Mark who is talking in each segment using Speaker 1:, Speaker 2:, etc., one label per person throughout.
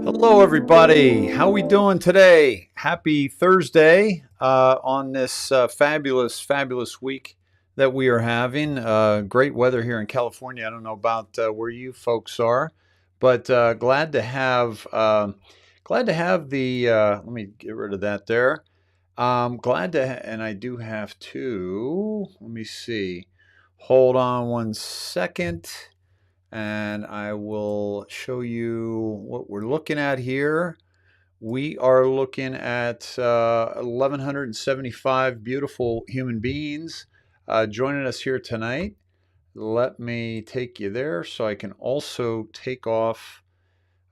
Speaker 1: Hello, everybody. How we doing today? Happy Thursday on this fabulous week that we are having. Great weather here in California. I don't know about where you folks are, but glad to have the. Let me get rid of that there. And I do have to. Let me see. Hold on one second and I will show you what we're looking at here. We are looking at 1,175 beautiful human beings joining us here tonight. Let me take you there so I can also take off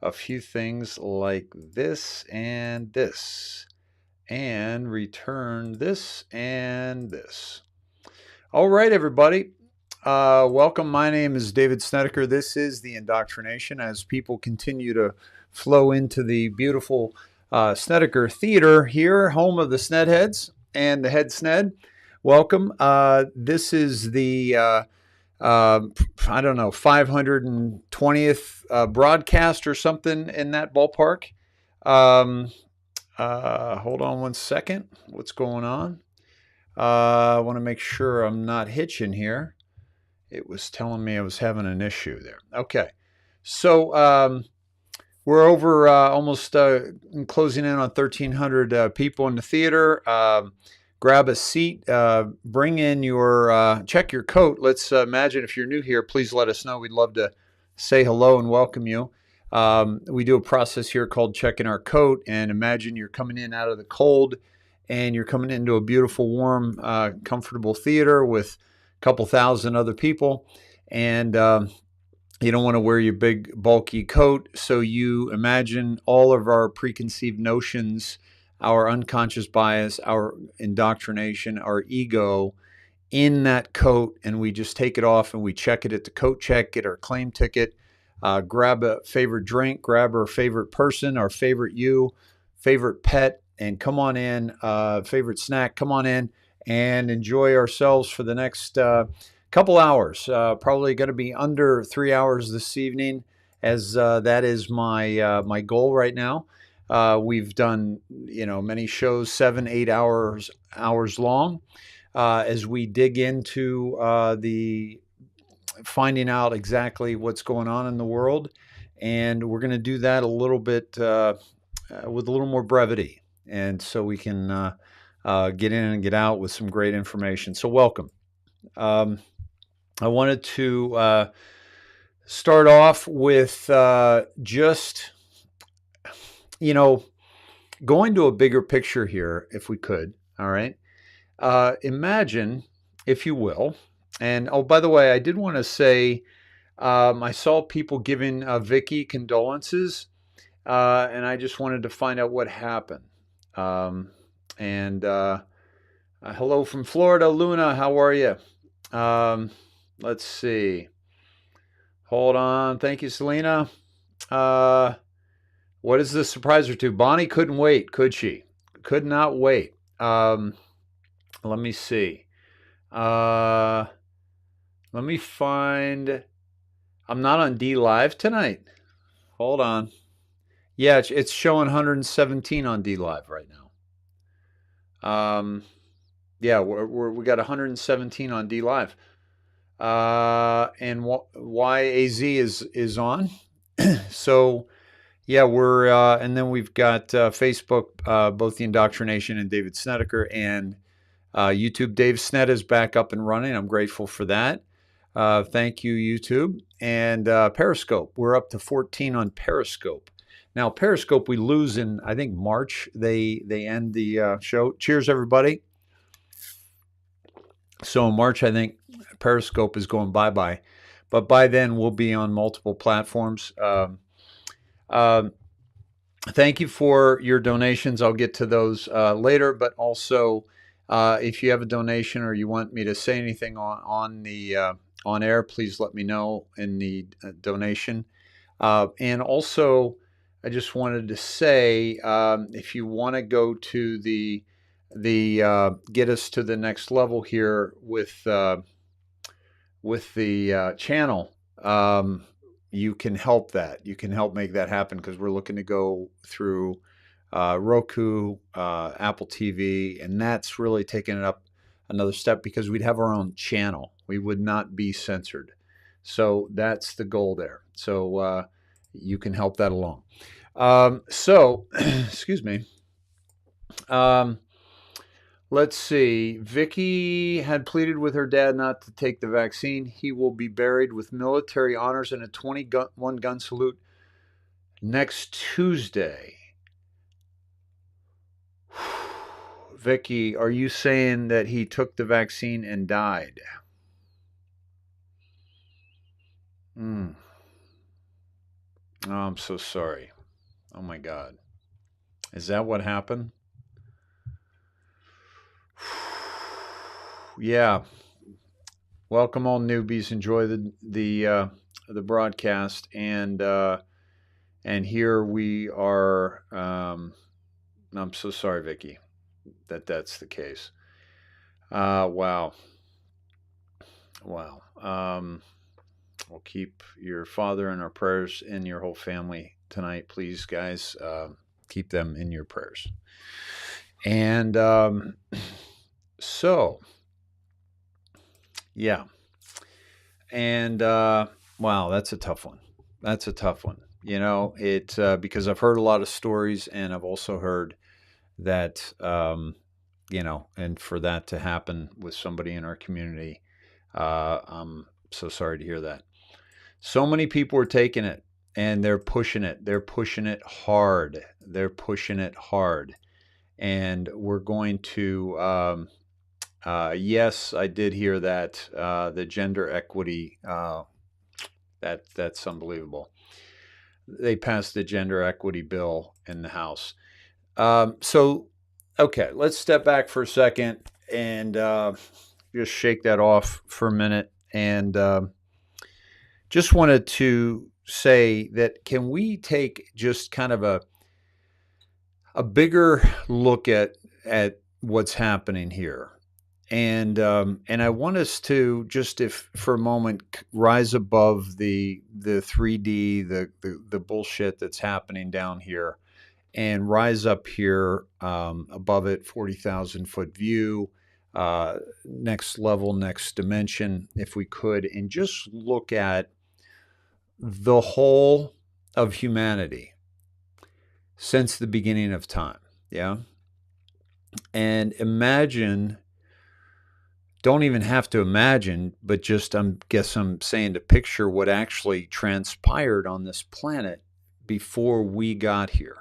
Speaker 1: a few things like this and return this and this. All right, everybody. Welcome. My name is David Snedeker. This is the Indoctrination. As people continue to flow into the beautiful Snedeker Theater here, home of the Snedheads and the Head Sned. Welcome. This is the, I don't know, 520th broadcast or something in that ballpark. Hold on one second. What's going on? I want to make sure I'm not hitching here. It was telling me I was having an issue there. Okay. So we're over almost closing in on 1,300 people in the theater. Grab a seat. Bring in your, check your coat. Let's imagine if you're new here, please let us know. We'd love to say hello and welcome you. We do a process here called checking our coat. And imagine you're coming in out of the cold and you're coming into a beautiful, warm, comfortable theater with couple thousand other people, and you don't want to wear your big bulky coat, so you imagine all of our preconceived notions, our unconscious bias, our indoctrination, our ego in that coat, and we just take it off and we check it at the coat check, get our claim ticket, grab a favorite drink, grab our favorite person, our favorite favorite pet, and come on in, favorite snack, come on in and enjoy ourselves for the next couple hours. Probably going to be under 3 hours this evening, as that is my goal right now. We've done many shows 7-8 hours long as we dig into the finding out exactly what's going on in the world, and we're going to do that a little bit with a little more brevity, and so we can get in and get out with some great information. So welcome. I wanted to start off with just, going to a bigger picture here, if we could. All right. Imagine, if you will, and oh, by the way, I did want to say, I saw people giving Vicky condolences, and I just wanted to find out what happened. And hello from Florida, Luna. How are you? Let's see. Hold on. Thank you, Selena. What is the surprise or two? Bonnie couldn't wait, could she? Could not wait. Let me see. Let me find. I'm not on D Live tonight. Hold on. Yeah, it's showing 117 on D Live right now. Yeah, we got 117 on D Live. And YAZ is on. So yeah, we're and then we've got Facebook, both the Indoctrination and David Snedeker, and YouTube. Dave Sned is back up and running. I'm grateful for that. Thank you, YouTube. And Periscope. We're up to 14 on Periscope. Now, Periscope, we lose in, I think, March. They end the show. Cheers, everybody. So in March, I think Periscope is going bye-bye. But by then, we'll be on multiple platforms. Thank you for your donations. I'll get to those later. But also, if you have a donation or you want me to say anything on air, please let me know in the donation. And also, I just wanted to say, if you want to go to the get us to the next level here with the channel, you can help that. You can help make that happen because we're looking to go through Roku, Apple TV, and that's really taking it up another step because we'd have our own channel. We would not be censored. So that's the goal there. So you can help that along. Excuse me. Let's see. Vicky had pleaded with her dad not to take the vaccine. He will be buried with military honors and a 21 gun salute next Tuesday. Vicky, are you saying that he took the vaccine and died? Oh, I'm so sorry. Oh my God. Is that what happened? Yeah. Welcome all newbies. Enjoy the broadcast, and here we are. I'm so sorry, Vicky, that's the case. Wow. We'll keep your father in our prayers and your whole family tonight, please, guys. Keep them in your prayers. And yeah. And wow, that's a tough one. That's a tough one. You know, because I've heard a lot of stories, and I've also heard that, and for that to happen with somebody in our community, I'm so sorry to hear that. So many people are taking it, and they're pushing it. They're pushing it hard. And we're going to, yes, I did hear that, the gender equity, that's unbelievable. They passed the gender equity bill in the House. Okay, let's step back for a second and just shake that off for a minute. And just wanted to say that, can we take just kind of a bigger look at what's happening here? And I want us to just, if for a moment, rise above the 3D, the bullshit that's happening down here, and rise up here above it, 40,000-foot view, next level, next dimension, if we could, and just look at the whole of humanity since the beginning of time. Yeah. And imagine, don't even have to imagine, but just, I'm saying to picture what actually transpired on this planet before we got here.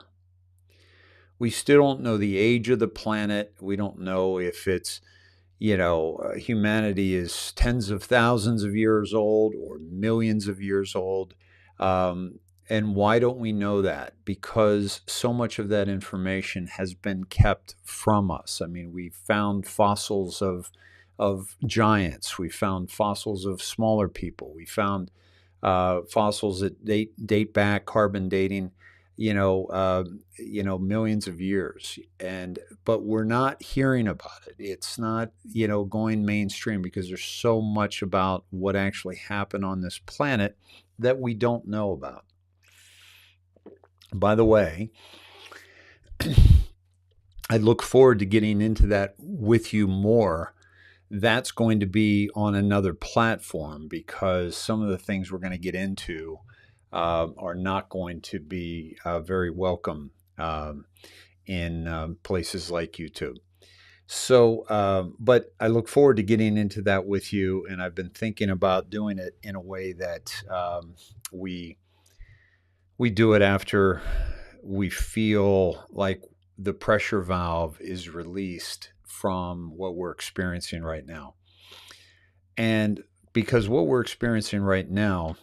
Speaker 1: We still don't know the age of the planet. We don't know if it's, humanity is tens of thousands of years old or millions of years old. And why don't we know that? Because so much of that information has been kept from us. I mean, we found fossils of giants. We found fossils of smaller people. We found fossils that date back, carbon dating, millions of years, but we're not hearing about it. It's not, going mainstream because there's so much about what actually happened on this planet that we don't know about. By the way, I look forward to getting into that with you more. That's going to be on another platform, because some of the things we're going to get into are not going to be very welcome in places like YouTube. So, but I look forward to getting into that with you, and I've been thinking about doing it in a way that we do it after we feel like the pressure valve is released from what we're experiencing right now. And because what we're experiencing right now,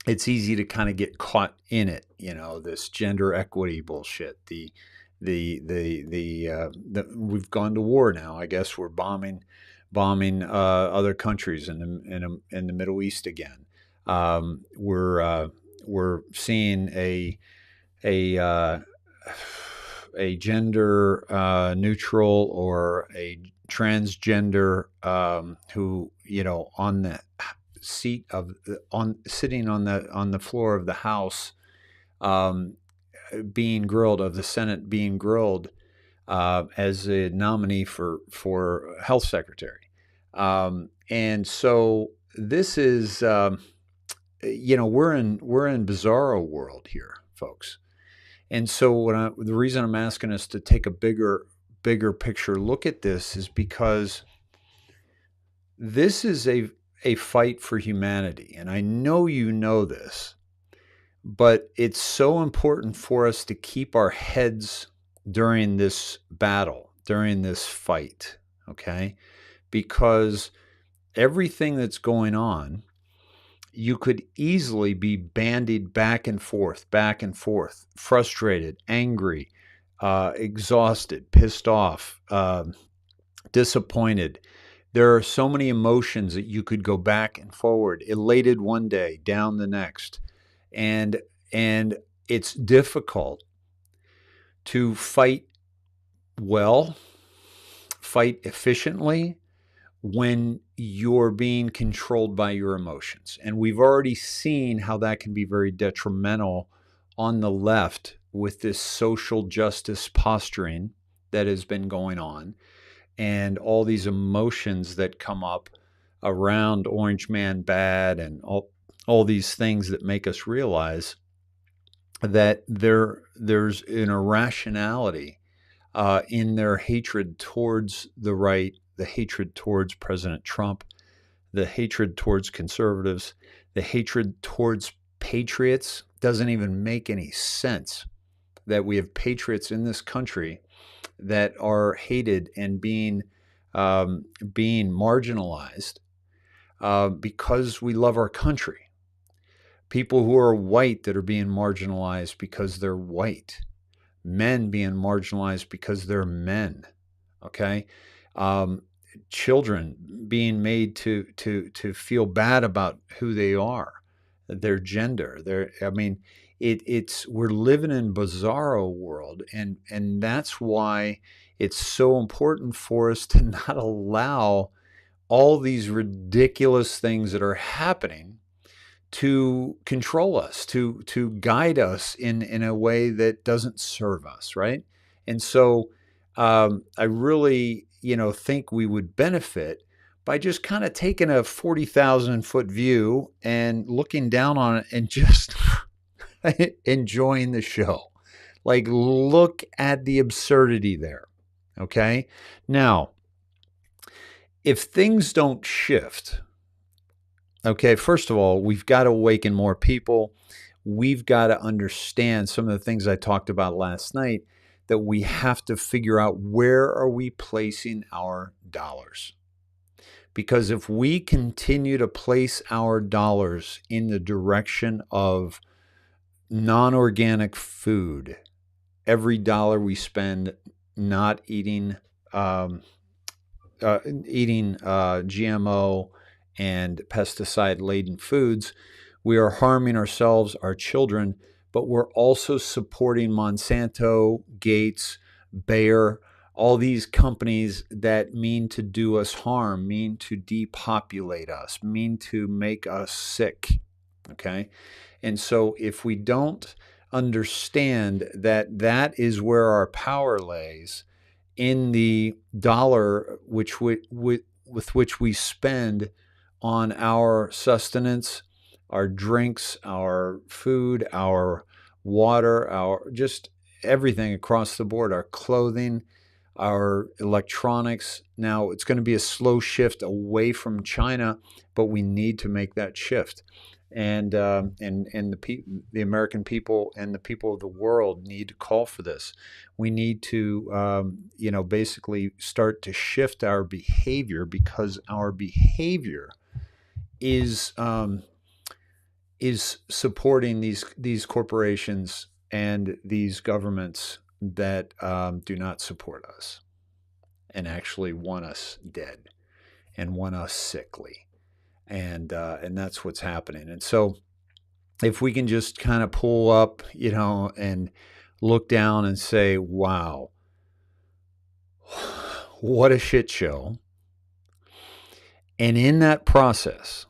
Speaker 1: it's easy to kind of get caught in it, this gender equity bullshit. We've gone to war now. I guess we're bombing other countries in the Middle East again. We're seeing a gender neutral or a transgender who, on the seat of sitting on the floor of the House, being grilled, of the Senate being grilled as a nominee for health secretary. And so this is, we're in bizarro world here, folks. And so the reason I'm asking us to take a bigger picture look at this is because this is a fight for humanity. And I know you know this, but it's so important for us to keep our heads during this battle, during this fight, okay? Because everything that's going on, you could easily be bandied back and forth, frustrated, angry, exhausted, pissed off, disappointed. There are so many emotions that you could go back and forward, elated one day, down the next. And it's difficult to fight well, fight efficiently, when you're being controlled by your emotions. And we've already seen how that can be very detrimental on the left with this social justice posturing that has been going on, and all these emotions that come up around Orange Man bad and all these things that make us realize that there's an irrationality in their hatred towards the right, the hatred towards President Trump, the hatred towards conservatives, the hatred towards patriots. Doesn't even make any sense that we have patriots in this country that are hated and being marginalized because we love our country. People who are white that are being marginalized because they're white. Men being marginalized because they're men. Okay? Children being made to feel bad about who they are, their gender. We're living in a bizarro world, and that's why it's so important for us to not allow all these ridiculous things that are happening to control us, to guide us in a way that doesn't serve us, right? And so I really, think we would benefit by just kind of taking a 40,000 foot view and looking down on it and just enjoying the show. Like, look at the absurdity there. Okay. Now, if things don't shift, okay, first of all, we've got to awaken more people. We've got to understand some of the things I talked about last night, that we have to figure out, where are we placing our dollars? Because if we continue to place our dollars in the direction of non-organic food, every dollar we spend not eating GMO and pesticide-laden foods, we are harming ourselves, our children, but we're also supporting Monsanto, Gates, Bayer, all these companies that mean to do us harm, mean to depopulate us, mean to make us sick, okay? And so if we don't understand that that is where our power lays, in the dollar with which we spend on our sustenance, our drinks, our food, our water, our just everything across the board, our clothing, our electronics. Now, it's going to be a slow shift away from China, but we need to make that shift. And the American people and the people of the world need to call for this. We need to, basically start to shift our behavior, because our behavior is supporting these corporations and these governments that do not support us and actually want us dead and want us sickly. And that's what's happening. And so if we can just kind of pull up, and look down and say, wow, what a shit show. And in that process,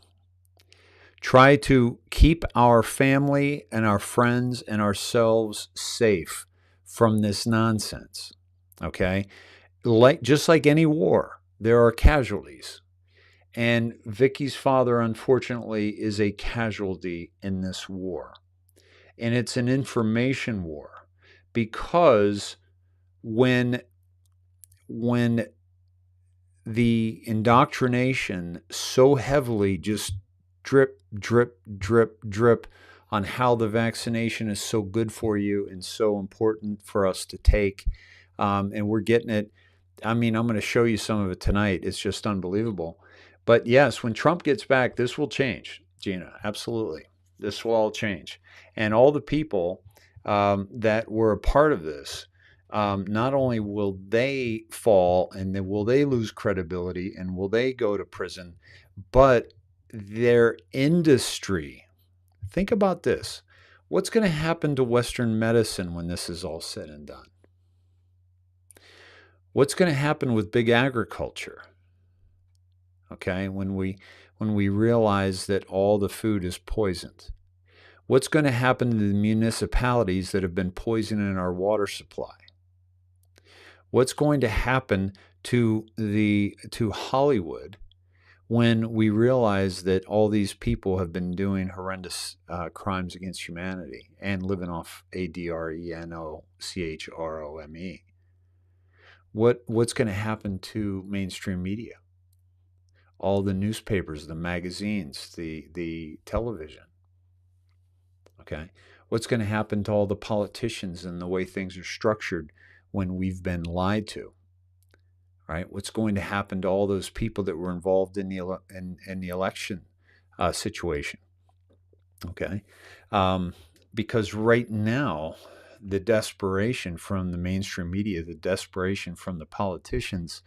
Speaker 1: Try to keep our family and our friends and ourselves safe from this nonsense. Okay? Just like any war, there are casualties. And Vicky's father, unfortunately, is a casualty in this war. And it's an information war because when the indoctrination so heavily just drip, drip, drip, drip on how the vaccination is so good for you and so important for us to take, and we're getting it. I mean, I'm going to show you some of it tonight. It's just unbelievable. But yes, when Trump gets back, this will change, Gina. Absolutely. This will all change. And all the people that were a part of this, not only will they fall and then will they lose credibility and will they go to prison, but their industry. Think about this. What's going to happen to Western medicine when this is all said and done? What's going to happen with big agriculture? Okay, when we realize that all the food is poisoned. What's going to happen to the municipalities that have been poisoning our water supply? What's going to happen to Hollywood when we realize that all these people have been doing horrendous crimes against humanity and living off ADRENOCHROME? What's going to happen to mainstream media? All the newspapers, the magazines, the television. Okay, what's going to happen to all the politicians and the way things are structured when we've been lied to? Right? What's going to happen to all those people that were involved in the election situation? Okay, because right now the desperation from the mainstream media, the desperation from the politicians,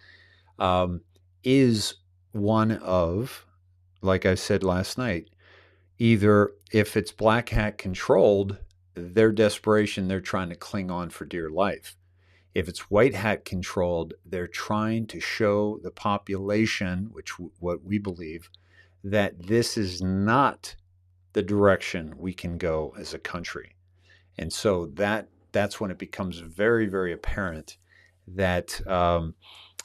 Speaker 1: is one of, like I said last night, either if it's black hat controlled, their desperation, they're trying to cling on for dear life. If it's white hat controlled, they're trying to show the population, what we believe, that this is not the direction we can go as a country. And so that's when it becomes very, very apparent that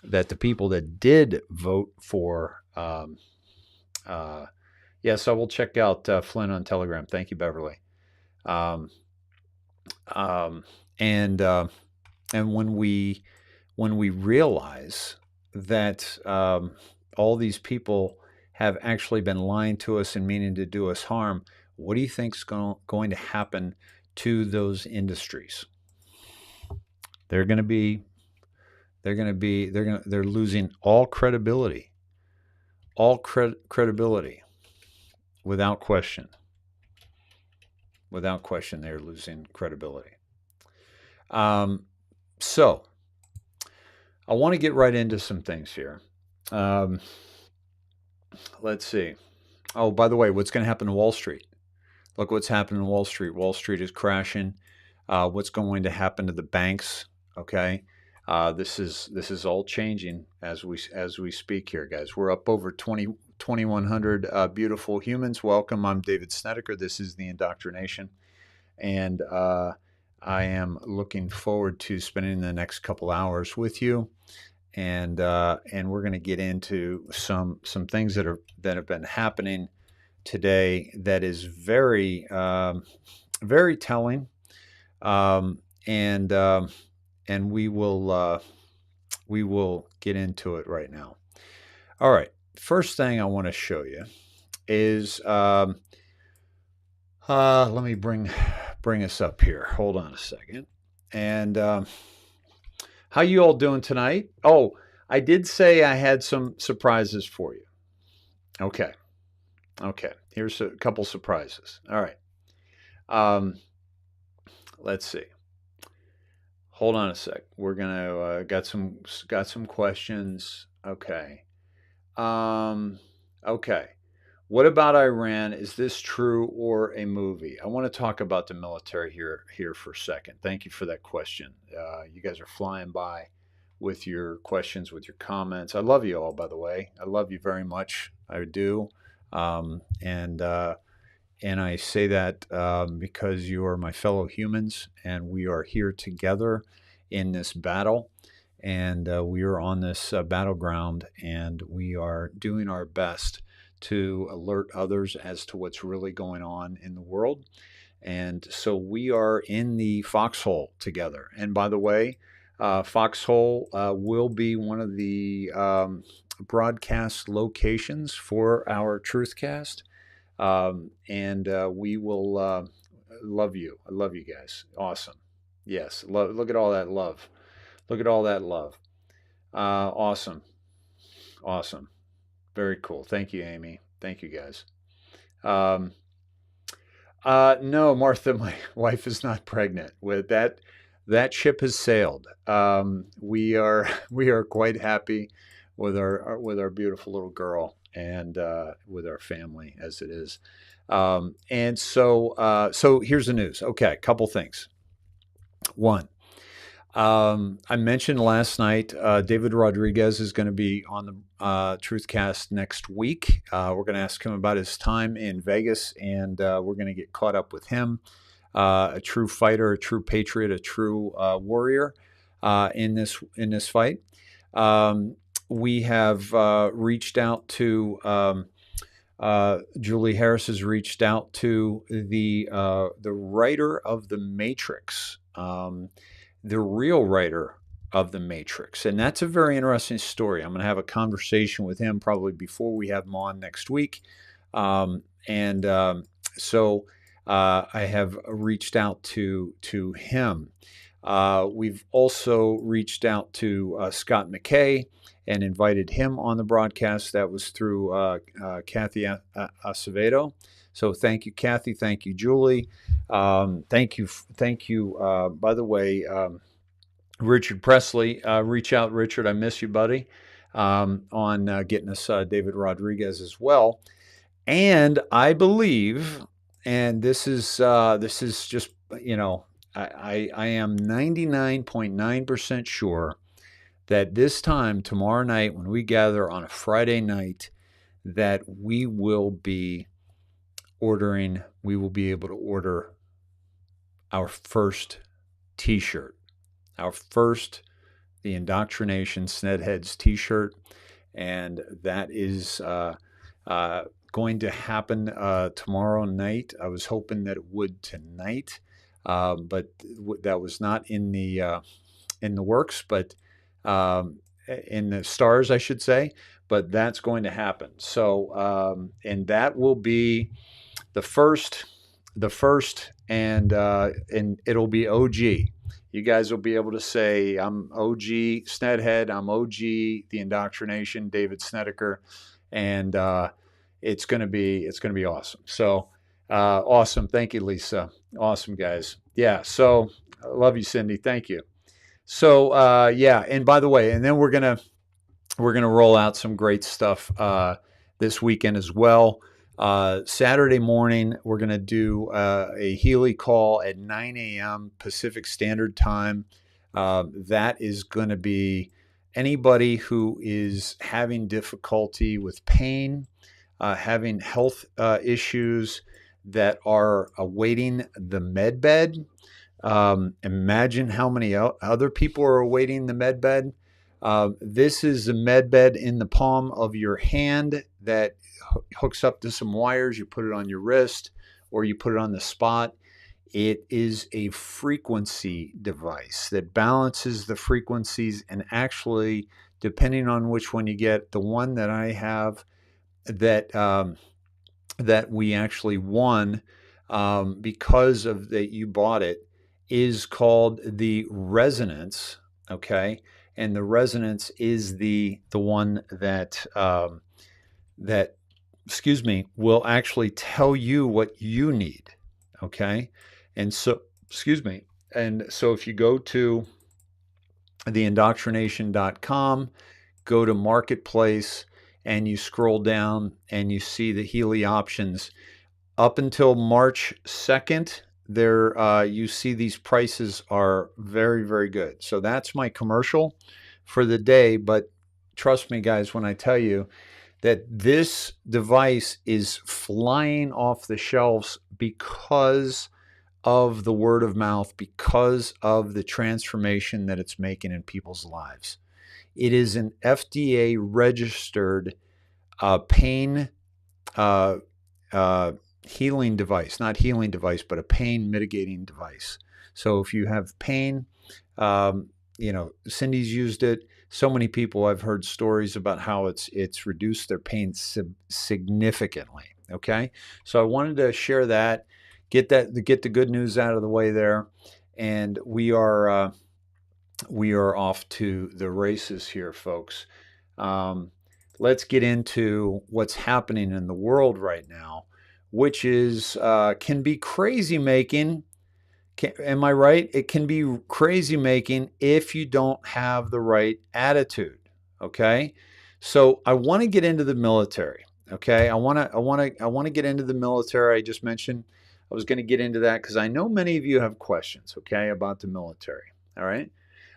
Speaker 1: that the people that did vote for yes, I will check out Flynn on Telegram. Thank you, Beverly. And when we realize that all these people have actually been lying to us and meaning to do us harm, what do you think is going to happen to those industries? They're losing all credibility, without question. Without question, they're losing credibility. So I want to get right into some things here. Let's see. Oh, by the way, what's going to happen to Wall Street? Look what's happening to Wall Street. Wall Street is crashing. What's going to happen to the banks? Okay. This is all changing as we speak here, guys. We're up over 2,100 beautiful humans. Welcome. I'm David Snedeker. This is the IndoctriNATION, and I am looking forward to spending the next couple hours with you, and we're going to get into some things that have been happening today that is very very telling, and we will get into it right now. All right, first thing I want to show you is let me bring us up here. Hold on a second. And how you all doing tonight? Oh, I did say I had some surprises for you. Okay. Here's a couple surprises. All right. Let's see. Hold on a sec. We're gonna got some questions. Okay. Okay. What about Iran? Is this true or a movie? I want to talk about the military here for a second. Thank you for that question. You guys are flying by with your questions, with your comments. I love you all, by the way. I love you very much. I do. And I say that because you are my fellow humans, and we are here together in this battle. And we are on this battleground, and we are doing our best to alert others as to what's really going on in the world. And so we are in the foxhole together. And by the way, Foxhole will be one of the broadcast locations for our Truthcast. And we will love you. I love you guys. Awesome. Yes. Look at all that love. Look at all that love. Awesome. Awesome. Very cool. Thank you, Amy. Thank you, guys. Um, no, Martha, my wife is not pregnant. With that, that ship has sailed. We are we are quite happy with our beautiful little girl, and with our family as it is. So here's the news. Okay, a couple things. One, I mentioned last night, David Rodriguez is going to be on the Truthcast next week. We're going to ask him about his time in Vegas, and we're going to get caught up with him. A true fighter, a true patriot, a true warrior in this fight. We have reached out to Julie Harris has reached out to the writer of The Matrix. The real writer of The Matrix. And that's a very interesting story. I'm going to have a conversation with him probably before we have him on next week. So I have reached out to him. We've also reached out to Scott McKay and invited him on the broadcast. That was through Kathy Acevedo. So thank you, Kathy. Thank you, Julie. Thank you. By the way, Richard Presley, reach out, Richard. I miss you, buddy. On getting us David Rodriguez as well. And I believe, and this is just, I am 99.9% sure that this time tomorrow night, when we gather on a Friday night, that we will be able to order our first t-shirt, the IndoctriNATION Snedheads t-shirt. And that is going to happen tomorrow night. I was hoping that it would tonight, but that was not in the works, but in the stars, I should say. But that's going to happen. So, and that will be the first, and it'll be OG. You guys will be able to say, I'm OG Snedhead, I'm OG the IndoctriNATION, David Snedeker, and it's gonna be awesome. So awesome. Thank you, Lisa. Awesome, guys. Yeah. So I love you, Cindy. Thank you. So yeah. And by the way, and then we're gonna roll out some great stuff this weekend as well. Saturday morning, we're going to do a Healy call at 9 a.m. Pacific Standard Time. That is going to be anybody who is having difficulty with pain, having health issues that are awaiting the med bed. Imagine how many other people are awaiting the med bed. This is a med bed in the palm of your hand that hooks up to some wires. You put it on your wrist or you put it on the spot. It is a frequency device that balances the frequencies, and actually, depending on which one you get, the one that I have that we actually won because of that you bought it is called the Resonance. Okay. And the Resonance is the one that will actually tell you what you need. Okay. And so, And so if you go to theindoctrination.com, go to Marketplace, and you scroll down and you see the Healy options up until March 2nd. There, you see these prices are very, very good. So that's my commercial for the day. But trust me, guys, when I tell you that this device is flying off the shelves because of the word of mouth, because of the transformation that it's making in people's lives. It is an FDA registered pain uh, healing device, not healing device, but a pain mitigating device. So if you have pain, Cindy's used it. So many people, I've heard stories about how it's reduced their pain significantly. Okay, so I wanted to share that, get the good news out of the way there, and we are off to the races here, folks. Let's get into what's happening in the world right now, which is can be crazy making. Am I right? It can be crazy making if you don't have the right attitude. Okay, so I want to get into the military. Okay, I want to get into the military. I just mentioned I was going to get into that because I know many of you have questions. Okay, about the military. All right,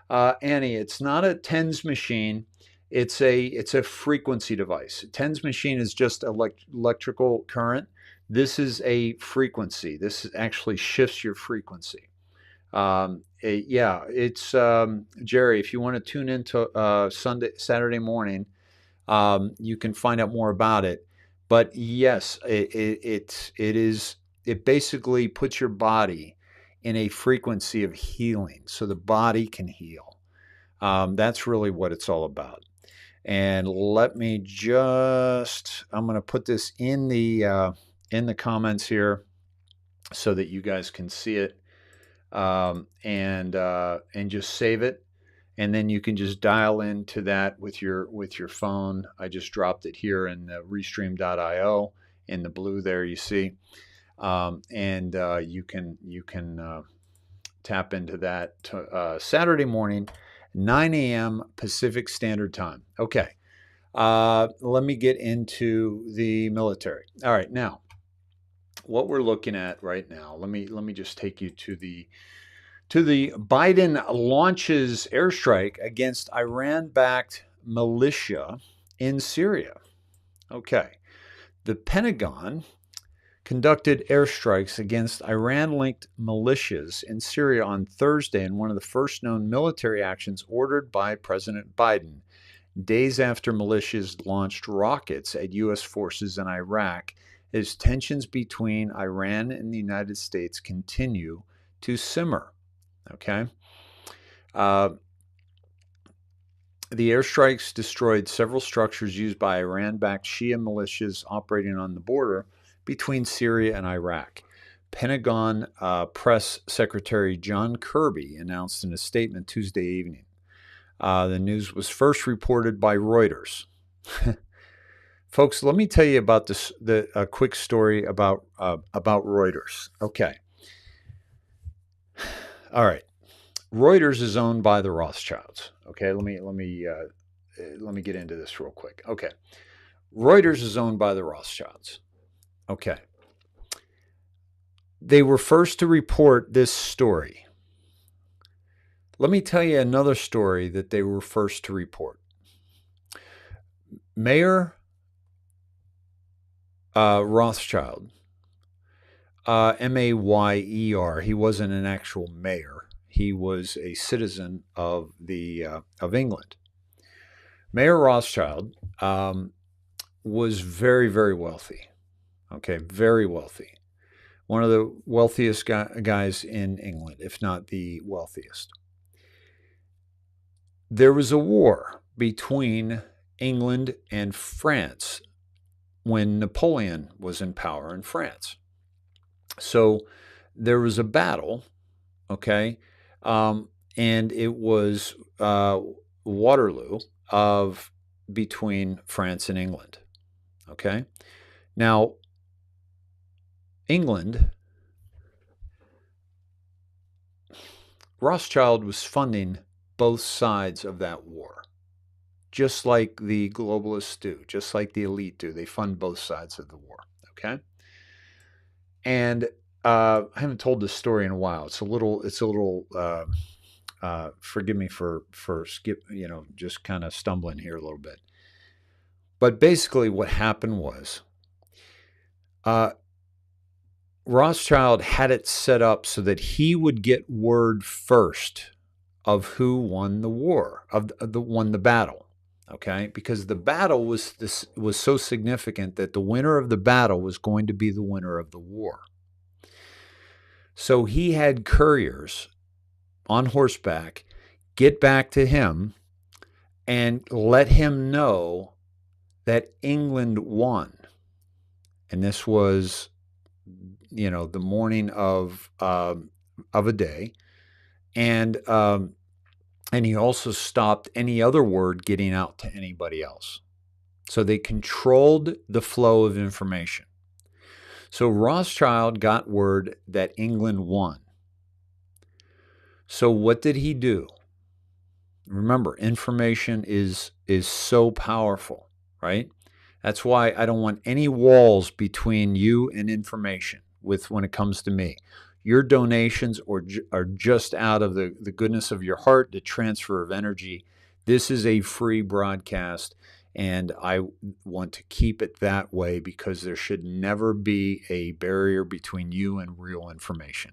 Speaker 1: Annie, it's not a TENS machine. It's a frequency device. A TENS machine is just electrical current. This is a frequency. This actually shifts your frequency. It's Jerry. If you want to tune into Saturday morning, you can find out more about it. But yes, it basically puts your body in a frequency of healing, so the body can heal. That's really what it's all about. And let me I'm going to put this in the comments here so that you guys can see it, and just save it, and then you can just dial into that with your phone. I just dropped it here in restream.io in the blue there, you see, and you can tap into that Saturday morning, 9 a.m. Pacific Standard Time. Okay. Let me get into the military. All right. Now, what we're looking at right now, let me just take you to the Biden launches airstrike against Iran-backed militia in Syria. Okay. The Pentagon conducted airstrikes against Iran-linked militias in Syria on Thursday in one of the first known military actions ordered by President Biden, days after militias launched rockets at U.S. forces in Iraq as tensions between Iran and the United States continue to simmer. Okay. The airstrikes destroyed several structures used by Iran-backed Shia militias operating on the border between Syria and Iraq. Pentagon Press Secretary John Kirby announced in a statement Tuesday evening. The news was first reported by Reuters. Folks, let me tell you about a quick story about Reuters. Okay. All right. Reuters is owned by the Rothschilds. Okay, let me get into this real quick. Okay, Reuters is owned by the Rothschilds. Okay, they were first to report this story. Let me tell you another story that they were first to report. Mayor Rothschild, Mayer. He wasn't an actual mayor. He was a citizen of England. Mayor Rothschild was very, very wealthy. Okay, very wealthy. One of the wealthiest guys in England, if not the wealthiest. There was a war between England and France when Napoleon was in power in France. So there was a battle, okay, and it was Waterloo between France and England. Okay, now England, Rothschild was funding both sides of that war, just like the globalists do, just like the elite do. They fund both sides of the war. Okay, and I haven't told this story in a while. It's a little. Forgive me for just kind of stumbling here a little bit. But basically what happened was Rothschild had it set up so that he would get word first of who won the war, won the battle. Okay, because the battle was so significant that the winner of the battle was going to be the winner of the war. So he had couriers on horseback get back to him and let him know that England won. And this was, the morning of a day, and he also stopped any other word getting out to anybody else. So they controlled the flow of information. So Rothschild got word that England won. So what did he do? Remember, information is so powerful, right? That's why I don't want any walls between you and information when it comes to me. Your donations are just out of the goodness of your heart, the transfer of energy. This is a free broadcast, and I want to keep it that way because there should never be a barrier between you and real information.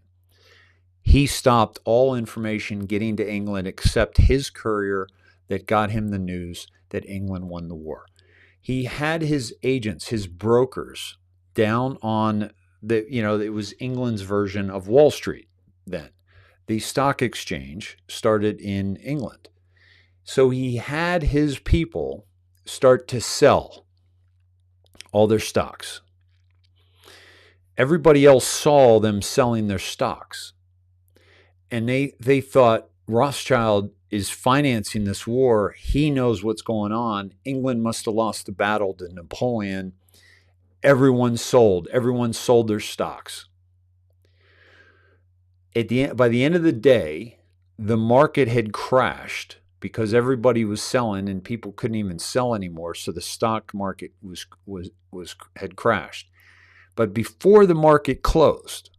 Speaker 1: He stopped all information getting to England except his courier that got him the news that England won the war. He had his agents, his brokers, down on it was England's version of Wall Street then. The stock exchange started in England. So he had his people start to sell all their stocks. Everybody else saw them selling their stocks. And they thought Rothschild is financing this war. He knows what's going on. England must have lost the battle to Napoleon. Everyone sold their stocks. By the end of the day, the market had crashed because everybody was selling and people couldn't even sell anymore. So the stock market had crashed. But before the market closed,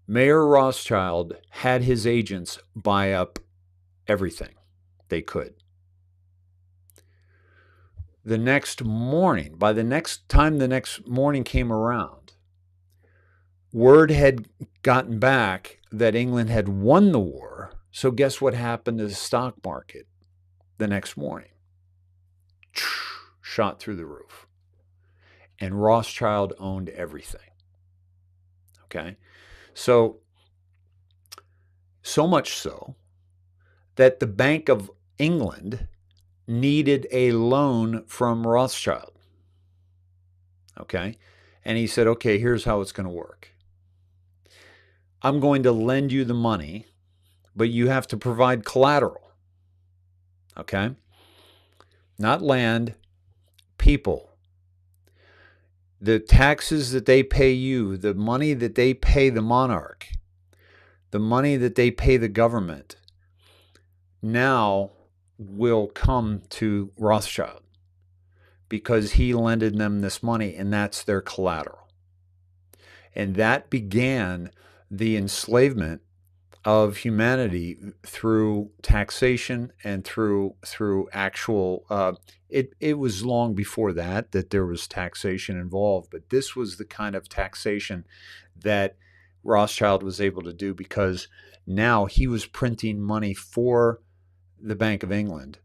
Speaker 1: Mayor Rothschild had his agents buy up everything they could. The next morning, by the next morning came around, word had gotten back that England had won the war. So guess what happened to the stock market the next morning? Shot through the roof. And Rothschild owned everything. Okay? So much so that the Bank of England needed a loan from Rothschild. Okay? And he said, okay, here's how it's going to work. I'm going to lend you the money, but you have to provide collateral. Okay? Not land, people. The taxes that they pay you, the money that they pay the monarch, the money that they pay the government, now will come to Rothschild because he lended them this money, and that's their collateral. And that began the enslavement of humanity through taxation and through actual it was long before that there was taxation involved, but this was the kind of taxation that Rothschild was able to do because now he was printing money for the Bank of England.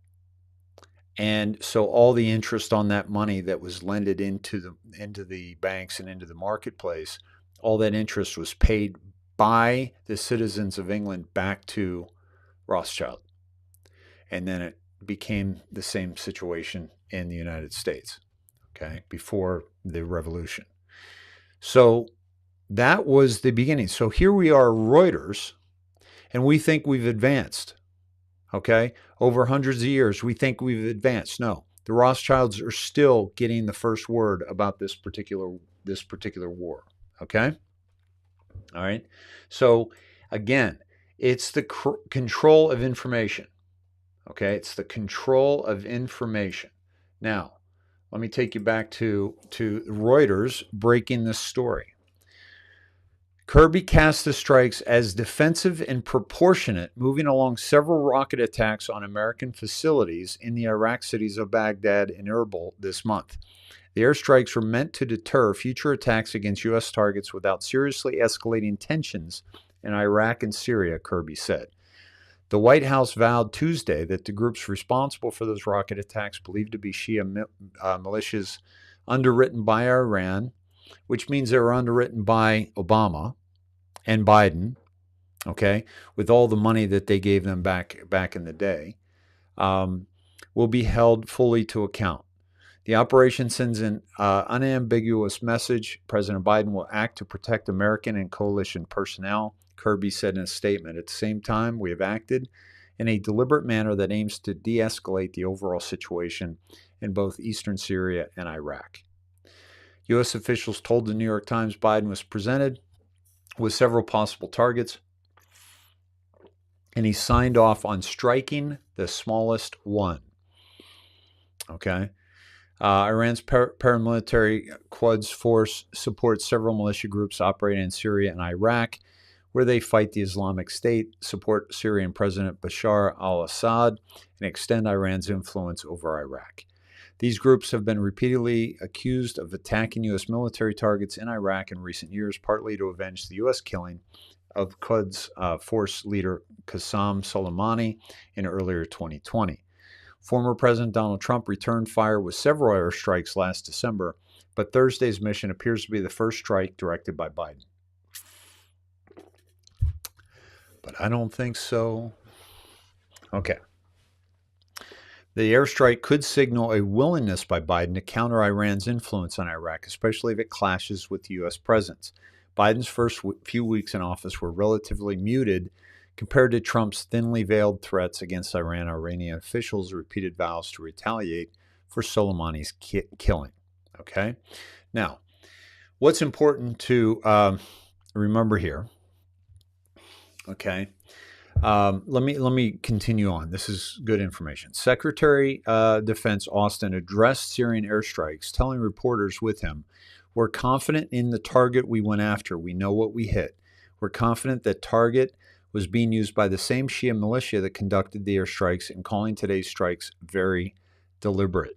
Speaker 1: And so all the interest on that money that was lended into the banks and into the marketplace, all that interest was paid by the citizens of England back to Rothschild. And then it became the same situation in the United States, okay, before the revolution. So that was the beginning. So here we are, Reuters, and we think we've advanced, okay? Over hundreds of years, we think we've advanced. No, the Rothschilds are still getting the first word about this particular war, okay? All right. So again, it's the control of information. Okay. It's the control of information. Now, let me take you back to Reuters breaking this story. Kirby cast the strikes as defensive and proportionate, moving along several rocket attacks on American facilities in the Iraq cities of Baghdad and Erbil this month. The airstrikes were meant to deter future attacks against U.S. targets without seriously escalating tensions in Iraq and Syria, Kirby said. The White House vowed Tuesday that the groups responsible for those rocket attacks, believed to be Shia militias underwritten by Iran, which means they were underwritten by Obama and Biden, okay, with all the money that they gave them back in the day, will be held fully to account. The operation sends an unambiguous message. President Biden will act to protect American and coalition personnel, Kirby said in a statement. At the same time, we have acted in a deliberate manner that aims to de-escalate the overall situation in both eastern Syria and Iraq. U.S. officials told the New York Times Biden was presented with several possible targets, and he signed off on striking the smallest one. Okay. Iran's paramilitary Quds force supports several militia groups operating in Syria and Iraq, where they fight the Islamic State, support Syrian President Bashar al-Assad, and extend Iran's influence over Iraq. These groups have been repeatedly accused of attacking U.S. military targets in Iraq in recent years, partly to avenge the U.S. killing of Quds force leader Qasem Soleimani in earlier 2020. Former President Donald Trump returned fire with several airstrikes last December, but Thursday's mission appears to be the first strike directed by Biden. But I don't think so. Okay. The airstrike could signal a willingness by Biden to counter Iran's influence on Iraq, especially if it clashes with the U.S. presence. Biden's first few weeks in office were relatively muted compared to Trump's thinly veiled threats against Iranian officials' repeated vows to retaliate for Soleimani's killing. Okay? Now, what's important to remember here, okay, let me continue on. This is good information. Secretary Defense Austin addressed Syrian airstrikes, telling reporters with him, "We're confident in the target we went after. We know what we hit. We're confident that target was being used by the same Shia militia that conducted the airstrikes, and calling today's strikes very deliberate."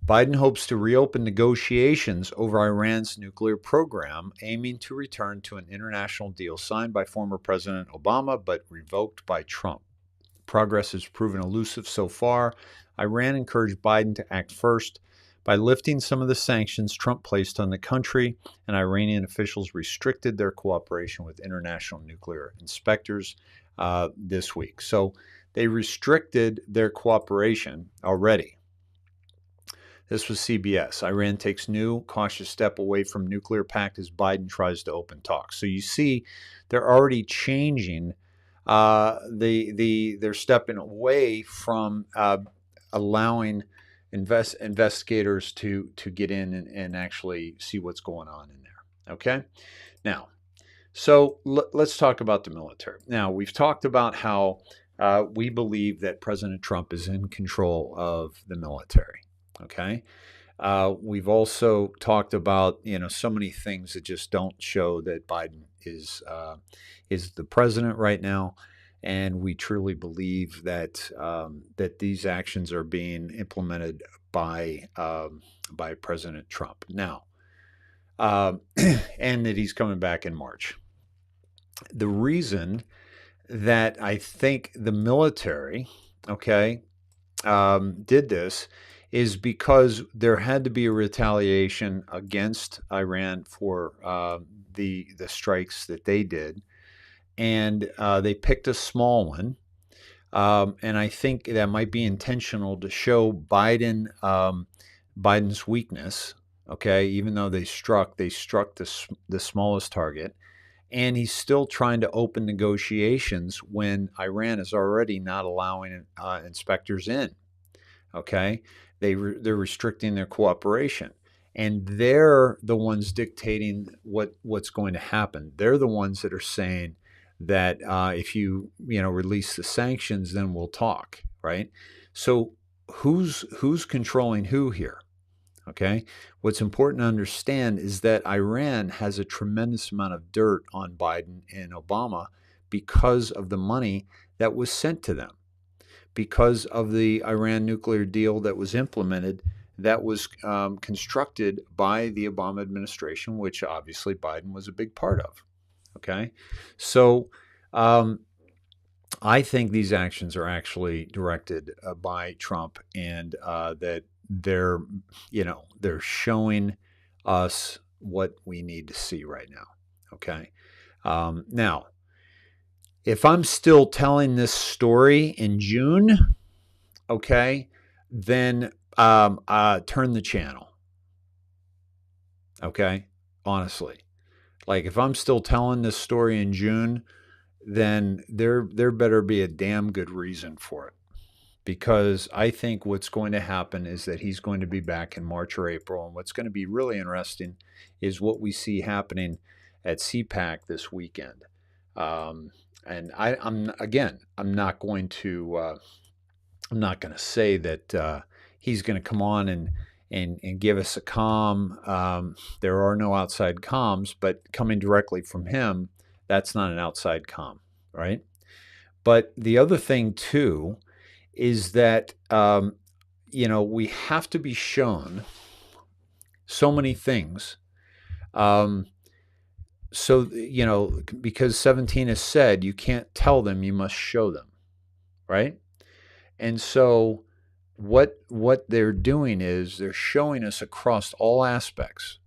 Speaker 1: Biden hopes to reopen negotiations over Iran's nuclear program, aiming to return to an international deal signed by former President Obama but revoked by Trump. Progress has proven elusive so far. Iran encouraged Biden to act first by lifting some of the sanctions Trump placed on the country, and Iranian officials restricted their cooperation with international nuclear inspectors this week. So they restricted their cooperation already. This was CBS. Iran takes new cautious step away from nuclear pact as Biden tries to open talks. So you see, they're already changing. They're stepping away from allowing investigators to get in and actually see what's going on in there. Okay, now, so let's talk about the military. Now, we've talked about how we believe that President Trump is in control of the military. Okay. We've also talked about, so many things that just don't show that Biden is the president right now, and we truly believe that that these actions are being implemented by President Trump now, and that he's coming back in March. The reason that I think the military, did this is because there had to be a retaliation against Iran for the strikes that they did, and they picked a small one, and I think that might be intentional to show Biden's weakness. Okay, even though they struck the smallest target, and he's still trying to open negotiations when Iran is already not allowing inspectors in. Okay. They're restricting their cooperation, and they're the ones dictating what's going to happen. They're the ones that are saying that if you release the sanctions, then we'll talk, right? So who's controlling who here? Okay. What's important to understand is that Iran has a tremendous amount of dirt on Biden and Obama because of the money that was sent to them, because of the Iran nuclear deal that was implemented, that was constructed by the Obama administration, which obviously Biden was a big part of. Okay. So, I think these actions are actually directed by Trump, and that they're, they're showing us what we need to see right now. Okay. Now, if I'm still telling this story in June, okay, then turn the channel. Okay. Honestly, like if I'm still telling this story in June, then there better be a damn good reason for it. Because I think what's going to happen is that he's going to be back in March or April. And what's going to be really interesting is what we see happening at CPAC this weekend. And I'm not going to say that he's going to come on and give us a comm. There are no outside comms, but coming directly from him, that's not an outside comm, right? But the other thing too is that we have to be shown so many things. Because 17 has said you can't tell them, you must show them, right? And so what they're doing is they're showing us across all aspects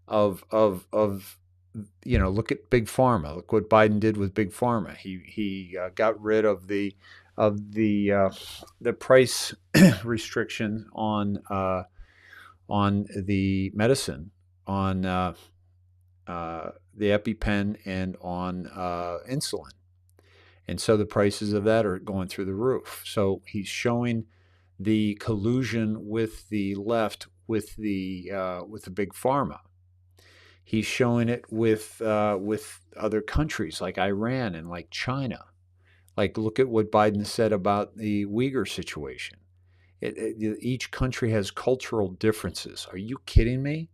Speaker 1: of look at Big Pharma. Look what Biden did with Big Pharma. He got rid of the price restriction on the medicine, on the EpiPen, and on insulin. And so the prices of that are going through the roof. So he's showing the collusion with the left, with the Big Pharma. He's showing it with other countries like Iran and like China. Like, look at what Biden said about the Uyghur situation. Each country has cultural differences. Are you kidding me?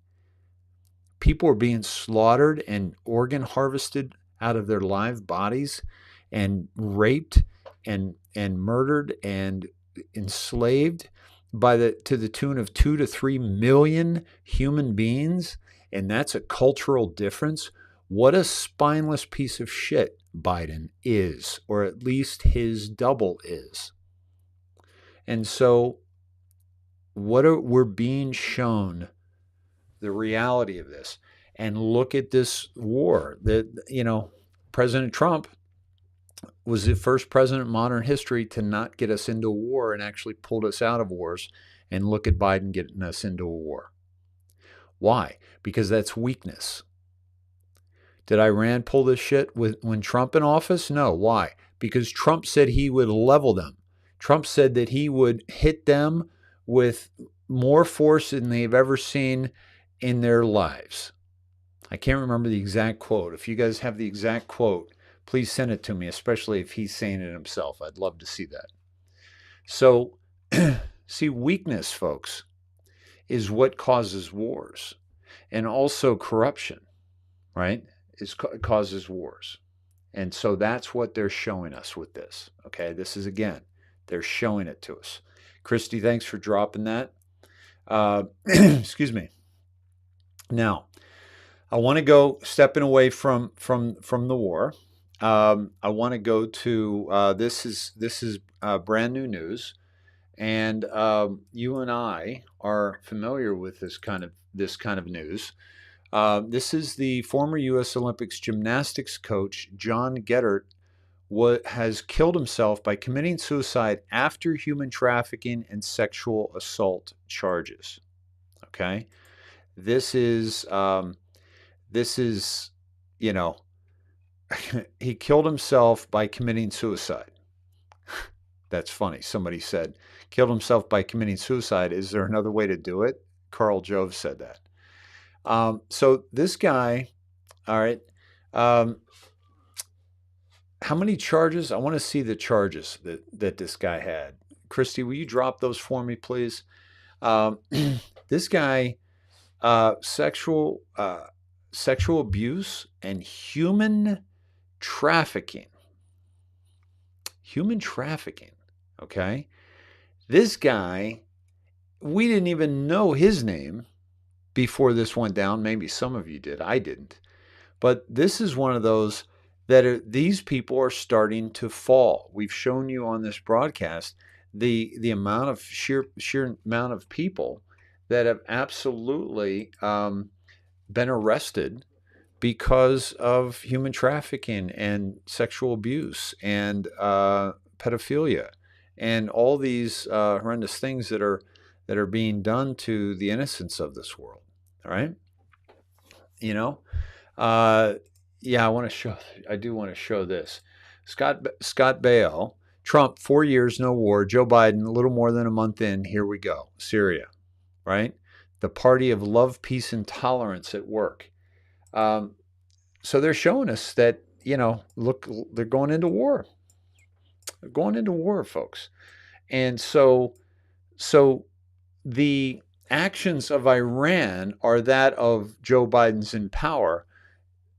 Speaker 1: People are being slaughtered and organ harvested out of their live bodies, and raped and murdered and enslaved to the tune of 2 to 3 million human beings, and that's a cultural difference. What a spineless piece of shit Biden is, or at least his double is. And so we're being shown the reality of this. And look at this war that, President Trump was the first president in modern history to not get us into war, and actually pulled us out of wars. And look at Biden getting us into a war. Why? Because that's weakness. Did Iran pull this shit when Trump in office? No. Why? Because Trump said he would level them. Trump said that he would hit them with more force than they've ever seen in their lives. I can't remember the exact quote. If you guys have the exact quote, please send it to me, especially if he's saying it himself. I'd love to see that. So, see, weakness, folks, is what causes wars. And also corruption, right, causes wars. And so that's what they're showing us with this. Okay, this is, again, they're showing it to us. Christy, thanks for dropping that. Excuse me. Now, I want to go stepping away from the war. I want to go to this is brand new news, and you and I are familiar with this kind of news. This is the former U.S. Olympics gymnastics coach John Geddert has killed himself by committing suicide after human trafficking and sexual assault charges. Okay, this is he killed himself by committing suicide. That's funny. Somebody said, killed himself by committing suicide. Is there another way to do it? Carl Jove said that. So this guy, all right, how many charges? I want to see the charges that this guy had. Christy, will you drop those for me, please? This guy, sexual abuse and trafficking. Human trafficking. Okay. This guy, we didn't even know his name before this went down. Maybe some of you did. I didn't. But this is one of those that these people are starting to fall. We've shown you on this broadcast the amount of sheer amount of people that have absolutely been arrested because of human trafficking and sexual abuse and pedophilia and all these horrendous things that are being done to the innocence of this world. All right, you know. Yeah, I do want to show this. Scott Baio, Trump, 4 years, no war. Joe Biden, a little more than a month in. Here we go. Syria, right? The party of love, peace, and tolerance at work. So they're showing us that, look, they're going into war. They're going into war, folks. And so the actions of Iran are that of Joe Biden's in power.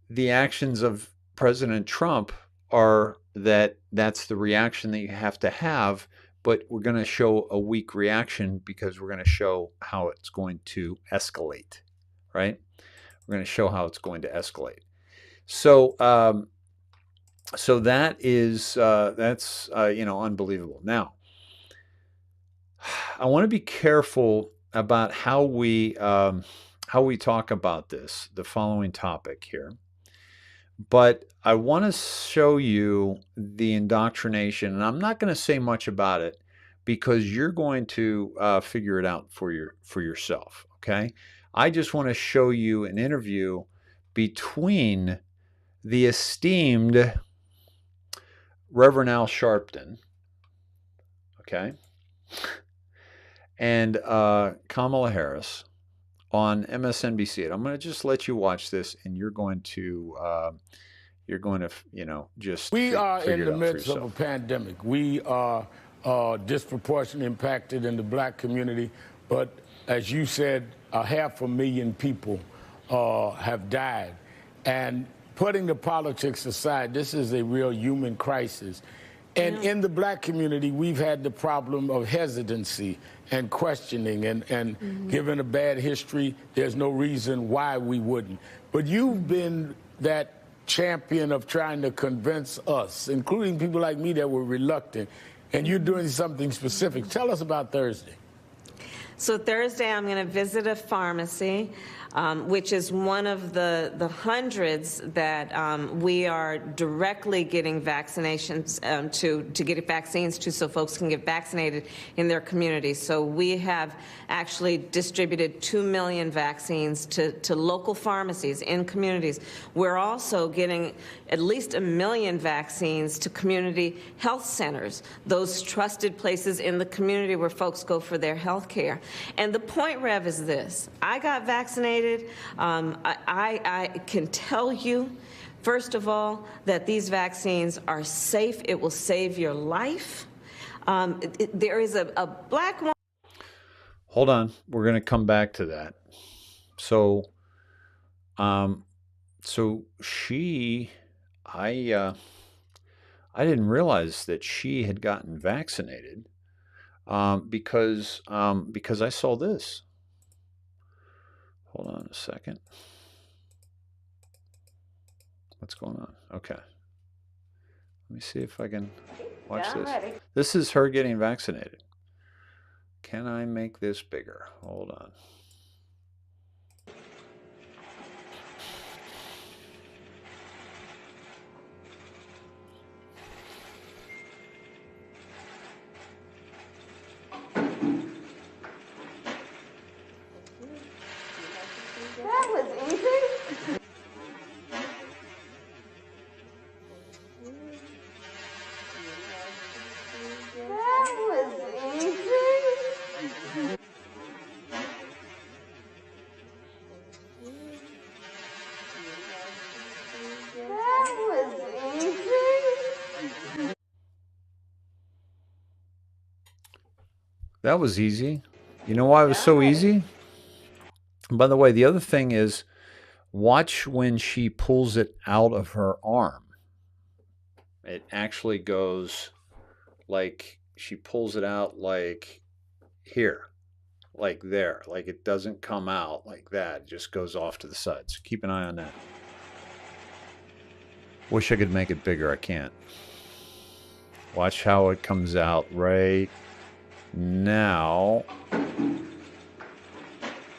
Speaker 1: The actions of President Trump are that's the reaction that you have to have, but we're going to show a weak reaction because we're going to show how it's going to escalate, right? We're going to show how it's going to escalate. So, so that is that's unbelievable. Now, I want to be careful about how we talk about this, the following topic here. But I want to show you the indoctrination, and I'm not going to say much about it because you're going to figure it out for yourself. Okay, I just want to show you an interview between the esteemed Reverend Al Sharpton, okay, and Kamala Harris on MSNBC. And I'm going to just let you watch this, and you're going to just
Speaker 2: we are in the midst of a pandemic. We are disproportionately impacted in the black community, but as you said, 500,000 people have died. And putting the politics aside, this is a real human crisis. And in the black community, we've had the problem of hesitancy and questioning and given a bad history, there's no reason why we wouldn't. But you've been that champion of trying to convince us, including people like me that were reluctant, and you're doing something specific. Tell us about Thursday.
Speaker 3: So Thursday, I'm going to visit a pharmacy, which is one of the hundreds that we are directly getting vaccinations to get vaccines to, so folks can get vaccinated in their communities. So we have actually distributed 2 million vaccines to local pharmacies in communities. We're also getting at least 1 million vaccines to community health centers, those trusted places in the community where folks go for their health care. And the point, Rev, is this. I got vaccinated. I can tell you, first of all, that these vaccines are safe. It will save your life. There is a black woman.
Speaker 1: Hold on. We're going to come back to that. So, I didn't realize that she had gotten vaccinated. Because I saw this. Hold on a second. What's going on? Okay. Let me see if I can watch this. Ready. This is her getting vaccinated. Can I make this bigger? Hold on.
Speaker 3: That was easy. That was easy. That was easy.
Speaker 1: That was easy. You know why it was so easy? By the way, the other thing is, watch when she pulls it out of her arm. It actually goes like she pulls it out like here, like there. Like it doesn't come out like that. It just goes off to the side. So keep an eye on that. Wish I could make it bigger. I can't. Watch how it comes out right now.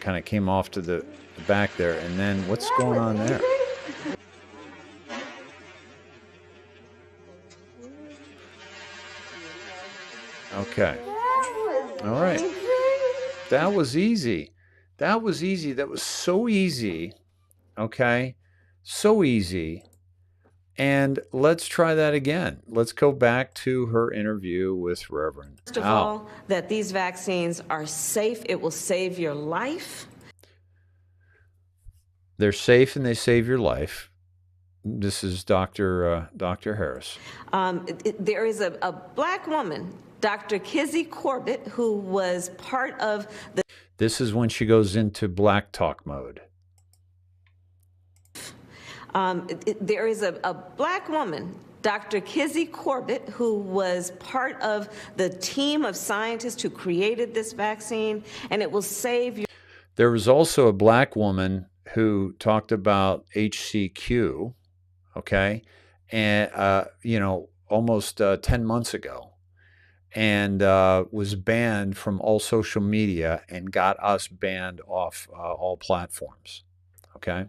Speaker 1: Kind of came off to the back there. And then what's going on there? Okay. All right. That was easy. That was easy. That was so easy. Okay. So easy. And let's try that again. Let's go back to her interview with Reverend.
Speaker 3: First of all, that these vaccines are safe. It will save your life.
Speaker 1: They're safe and they save your life. This is Dr. Harris.
Speaker 3: There is a black woman, Dr. Kizzy Corbett, who was part of the...
Speaker 1: This is when she goes into black talk mode.
Speaker 3: There is a black woman, Dr. Kizzy Corbett, who was part of the team of scientists who created this vaccine, and it will save you.
Speaker 1: There was also a black woman who talked about HCQ, okay, and almost 10 months ago, and was banned from all social media and got us banned off all platforms, okay.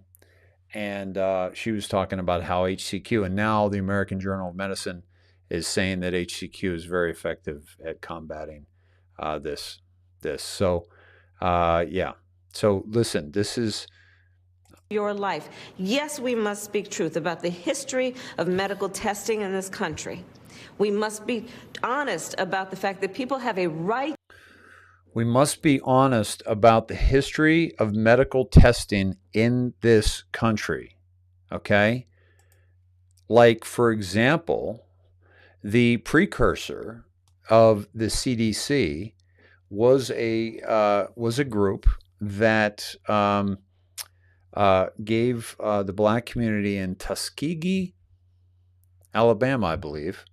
Speaker 1: And she was talking about how HCQ, and now the American Journal of Medicine is saying that HCQ is very effective at combating this. So, yeah. So listen, this is
Speaker 3: your life. Yes, we must speak truth about the history of medical testing in this country. We must be honest about the fact that people have a right.
Speaker 1: We must be honest about the history of medical testing in this country, okay? Like, for example, the precursor of the CDC was a group that gave the black community in Tuskegee, Alabama, I believe,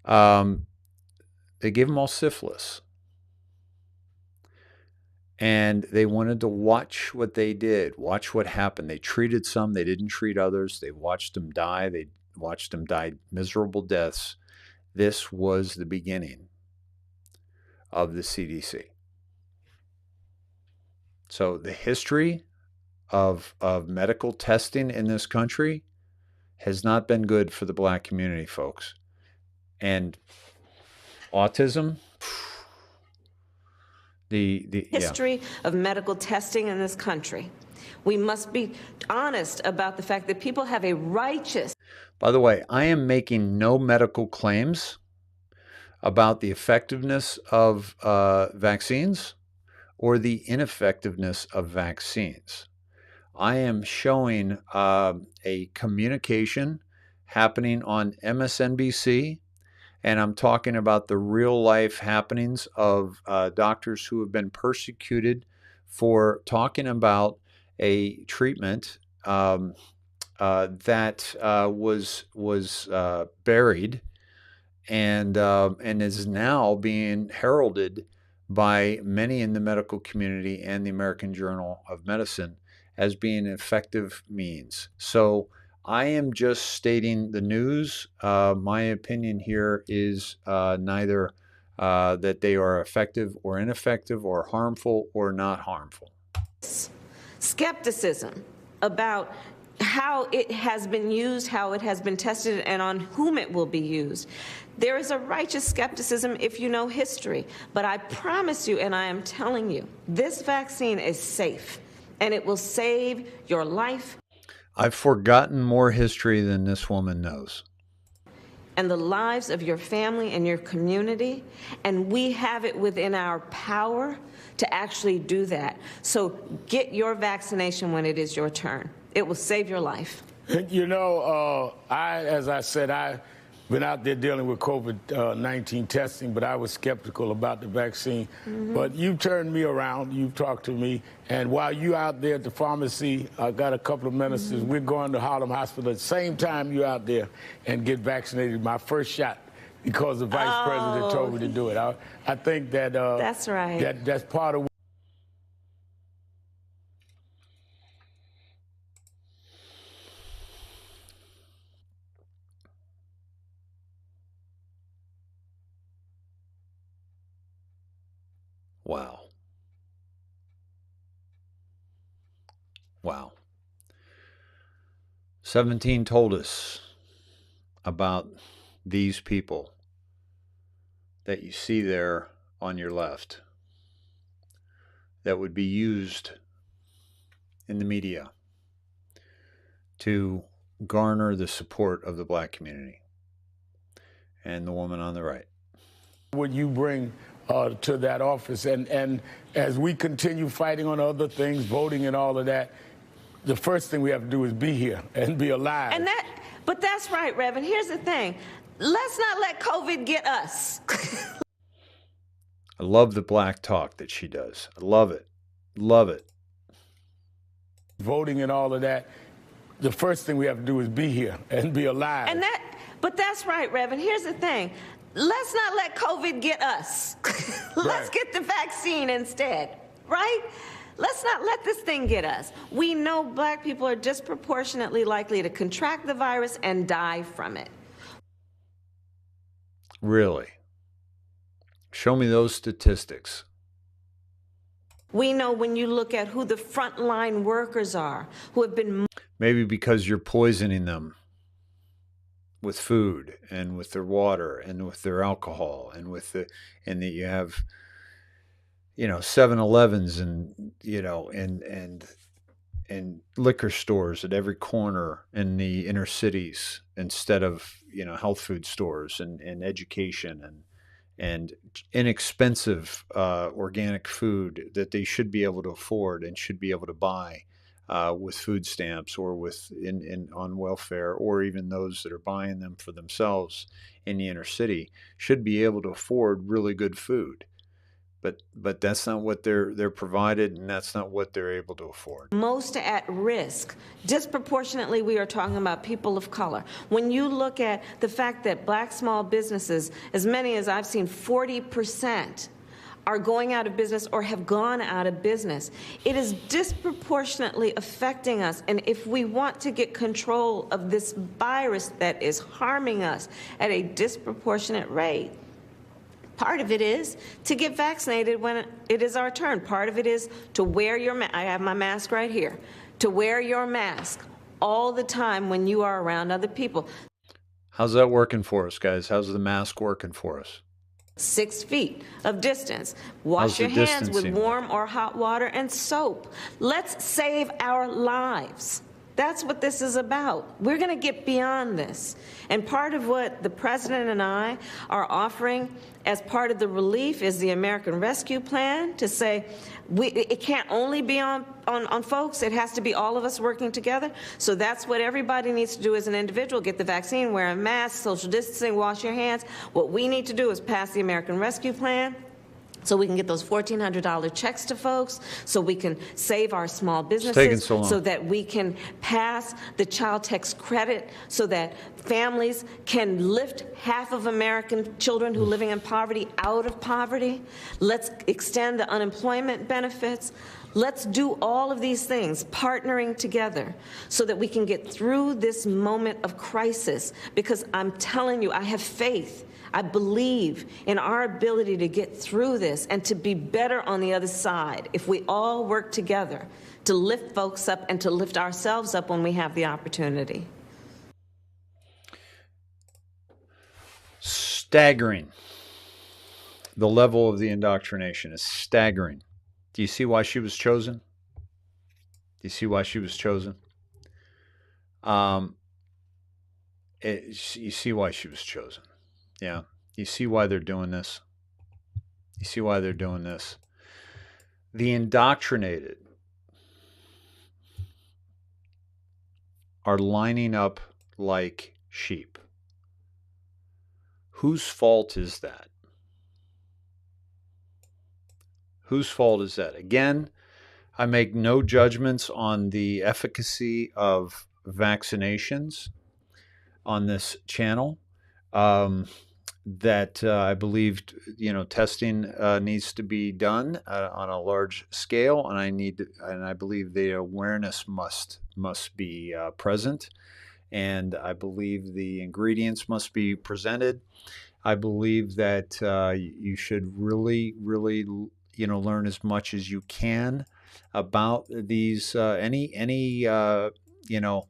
Speaker 1: they gave them all syphilis. And they wanted to watch what they did, watch what happened. They treated some, they didn't treat others. They watched them die. They watched them die miserable deaths. This was the beginning of the CDC. So the history of medical testing in this country has not been good for the black community, folks. And autism, the
Speaker 3: history of medical testing in this country. We must be honest about the fact that people have a righteous...
Speaker 1: By the way, I am making no medical claims about the effectiveness of vaccines or the ineffectiveness of vaccines. I am showing a communication happening on MSNBC, and I'm talking about the real life happenings of doctors who have been persecuted for talking about a treatment that was buried and is now being heralded by many in the medical community and the American Journal of Medicine as being an effective means. So I am just stating the news. My opinion here is neither that they are effective or ineffective or harmful or not harmful.
Speaker 3: Skepticism about how it has been used, how it has been tested, and on whom it will be used. There is a righteous skepticism if you know history. But I promise you, and I am telling you, this vaccine is safe, and it will save your life.
Speaker 1: I've forgotten more history than this woman knows.
Speaker 3: And the lives of your family and your community, and we have it within our power to actually do that. So get your vaccination when it is your turn. It will save your life.
Speaker 2: You know, as I said, been out there dealing with COVID-19 testing, but I was skeptical about the vaccine. But you turned me around. You've talked to me. And while you out there at the pharmacy, I got a couple of ministers. We're going to Harlem Hospital at the same time you're out there and get vaccinated. My first shot, because the vice president told me to do it. I think that
Speaker 3: that's right.
Speaker 2: That's part of.
Speaker 1: Wow. Wow. 17 told us about these people that you see there on your left that would be used in the media to garner the support of the black community, and the woman on the right.
Speaker 2: Would you bring to that office? And as we continue fighting on other things, voting and all of that, the first thing we have to do is be here and be alive.
Speaker 3: But that's right, Reverend. Here's the thing. Let's not let COVID get us.
Speaker 1: I love the black talk that she does. I love it. Love it.
Speaker 2: Voting and all of that, the first thing we have to do is be here and be alive.
Speaker 3: But that's right, Reverend. Here's the thing. Let's not let COVID get us. Let's get the vaccine instead, right? Let's not let this thing get us. We know black people are disproportionately likely to contract the virus and die from it.
Speaker 1: Really? Show me those statistics.
Speaker 3: We know when you look at who the frontline workers are, who have been...
Speaker 1: Maybe because you're poisoning them with food and with their water and with their alcohol and that you have, 7-Elevens and, and liquor stores at every corner in the inner cities instead of, health food stores and education and inexpensive organic food that they should be able to afford and should be able to buy with food stamps or on welfare, or even those that are buying them for themselves in the inner city should be able to afford really good food. But that's not what they're provided, and that's not what they're able to afford.
Speaker 3: Most at risk. Disproportionately, we are talking about people of color. When you look at the fact that black small businesses, as many as I've seen, 40%, are going out of business or have gone out of business, it is disproportionately affecting us. And if we want to get control of this virus that is harming us at a disproportionate rate, part of it is to get vaccinated when it is our turn. Part of it is to wear your mask. I have my mask right here. To wear your mask all the time when you are around other people.
Speaker 1: How's that working for us, guys? How's the mask working for us?
Speaker 3: 6 feet of distance. Wash your hands with warm or hot water and soap. Let's save our lives. That's what this is about. We're going to get beyond this. And part of what the president and I are offering as part of the relief is the American Rescue Plan, to say it can't only be on folks. It has to be all of us working together. So that's what everybody needs to do as an individual: get the vaccine, wear a mask, social distancing, wash your hands. What we need to do is pass the American Rescue Plan, so we can get those $1,400 checks to folks, so we can save our small businesses, so that we can pass the child tax credit, so that families can lift half of American children who are living in poverty out of poverty. Let's extend the unemployment benefits. Let's do all of these things, partnering together, so that we can get through this moment of crisis. Because I'm telling you, I have faith. I believe in our ability to get through this and to be better on the other side if we all work together to lift folks up and to lift ourselves up when we have the opportunity.
Speaker 1: Staggering. The level of the indoctrination is staggering. Do you see why she was chosen? Do you see why she was chosen? You see why she was chosen. Yeah. You see why they're doing this? You see why they're doing this? The indoctrinated are lining up like sheep. Whose fault is that? Whose fault is that? Again, I make no judgments on the efficacy of vaccinations on this channel. That I believe, testing needs to be done on a large scale, and I believe the awareness must be present, and I believe the ingredients must be presented. I believe that you should really, really, learn as much as you can about these any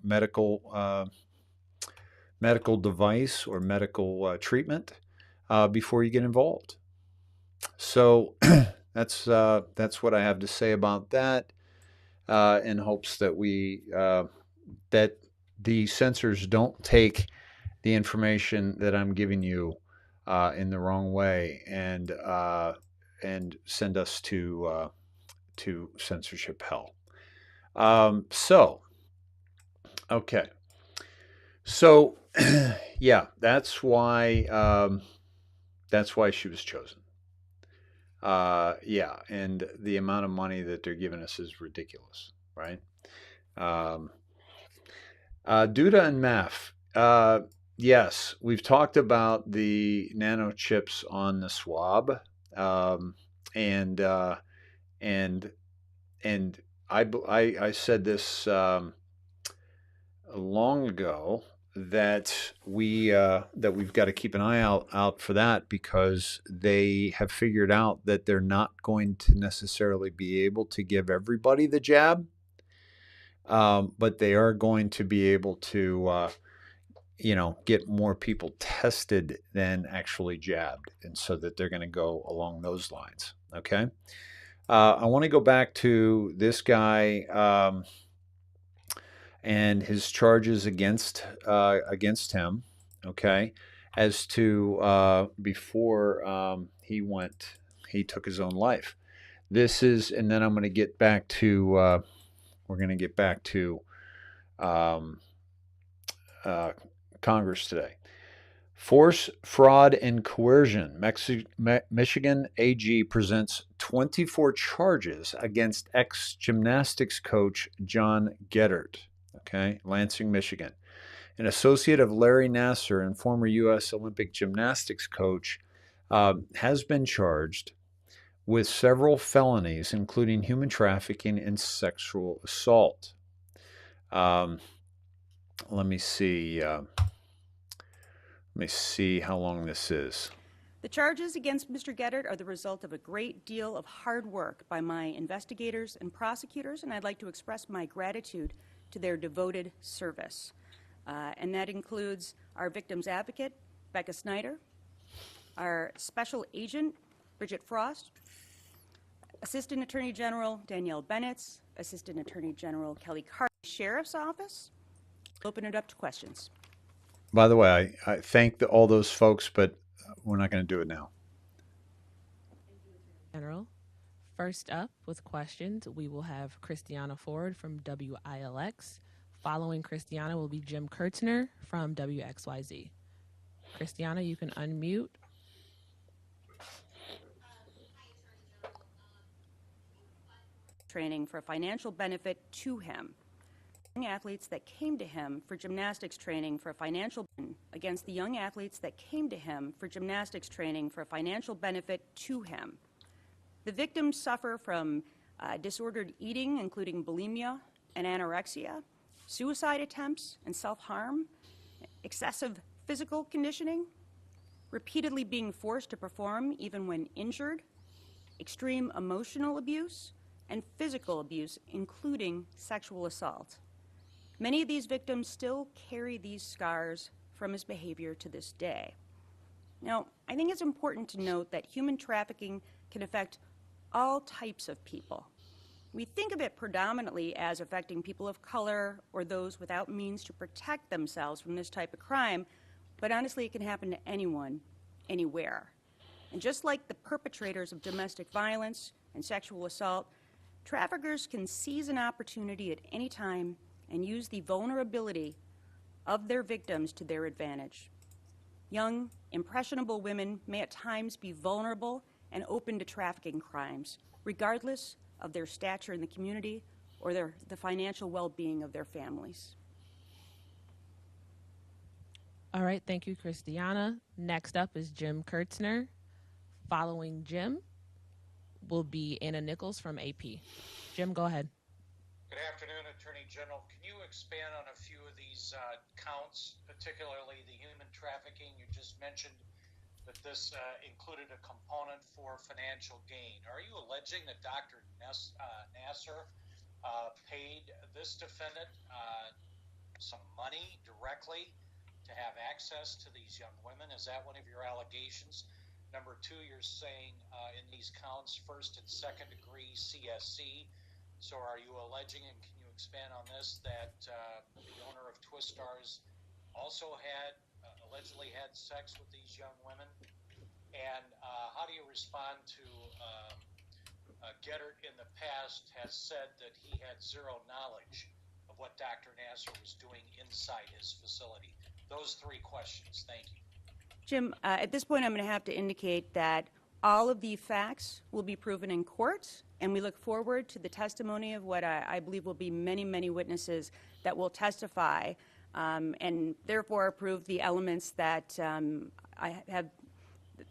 Speaker 1: medical device or medical treatment before you get involved. So that's what I have to say about that. In hopes that that the censors don't take the information that I'm giving you in the wrong way and send us to censorship hell. Okay. So, yeah, that's why she was chosen. Yeah, and the amount of money that they're giving us is ridiculous, right? Duda and Maf. Yes, we've talked about the nanochips on the swab, and I said this long ago that we've got to keep an eye out for that, because they have figured out that they're not going to necessarily be able to give everybody the jab, but they are going to be able to get more people tested than actually jabbed, and so that they're going to go along those lines. Okay, I want to go back to this guy. And his charges against him, okay, as to before he took his own life. This is, and then I'm going to get back to we're going to get back to Congress today. Force, fraud, and coercion. Michigan AG presents 24 charges against ex-gymnastics coach John Geddert. Okay, Lansing, Michigan. An associate of Larry Nassar and former U.S. Olympic gymnastics coach has been charged with several felonies, including human trafficking and sexual assault. Let me see. Let me see how long this is.
Speaker 4: The charges against Mr. Geddert are the result of a great deal of hard work by my investigators and prosecutors, and I'd like to express my gratitude to their devoted service. And that includes our victim's advocate, Becca Snyder, our special agent, Bridget Frost, Assistant Attorney General Danielle Bennett, Assistant Attorney General Kelly Carter, Sheriff's Office. Open it up to questions.
Speaker 1: By the way, I thank all those folks, but we're not going to do it now.
Speaker 5: General. First up with questions, we will have Christiana Ford from WILX. Following Christiana will be Jim Kurtzner from WXYZ. Christiana, you can unmute.
Speaker 4: Training for financial benefit to him. Young athletes that came to him for gymnastics training for financial against the young athletes that came to him for gymnastics training for financial benefit to him. The victims suffer from disordered eating, including bulimia and anorexia, suicide attempts and self-harm, excessive physical conditioning, repeatedly being forced to perform even when injured, extreme emotional abuse, and physical abuse, including sexual assault. Many of these victims still carry these scars from his behavior to this day. Now, I think it's important to note that human trafficking can affect all types of people. We think of it predominantly as affecting people of color or those without means to protect themselves from this type of crime, but honestly, it can happen to anyone, anywhere. And just like the perpetrators of domestic violence and sexual assault, traffickers can seize an opportunity at any time and use the vulnerability of their victims to their advantage. Young, impressionable women may at times be vulnerable and open to trafficking crimes, regardless of their stature in the community or the financial well-being of their families.
Speaker 5: All right, thank you, Christiana. Next up is Jim Kurtzner. Following Jim will be Anna Nichols from AP. Jim, go ahead.
Speaker 6: Good afternoon, Attorney General. Can you expand on a few of these counts, particularly the human trafficking? You just mentioned that this included a component for financial gain. Are you alleging that Dr. Nasser paid this defendant some money directly to have access to these young women? Is that one of your allegations? Number two, you're saying in these counts, first and second degree CSC. So are you alleging, and can you expand on this, that the owner of Twistars also allegedly had sex with these young women? And how do you respond to Gettert in the past has said that he had zero knowledge of what Dr. Nasser was doing inside his facility? Those three questions. Thank you.
Speaker 4: Jim, at this point, I'm going to have to indicate that all of the facts will be proven in court, and we look forward to the testimony of what I believe will be many, many witnesses that will testify and therefore prove the elements that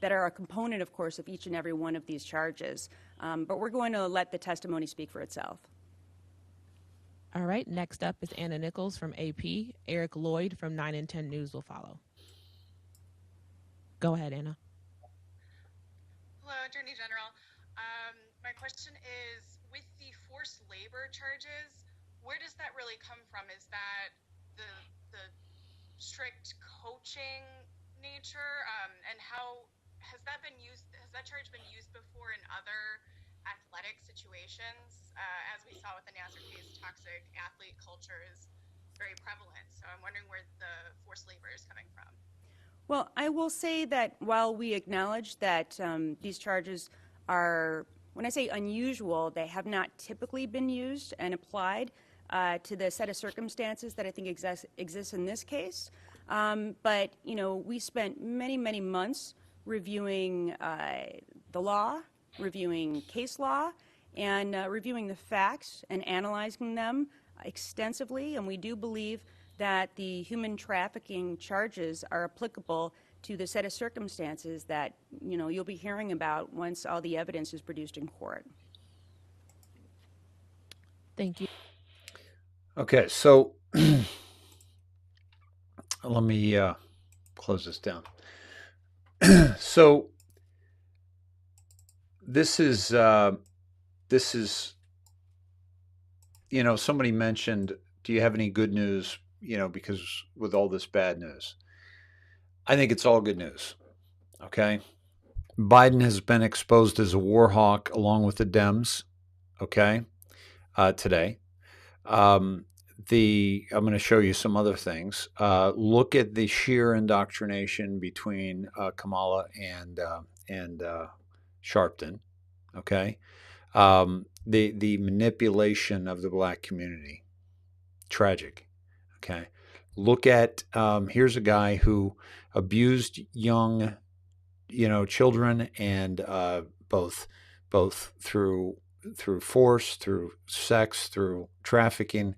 Speaker 4: that are a component, of course, of each and every one of these charges. But we're going to let the testimony speak for itself.
Speaker 5: All right, next up is Anna Nichols from AP. Eric Lloyd from 9 and 10 News will follow. Go ahead, Anna.
Speaker 7: Hello, Attorney General. My question is, with the forced labor charges, where does that really come from? Is that the strict coaching nature, and how has that been used? Has that charge been used before in other athletic situations? As we saw with the Nasser case, toxic athlete culture is very prevalent. So I'm wondering where the forced labor is coming from.
Speaker 4: Well, I will say that while we acknowledge that these charges are, when I say unusual, they have not typically been used and applied to the set of circumstances that I think exists in this case. But, you know, we spent many, many months reviewing the law, reviewing case law, and reviewing the facts and analyzing them extensively. And we do believe that the human trafficking charges are applicable to the set of circumstances that, you know, you'll be hearing about once all the evidence is produced in court.
Speaker 5: Thank you.
Speaker 1: Okay, so let me close this down. So this is, you know, somebody mentioned, do you have any good news, you know, because with all this bad news? I think it's all good news, okay? Biden has been exposed as a war hawk along with the Dems, okay, today. I'm going to show you some other things. Look at the sheer indoctrination between Kamala and Sharpton, okay? The manipulation of the black community, tragic, okay? Look at, here's a guy who abused young, you know, children, and both through force, through sex, through trafficking,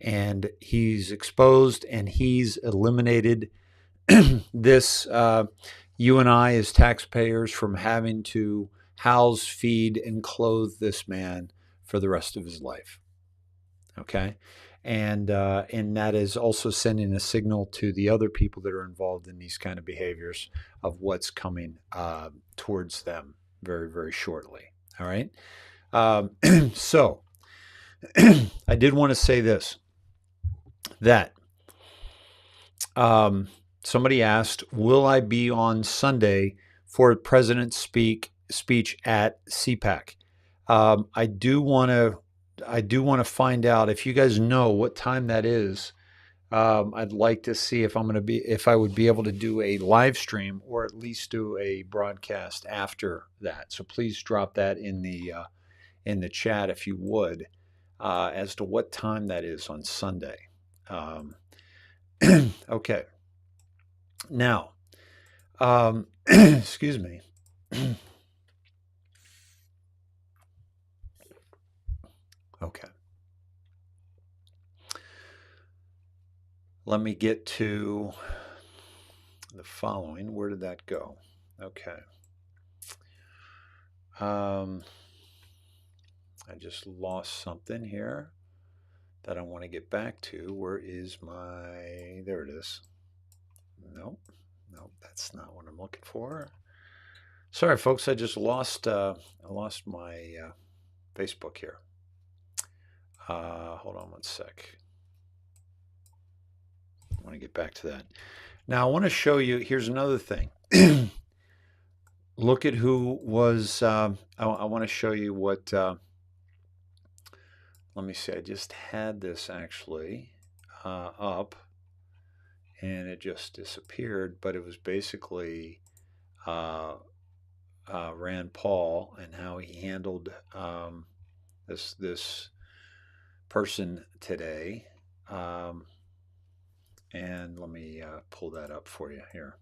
Speaker 1: and he's exposed and he's eliminated this, you and I as taxpayers, from having to house, feed, and clothe this man for the rest of his life. Okay? And that is also sending a signal to the other people that are involved in these kind of behaviors of what's coming towards them very, very shortly. All right? So I did want to say this, that somebody asked, will I be on Sunday for the president's speech at CPAC? I do want to find out if you guys know what time that is. I'd like to see if if I would be able to do a live stream or at least do a broadcast after that. So please drop that in the chat if you would, as to what time that is on Sunday. Okay. Now, Excuse me. Okay. Let me get to the following. Where did that go? Okay. I just lost something here that I want to get back to. Where is my, there it is. Nope, that's not what I'm looking for. Sorry, folks, I just lost my Facebook here. Hold on one sec. I want to get back to that. Now I want to show you, here's another thing. Look at who was, I want to show you what, let me see, I just had this actually up and it just disappeared, but it was basically Rand Paul and how he handled this person today. And let me pull that up for you here.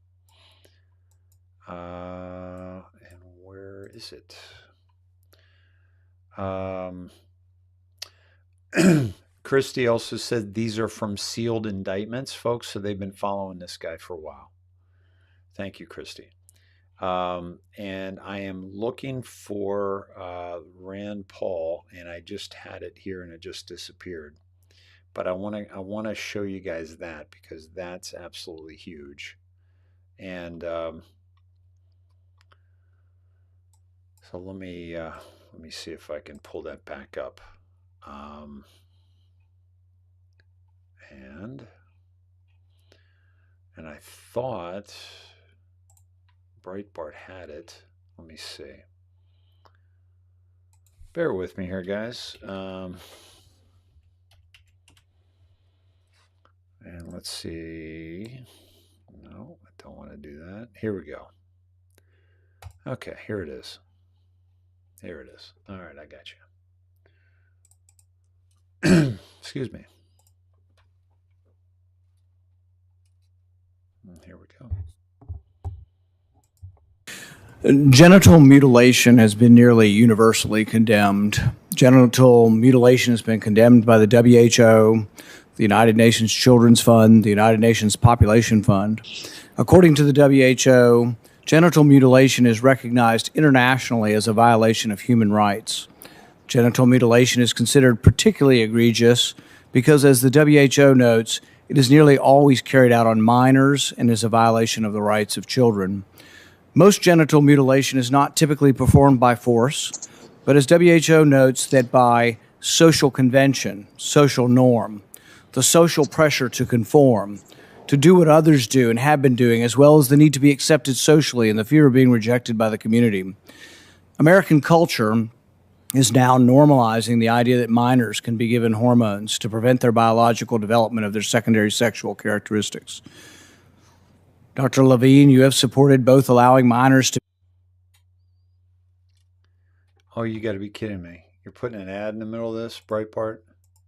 Speaker 1: And where is it? Christy also said these are from sealed indictments, folks. So they've been following this guy for a while. Thank you, Christy. And I am looking for Rand Paul, and I just had it here, and it just disappeared. But I want to show you guys that because that's absolutely huge. And so let me see if I can pull that back up. And I thought Breitbart had it. Let me see. Bear with me here, guys. And let's see. No, I don't want to do that. Here we go. Okay, here it is. Here it is. All right, I got you. Excuse me. Here we go.
Speaker 8: Genital mutilation has been nearly universally condemned. Genital mutilation has been condemned by the WHO, the United Nations Children's Fund, the United Nations Population Fund. According to the WHO, genital mutilation is recognized internationally as a violation of human rights. Genital mutilation is considered particularly egregious because, as the WHO notes, it is nearly always carried out on minors and is a violation of the rights of children. Most genital mutilation is not typically performed by force, but as WHO notes that by social convention, social norm, the social pressure to conform, to do what others do and have been doing, as well as the need to be accepted socially and the fear of being rejected by the community. American culture is now normalizing the idea that minors can be given hormones to prevent their biological development of their secondary sexual characteristics. Dr. Levine, you have supported both allowing minors to...
Speaker 1: Oh, you got to be kidding me. You're putting an ad in the middle of this, Breitbart?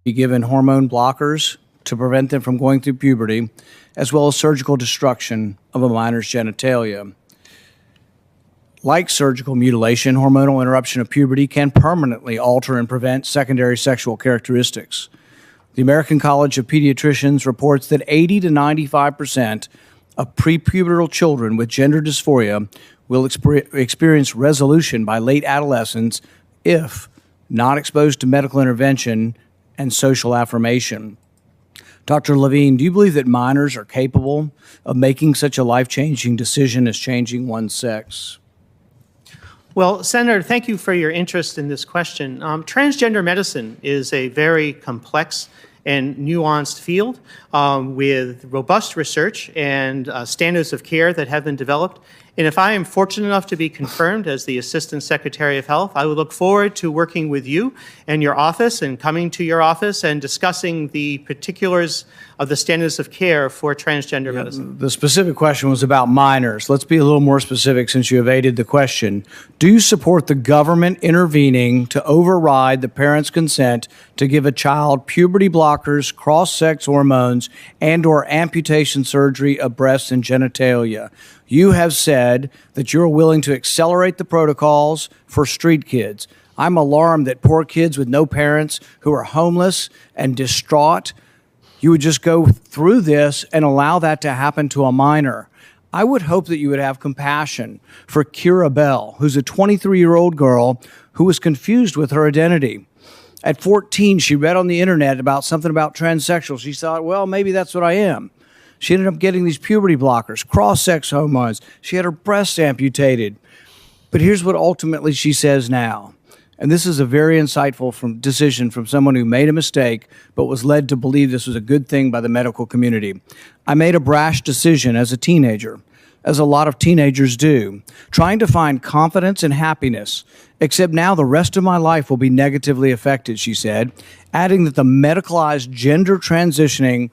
Speaker 8: ...be given hormone blockers to prevent them from going through puberty, as well as surgical destruction of a minor's genitalia. Like surgical mutilation, hormonal interruption of puberty can permanently alter and prevent secondary sexual characteristics. The American College of Pediatricians reports that 80 to 95% of prepubertal children with gender dysphoria will experience resolution by late adolescence if not exposed to medical intervention and social affirmation. Dr. Levine, do you believe that minors are capable of making such a life-changing decision as changing one's sex?
Speaker 9: Well, Senator, thank you for your interest in this question. Transgender medicine is a very complex and nuanced field with robust research and standards of care that have been developed. And if I am fortunate enough to be confirmed as the Assistant Secretary of Health, I would look forward to working with you and your office and coming to your office and discussing the particulars of the standards of care for transgender medicine.
Speaker 8: The specific question was about minors. Let's be a little more specific since you evaded the question. Do you support the government intervening to override the parent's consent to give a child puberty blockers, cross-sex hormones, and/or amputation surgery of breasts and genitalia? You have said that you're willing to accelerate the protocols for street kids. I'm alarmed that poor kids with no parents who are homeless and distraught, you would just go through this and allow that to happen to a minor. I would hope that you would have compassion for Kira Bell, who's a 23-year-old girl who was confused with her identity. At 14, she read on the internet about something about transsexual. She thought, well, maybe that's what I am. She ended up getting these puberty blockers, cross-sex hormones. She had her breasts amputated. But here's what ultimately she says now. And this is a very insightful decision from someone who made a mistake but was led to believe this was a good thing by the medical community. I made a brash decision as a teenager, as a lot of teenagers do, trying to find confidence and happiness, except now the rest of my life will be negatively affected, she said, adding that the medicalized gender transitioning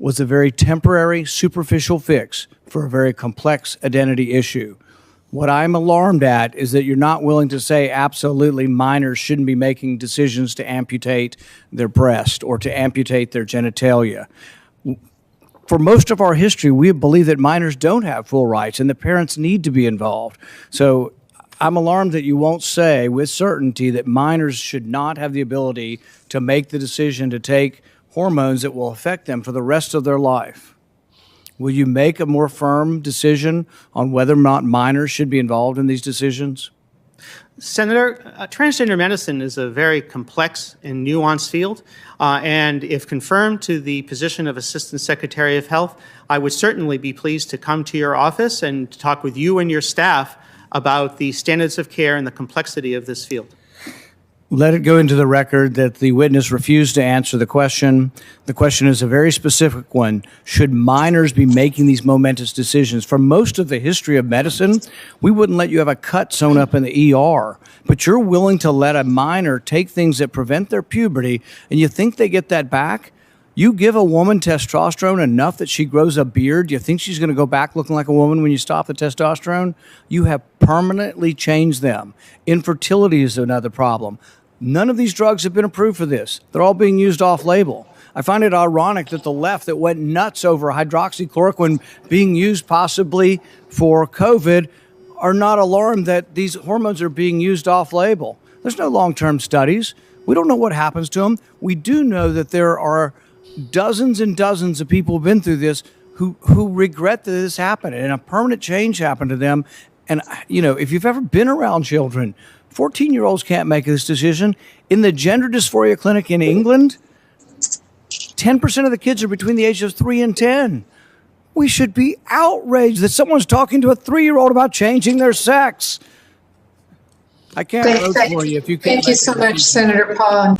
Speaker 8: was a very temporary, superficial fix for a very complex identity issue. What I'm alarmed at is that you're not willing to say absolutely minors shouldn't be making decisions to amputate their breast or to amputate their genitalia. For most of our history, we believe that minors don't have full rights and the parents need to be involved. So I'm alarmed that you won't say with certainty that minors should not have the ability to make the decision to take hormones that will affect them for the rest of their life. Will you make a more firm decision on whether or not minors should be involved in these decisions?
Speaker 9: Senator, transgender medicine is a very complex and nuanced field, and if confirmed to the position of Assistant Secretary of Health, I would certainly be pleased to come to your office and talk with you and your staff about the standards of care and the complexity of this field.
Speaker 8: Let it go into the record that the witness refused to answer the question. The question is a very specific one. Should minors be making these momentous decisions? For most of the history of medicine, we wouldn't let you have a cut sewn up in the ER, but you're willing to let a minor take things that prevent their puberty, and you think they get that back? You give a woman testosterone enough that she grows a beard, you think she's going to go back looking like a woman when you stop the testosterone? You have permanently changed them. Infertility is another problem. None of these drugs have been approved for this. They're all being used off-label. I find it ironic that the left that went nuts over hydroxychloroquine being used possibly for COVID are not alarmed that these hormones are being used off-label. There's no long-term studies. We don't know what happens to them. We do know that there are dozens and dozens of people who've been through this who regret that this happened and a permanent change happened to them. And, you know, if you've ever been around children, 14-year-olds can't make this decision. In the gender dysphoria clinic in England, 10% of the kids are between the ages of 3 and 10. We should be outraged that someone's talking to a 3-year-old about changing their sex. I can't vote for you if you can't.
Speaker 10: Thank you so much, Senator Paul.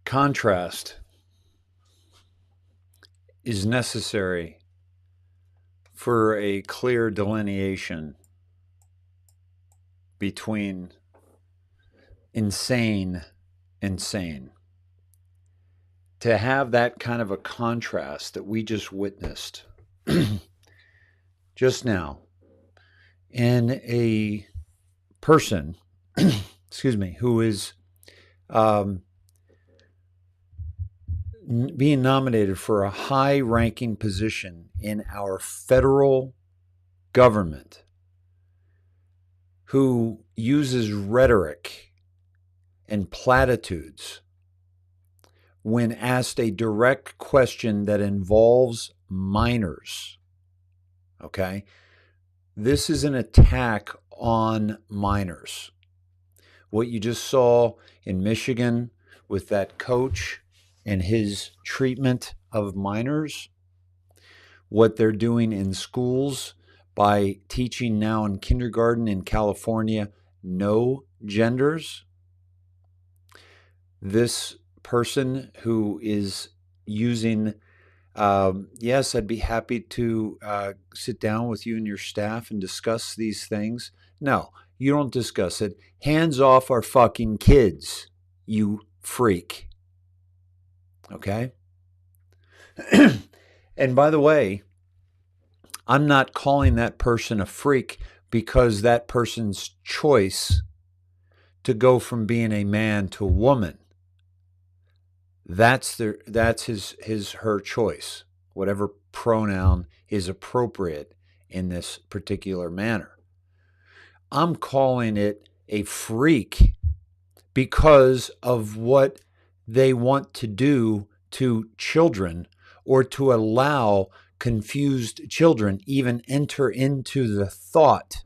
Speaker 1: Contrast is necessary for a clear delineation between insane and sane. To have that kind of a contrast that we just witnessed just now in a person, excuse me, who is being nominated for a high-ranking position in our federal government, who uses rhetoric and platitudes when asked a direct question that involves minors. Okay? This is an attack on minors. What you just saw in Michigan with that coach and his treatment of minors, what they're doing in schools by teaching now in kindergarten in California, no genders. This person who is using, yes, I'd be happy to sit down with you and your staff and discuss these things. No, you don't discuss it. Hands off our fucking kids, you freak. Okay? And by the way, I'm not calling that person a freak because that person's choice to go from being a man to a woman. That's her choice, whatever pronoun is appropriate in this particular manner. I'm calling it a freak because of what they want to do to children, or to allow confused children even enter into the thought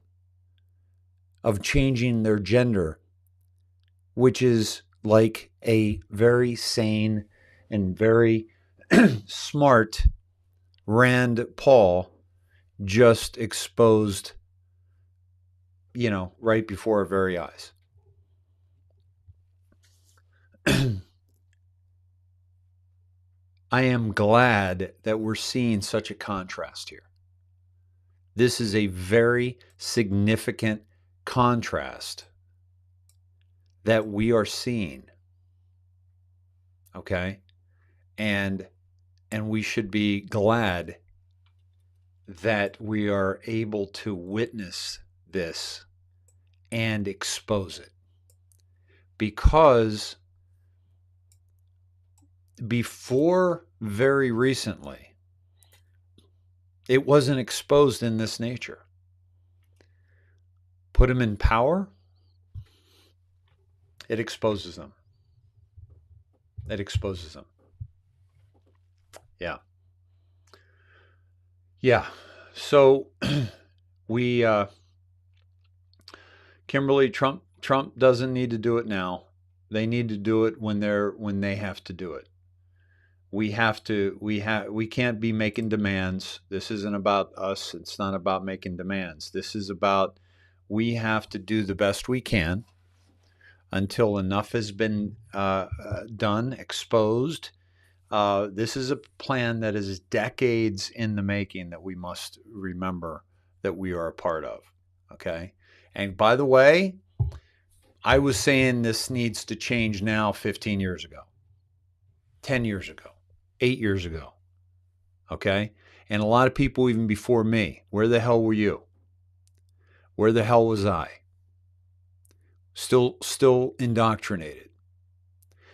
Speaker 1: of changing their gender, which is like a very sane and very smart Rand Paul just exposed, right before our very eyes. I am glad that we're seeing such a contrast here. This is a very significant contrast that we are seeing. Okay? And we should be glad that we are able to witness this and expose it. Because before very recently, it wasn't exposed in this nature. Put them in power, it exposes them. It exposes them. Yeah. Yeah. So we, Kimberly, Trump doesn't need to do it now. They need to do it when they have to do it. We can't be making demands. This isn't about us. It's not about making demands. This is about, we have to do the best we can until enough has been done, exposed. This is a plan that is decades in the making that we must remember that we are a part of. Okay. And by the way, I was saying this needs to change now 15 years ago, 10 years ago, 8 years ago. Okay. And a lot of people even before me, where the hell were you? Where the hell was I? Still indoctrinated,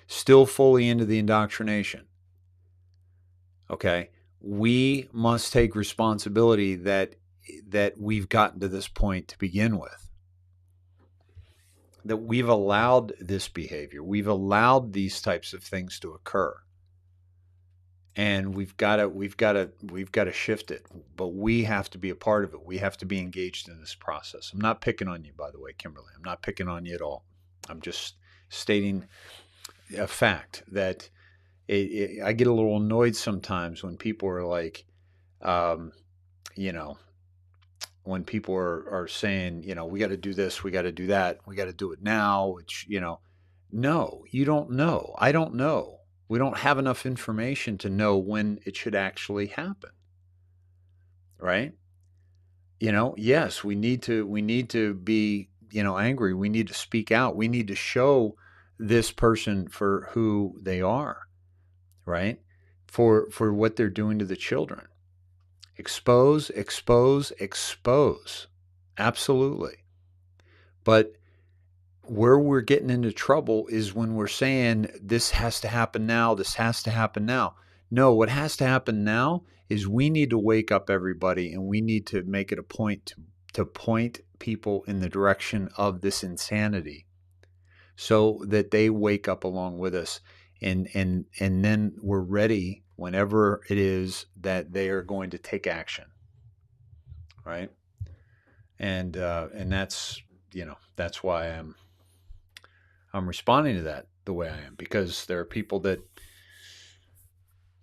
Speaker 1: still fully into the indoctrination. Okay. We must take responsibility that we've gotten to this point to begin with. That we've allowed this behavior. We've allowed these types of things to occur. And we've got to shift it. But we have to be a part of it. We have to be engaged in this process. I'm not picking on you, by the way, Kimberly. I'm not picking on you at all. I'm just stating a fact that I get a little annoyed sometimes when people are like, when people are saying, we got to do this, we got to do that, we got to do it now, which, no, you don't know. I don't know. We don't have enough information to know when it should actually happen. Right? Yes, we need to be, angry. We need to speak out. We need to show this person for who they are. Right? For what they're doing to the children. Expose, expose, expose. Absolutely. But where we're getting into trouble is when we're saying this has to happen now, this has to happen now. No, what has to happen now is we need to wake up everybody, and we need to make it a point to point people in the direction of this insanity so that they wake up along with us, and then we're ready whenever it is that they are going to take action. Right? And that's, that's why I'm responding to that the way I am, because there are people that,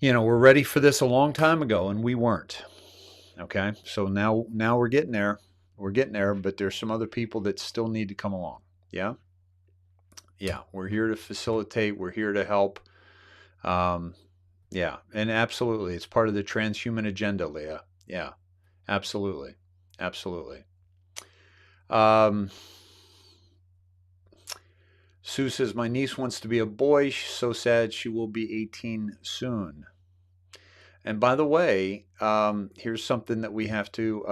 Speaker 1: were ready for this a long time ago and we weren't. Okay. So now we're getting there. We're getting there, but there's some other people that still need to come along. Yeah. Yeah. We're here to facilitate. We're here to help. Yeah. And absolutely. It's part of the transhuman agenda, Leah. Yeah, absolutely. Absolutely. Sue says, my niece wants to be a boy. She's so sad. She will be 18 soon. And by the way, here's something that we have to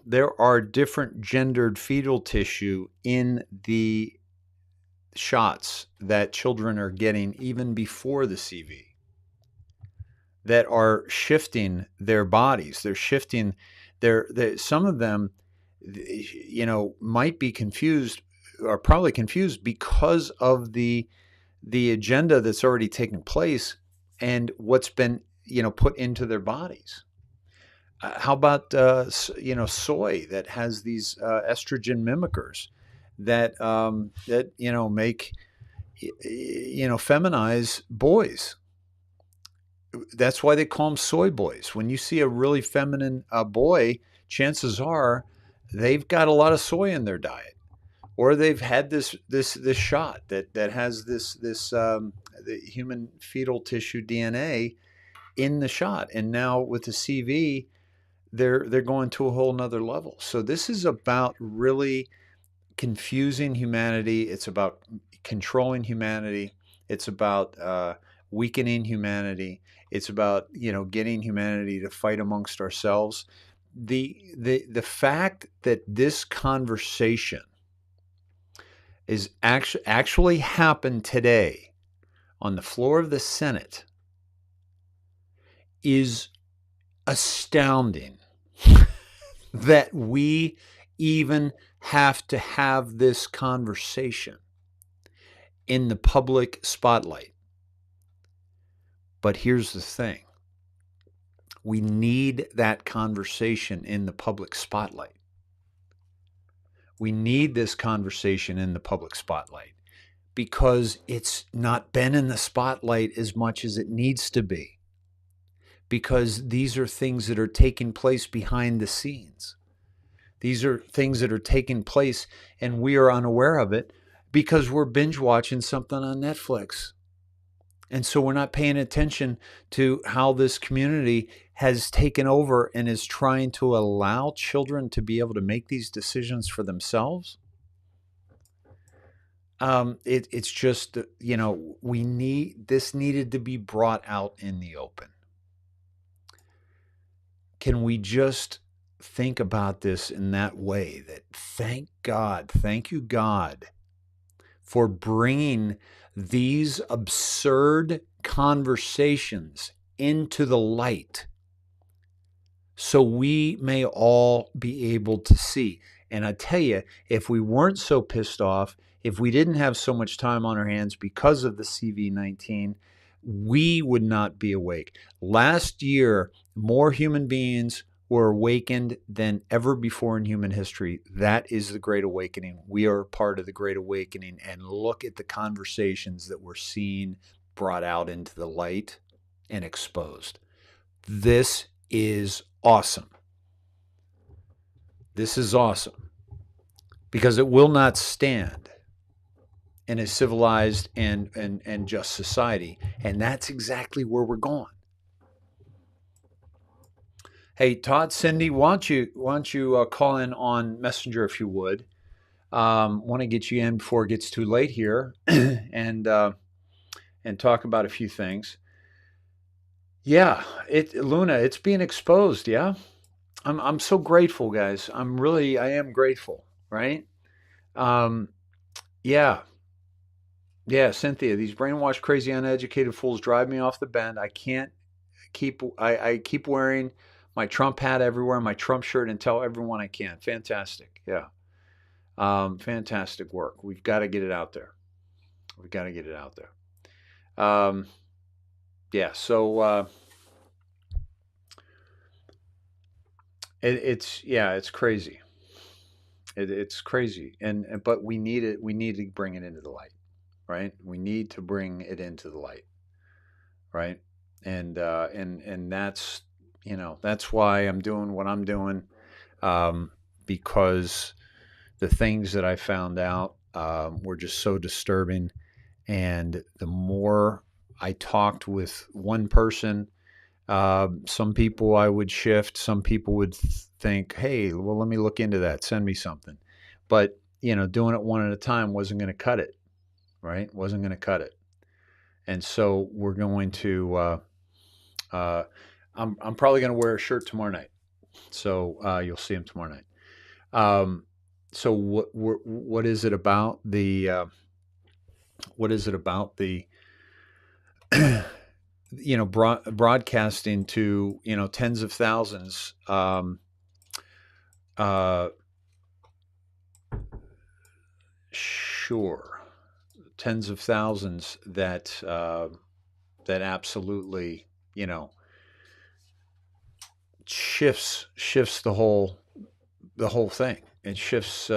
Speaker 1: there are different gendered fetal tissue in the shots that children are getting even before the CV that are shifting their bodies. They're shifting some of them, might be confused, are probably confused because of the agenda that's already taken place and what's been, put into their bodies. How about, soy that has these estrogen mimickers that make, feminize boys. That's why they call them soy boys. When you see a really feminine boy, chances are they've got a lot of soy in their diet, or they've had this shot that has the human fetal tissue DNA in the shot, and now with the CV, they're going to a whole nother level. So this is about really confusing humanity. It's about controlling humanity. It's about weakening humanity. It's about getting humanity to fight amongst ourselves. The fact that this conversation is actually happened today on the floor of the Senate is astounding. That we even have to have this conversation in the public spotlight. But here's the thing. We need that conversation in the public spotlight. We need this conversation in the public spotlight because it's not been in the spotlight as much as it needs to be. Because these are things that are taking place behind the scenes. These are things that are taking place and we are unaware of it because we're binge watching something on Netflix. And so we're not paying attention to how this community has taken over and is trying to allow children to be able to make these decisions for themselves. It's just, this needed to be brought out in the open. Can we just think about this in that way? That thank you, God, for bringing these absurd conversations into the light so we may all be able to see. And I tell you, if we weren't so pissed off, if we didn't have so much time on our hands because of the CV-19, we would not be awake. Last year, more human beings were awakened than ever before in human history. That is the Great Awakening. We are part of the Great Awakening. And look at the conversations that we're seeing brought out into the light and exposed. This is awesome. This is awesome. Because it will not stand in a civilized and just society. And that's exactly where we're going. Hey, Todd, Cindy, why don't you call in on Messenger if you would? Want to get you in before it gets too late here, and talk about a few things. Yeah, Luna, it's being exposed. Yeah, I'm so grateful, guys. I am grateful. Right? Yeah, Cynthia, these brainwashed, crazy, uneducated fools drive me off the bend. I can't keep. I keep wearing my Trump hat everywhere, my Trump shirt, and tell everyone I can. Fantastic. Yeah. Fantastic work. We've got to get it out there. Yeah. So it's crazy. It's crazy. But we need it. We need to bring it into the light, right? We need to bring it into the light, right? And that's, that's why I'm doing what I'm doing, because the things that I found out were just so disturbing. And the more I talked with one person, some people I would shift. Some people would think, hey, well, let me look into that. Send me something. But, doing it one at a time wasn't going to cut it, right? Wasn't going to cut it. And so we're going to, I'm probably going to wear a shirt tomorrow night. So you'll see him tomorrow night. So what is it about the what is it about the broadcasting to tens of thousands, uh, sure, tens of thousands that that absolutely shifts the whole thing. It shifts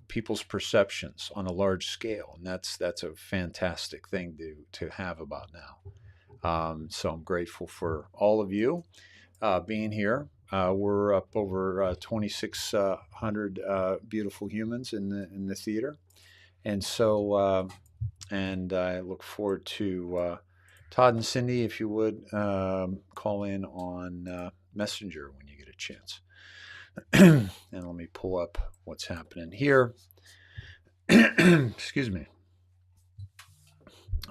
Speaker 1: people's perceptions on a large scale, and that's a fantastic thing to have about now. So I'm grateful for all of you being here. We're up over 2,600 beautiful humans in the theater, and so and I look forward to Todd and Cindy, if you would call in on Messenger when you get a chance. And let me pull up what's happening here. Excuse me.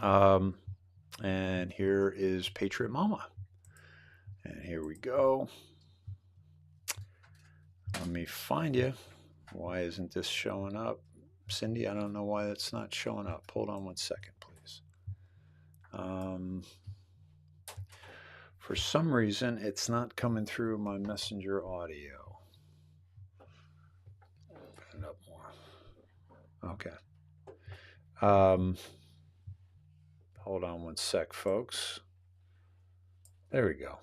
Speaker 1: And here is Patriot Mama. And here we go. Let me find you. Why isn't this showing up? Cindy, I don't know why that's not showing up. Hold on one second, please. For some reason, it's not coming through my Messenger audio. Open it up more. Okay. Hold on one sec, folks. There we go.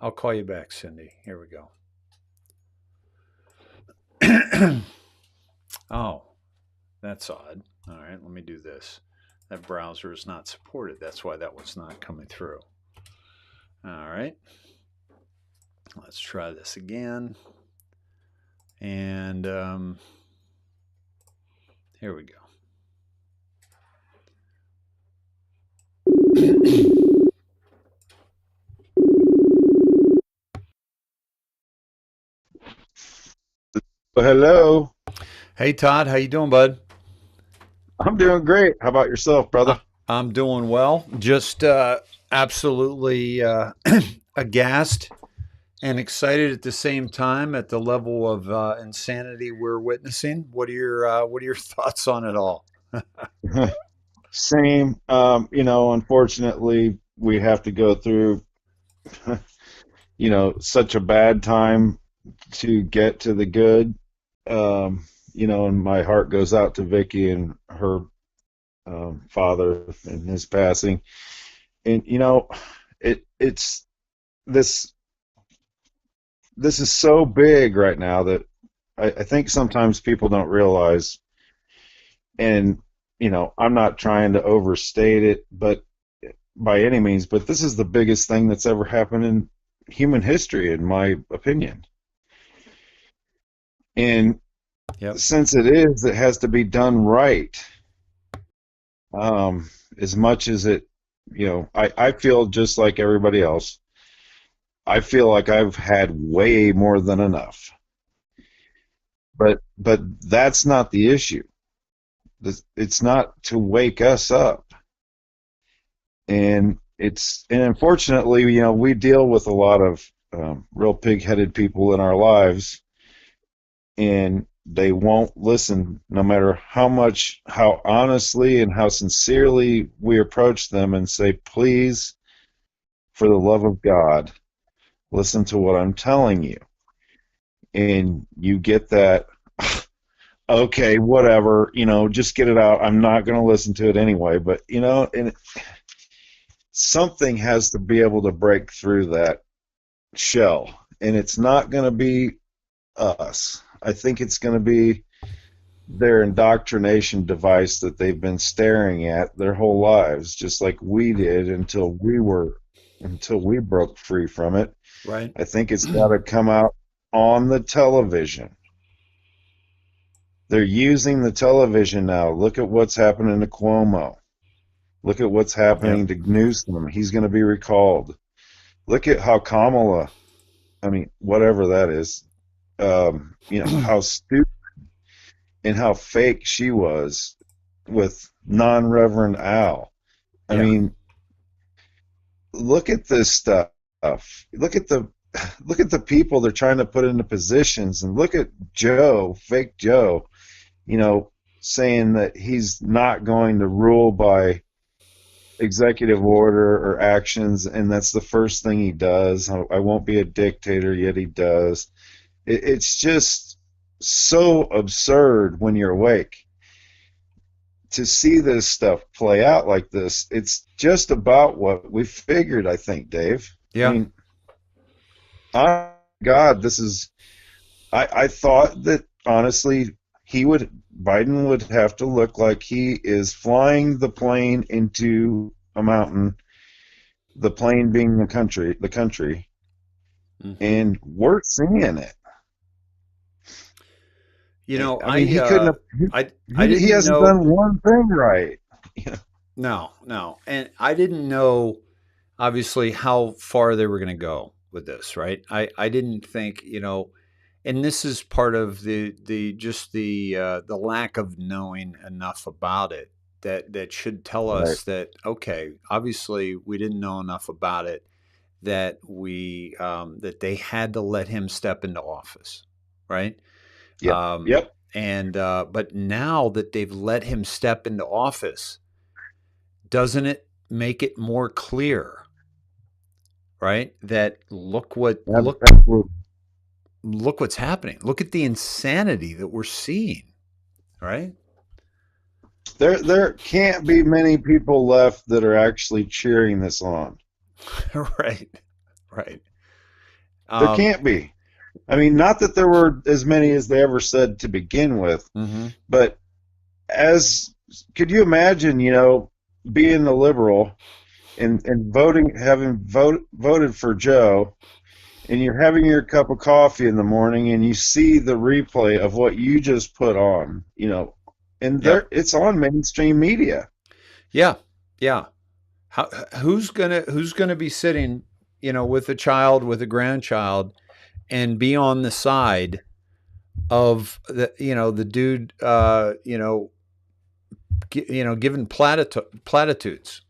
Speaker 1: I'll call you back, Cindy. Here we go. Oh, that's odd. All right, let me do this. That browser is not supported. That's why that was not coming through. All right. Let's try this again. And here we go.
Speaker 11: Hello.
Speaker 1: Hey, Todd. How you doing, bud?
Speaker 11: I'm doing great. How about yourself, brother?
Speaker 1: I'm doing well. Just absolutely aghast and excited at the same time at the level of insanity we're witnessing. What are your thoughts on it all?
Speaker 11: Same. Unfortunately, we have to go through, such a bad time to get to the good. And my heart goes out to Vicky and her father and his passing. And it's this is so big right now that I think sometimes people don't realize. And I'm not trying to overstate it, but by any means, but this is the biggest thing that's ever happened in human history, in my opinion. And since it has to be done right. As much as it, I feel just like everybody else. I feel like I've had way more than enough. But that's not the issue. It's not to wake us up. And unfortunately, we deal with a lot of real pig-headed people in our lives, and they won't listen no matter how honestly and how sincerely we approach them and say, please, for the love of God, listen to what I'm telling you. And you get that, okay, whatever, just get it out. I'm not going to listen to it anyway. But, and something has to be able to break through that shell. And it's not going to be us. I think it's going to be their indoctrination device that they've been staring at their whole lives, just like we did until we broke free from it.
Speaker 1: Right.
Speaker 11: I think it's got to come out on the television. They're using the television now. Look at what's happening to Cuomo. Look at what's happening to Newsom. He's going to be recalled. Look at how Kamala, whatever that is, how stupid and how fake she was with non-Reverend Al. I mean, look at this stuff. Look at the look at the people they're trying to put into positions, and look at Joe, fake Joe, you know, saying that he's not going to rule by executive order or actions, and that's the first thing he does. I won't be a dictator, yet he does. It's just so absurd when you're awake to see this stuff play out like this. It's just about what we figured, I think, Dave.
Speaker 1: Yeah.
Speaker 11: I mean, God, this is. I thought that honestly, Biden would have to look like he is flying the plane into a mountain. The plane being the country, and we're seeing it.
Speaker 1: You know,
Speaker 11: I mean, he couldn't have.
Speaker 1: I
Speaker 11: He
Speaker 1: didn't
Speaker 11: hasn't
Speaker 1: know.
Speaker 11: done one thing right.
Speaker 1: No, and I didn't know, obviously, how far they were going to go with this, right? I didn't think, and this is part of the lack of knowing enough about it that should tell
Speaker 11: Right.
Speaker 1: us that, okay, obviously we didn't know enough about it, that that they had to let him step into office, right?
Speaker 11: Yep. Yep.
Speaker 1: And but now that they've let him step into office, doesn't it make it more clear, right? That look what's happening. Look at the insanity that we're seeing, right?
Speaker 11: There can't be many people left that are actually cheering this on.
Speaker 1: Right.
Speaker 11: There can't be. I mean, not that there were as many as they ever said to begin with, but could you imagine, being a liberal and voted for Joe, and you're having your cup of coffee in the morning and you see the replay of what you just put on, and it's on mainstream media.
Speaker 1: Yeah. Who's gonna be sitting, with a child, with a grandchild, and be on the side of the dude, giving platitudes.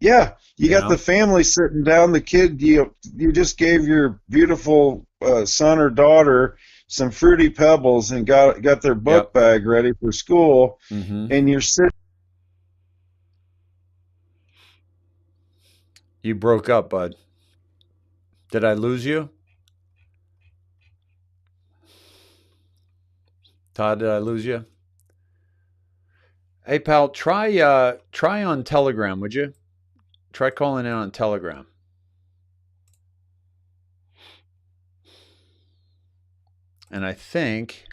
Speaker 11: Yeah, you got the family sitting down. The kid, you just gave your beautiful son or daughter some Fruity Pebbles and got their book bag ready for school, and you're sitting.
Speaker 1: You broke up, bud. Did I lose you? Todd, did I lose you? Hey, pal, try on Telegram, would you? Try calling in on Telegram. And I think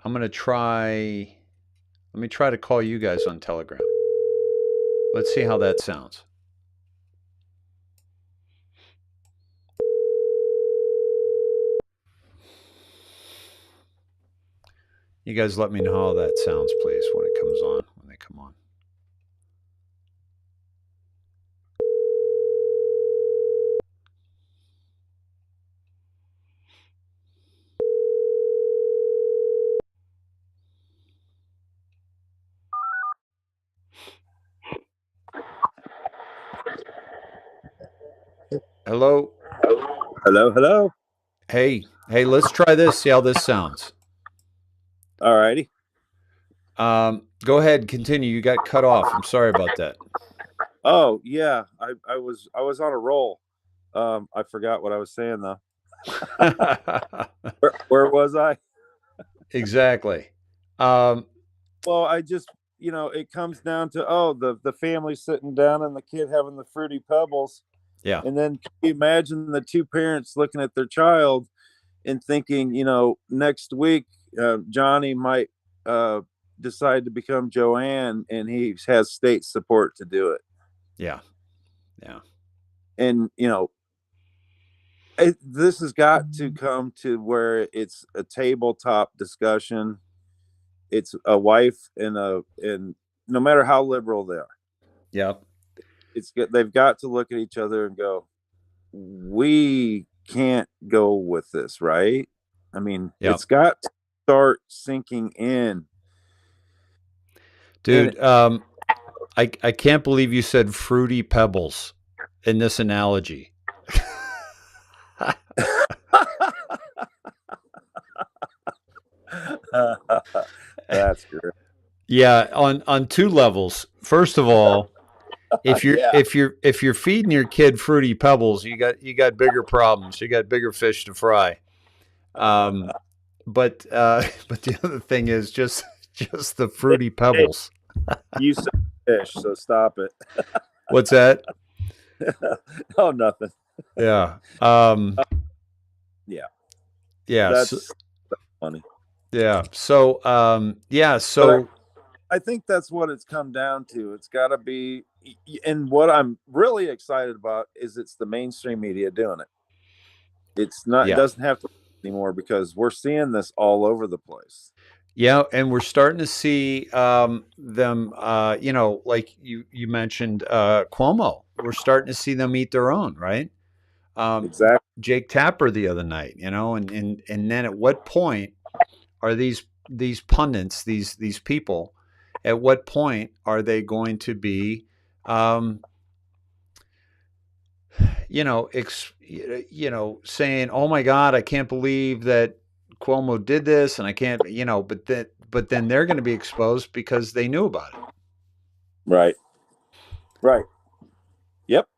Speaker 1: I'm going to try. Let me try to call you guys on Telegram. Let's see how that sounds. You guys let me know how that sounds, please, when it comes on, when they come on. Hello?
Speaker 12: Hello.
Speaker 1: Hey, let's try this, see how this sounds.
Speaker 12: All righty.
Speaker 1: Go ahead, continue. You got cut off. I'm sorry about that.
Speaker 12: Oh, yeah. I was on a roll. I forgot what I was saying, though. Where was I?
Speaker 1: Exactly.
Speaker 12: Well, I just, it comes down to, the family sitting down and the kid having the Fruity Pebbles.
Speaker 1: Yeah.
Speaker 12: And then can you imagine the two parents looking at their child and thinking, next week, Johnny might decide to become Joanne, and he has state support to do it.
Speaker 1: Yeah.
Speaker 12: And, this has got to come to where it's a tabletop discussion. It's a wife and no matter how liberal they are.
Speaker 1: Yep.
Speaker 12: They've got to look at each other and go, we can't go with this, right? I mean, It's got to start sinking in.
Speaker 1: Dude, I can't believe you said Fruity Pebbles in this analogy.
Speaker 12: That's great.
Speaker 1: Yeah, on two levels. First of all, if you're
Speaker 12: Yeah.
Speaker 1: if you're feeding your kid fruity pebbles, you got bigger problems. You got bigger fish to fry. But but the other thing is just the fruity pebbles.
Speaker 12: You said fish, so stop it.
Speaker 1: What's that?
Speaker 12: Oh, nothing.
Speaker 1: Yeah.
Speaker 12: Yeah.
Speaker 1: Yeah.
Speaker 12: That's funny.
Speaker 1: Yeah. So yeah. So
Speaker 12: I think that's what it's come down to. It's got to be, and what I'm really excited about is it's the mainstream media doing it. It's not. It
Speaker 1: yeah.
Speaker 12: doesn't have to anymore because we're seeing this all over the place.
Speaker 1: Yeah, and we're starting to see them. You know, like you mentioned Cuomo. We're starting to see them eat their own, right?
Speaker 12: Exactly.
Speaker 1: Jake Tapper the other night, you know, and then at what point are these pundits, these people, at what point are they going to be, you know, saying, "Oh my God, I can't believe that Cuomo did this," and I can't, you know, but then they're going to be exposed because they knew about it.
Speaker 12: Right. Right. Yep.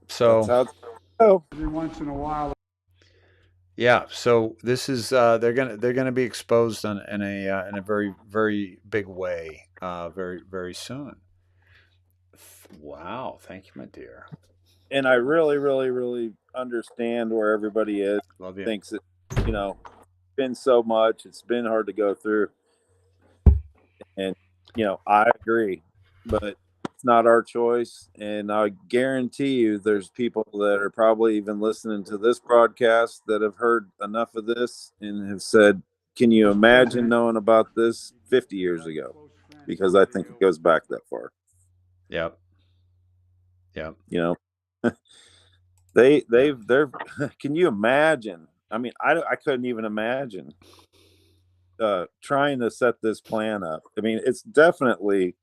Speaker 1: So
Speaker 12: that's how it's go.
Speaker 13: Every once in a while.
Speaker 1: yeah, so this is they're gonna be exposed in a very very big way very soon. Wow, thank you, my dear.
Speaker 12: And I really, really, really understand where everybody is.
Speaker 1: Love you.
Speaker 12: Thinks that, you know, been so much. It's been hard to go through. And, you know, I agree, but it's not our choice. And I guarantee you there's people that are probably even listening to this broadcast that have heard enough of this and have said, can you imagine knowing about this 50 years ago? Because I think it goes back that far.
Speaker 1: Yep. Yep.
Speaker 12: You know, they're can you imagine? I mean, I couldn't even imagine trying to set this plan up. I mean, it's definitely,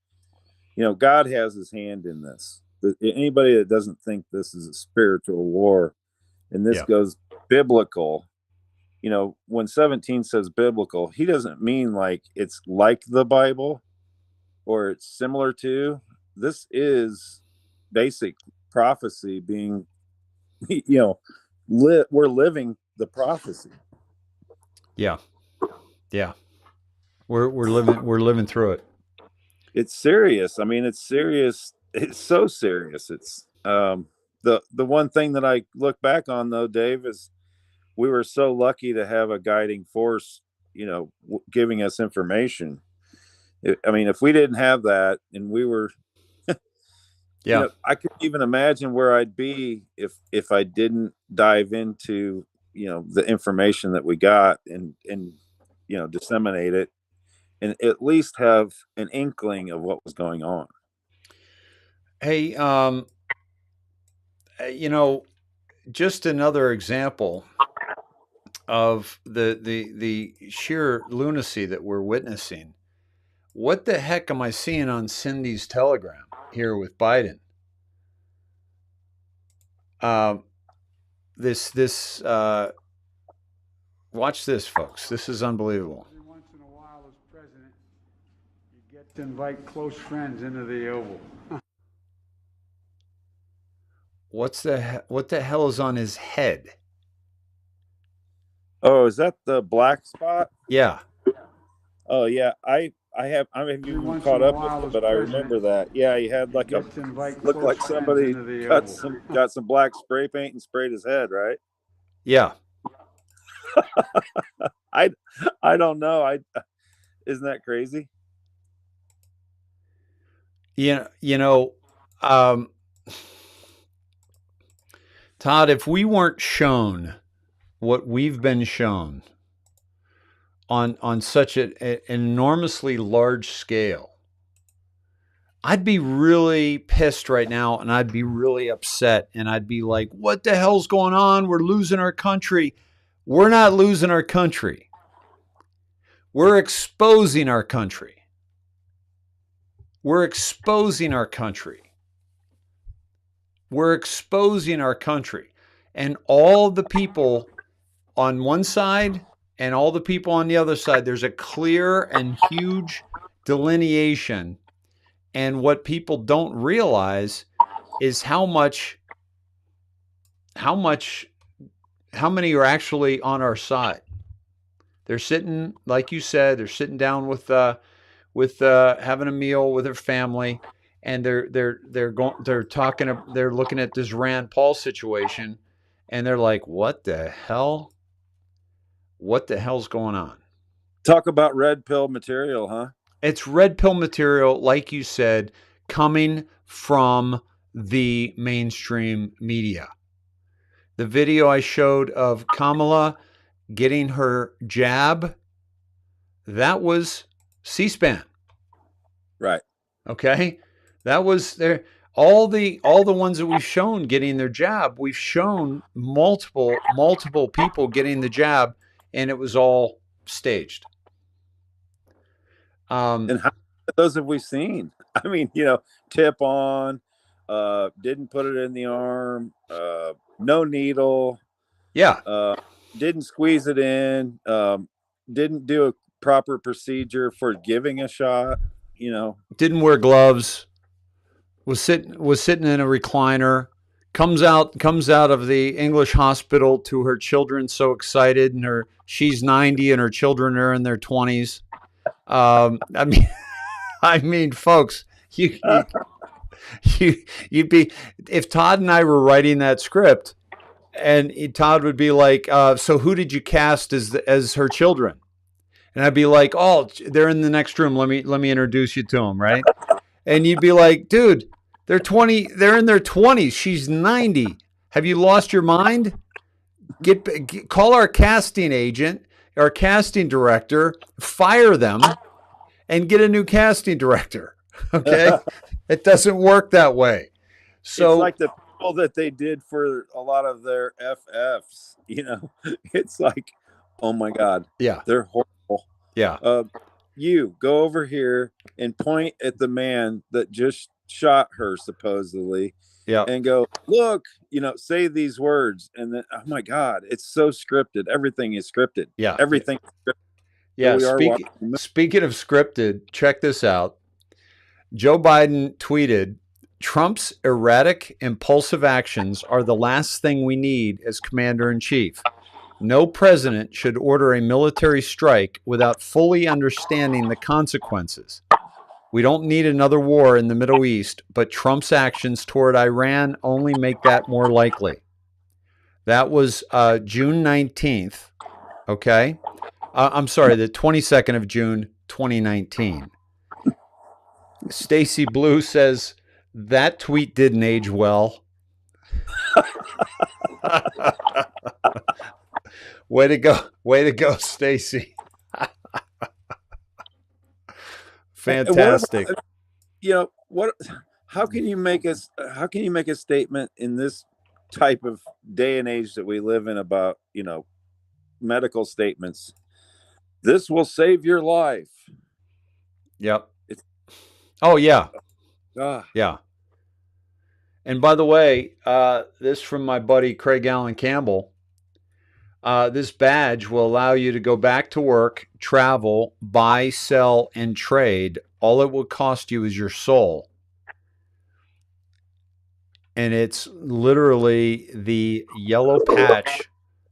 Speaker 12: you know, God has his hand in this. Anybody that doesn't think this is a spiritual war and this goes biblical, you know, when 17 says biblical, he doesn't mean like it's like the Bible or it's similar to. This is basic prophecy being, you know, we're living the prophecy.
Speaker 1: Yeah. Yeah. We're living through it.
Speaker 12: It's serious. I mean, it's serious. It's so serious. It's the one thing that I look back on though, Dave, is we were so lucky to have a guiding force, you know, giving us information. I mean, if we didn't have that and we were you know, I could even imagine where I'd be if I didn't dive into, you know, the information that we got and you know, disseminate it and at least have an inkling of what was going on.
Speaker 1: Hey, you know, just another example of the sheer lunacy that we're witnessing. What the heck am I seeing on Cindy's telegram here with Biden? Watch this, folks. This is unbelievable.
Speaker 13: Every once in a while, as president, you get to invite close friends into the Oval.
Speaker 1: What the hell is on his head?
Speaker 12: Oh, is that the black spot?
Speaker 1: Yeah.
Speaker 12: Oh yeah, I haven't even caught up with it, but I remember that. Yeah, he had like looked like somebody got some black spray paint and sprayed his head, right?
Speaker 1: Yeah.
Speaker 12: I don't know. Isn't that crazy?
Speaker 1: Yeah, you know, Todd, if we weren't shown what we've been shown on such an enormously large scale, I'd be really pissed right now and I'd be really upset and I'd be like, what the hell's going on? We're losing our country. We're not losing our country. We're exposing our country. We're exposing our country. We're exposing our country. And all the people on one side and all the people on the other side. There's a clear and huge delineation. And what people don't realize is how many are actually on our side. They're sitting, like you said, they're sitting down with having a meal with their family, and they're looking at this Rand Paul situation, and they're like, what the hell's going on?
Speaker 12: Talk about red pill material, huh?
Speaker 1: It's red pill material, like you said, coming from the mainstream media. The video I showed of Kamala getting her jab, that was C-SPAN.
Speaker 12: Right.
Speaker 1: Okay? That was there. All the ones that we've shown getting their jab, we've shown multiple people getting the jab, and it was all staged.
Speaker 12: And how many of those have we seen? I mean, tip on, didn't put it in the arm, no needle.
Speaker 1: Yeah.
Speaker 12: Didn't squeeze it in, didn't do a proper procedure for giving a shot,
Speaker 1: Didn't wear gloves, was sitting in a recliner, comes out of the English hospital to her children, so excited, and she's 90 and her children are in their 20s. I mean, folks, you'd be, if Todd and I were writing that script, and Todd would be like, so who did you cast as her children? And I'd be like, oh, they're in the next room. Let me introduce you to them, right? And you'd be like, dude, they're in their 20s. She's 90. Have you lost your mind? Call our casting agent, our casting director, fire them, and get a new casting director. Okay? It doesn't work that way. So
Speaker 12: it's like the people that they did for a lot of their FFs, it's like, oh my God.
Speaker 1: Yeah.
Speaker 12: They're horrible.
Speaker 1: Yeah.
Speaker 12: You go over here and point at the man that just shot her, supposedly.
Speaker 1: Yeah.
Speaker 12: And go, look, say these words. And then, oh my God, it's so scripted. Everything is scripted.
Speaker 1: Yeah.
Speaker 12: Everything is scripted.
Speaker 1: Yeah. Speaking of scripted, check this out. Joe Biden tweeted, Trump's erratic, impulsive actions are the last thing we need as commander-in-chief. No president should order a military strike without fully understanding the consequences. We don't need another war in the Middle East, but Trump's actions toward Iran only make that more likely. That was June 19th, okay? I'm sorry, the 22nd of June, 2019. Stacy Blue says, that tweet didn't age well. Way to go, Stacy. Fantastic.
Speaker 12: How can you make a statement in this type of day and age that we live in about, medical statements? This will save your life.
Speaker 1: Yep. Oh yeah.
Speaker 12: Ah.
Speaker 1: Yeah. And by the way, this from my buddy Craig Allen Campbell. This badge will allow you to go back to work, travel, buy, sell, and trade. All it will cost you is your soul. And it's literally the yellow patch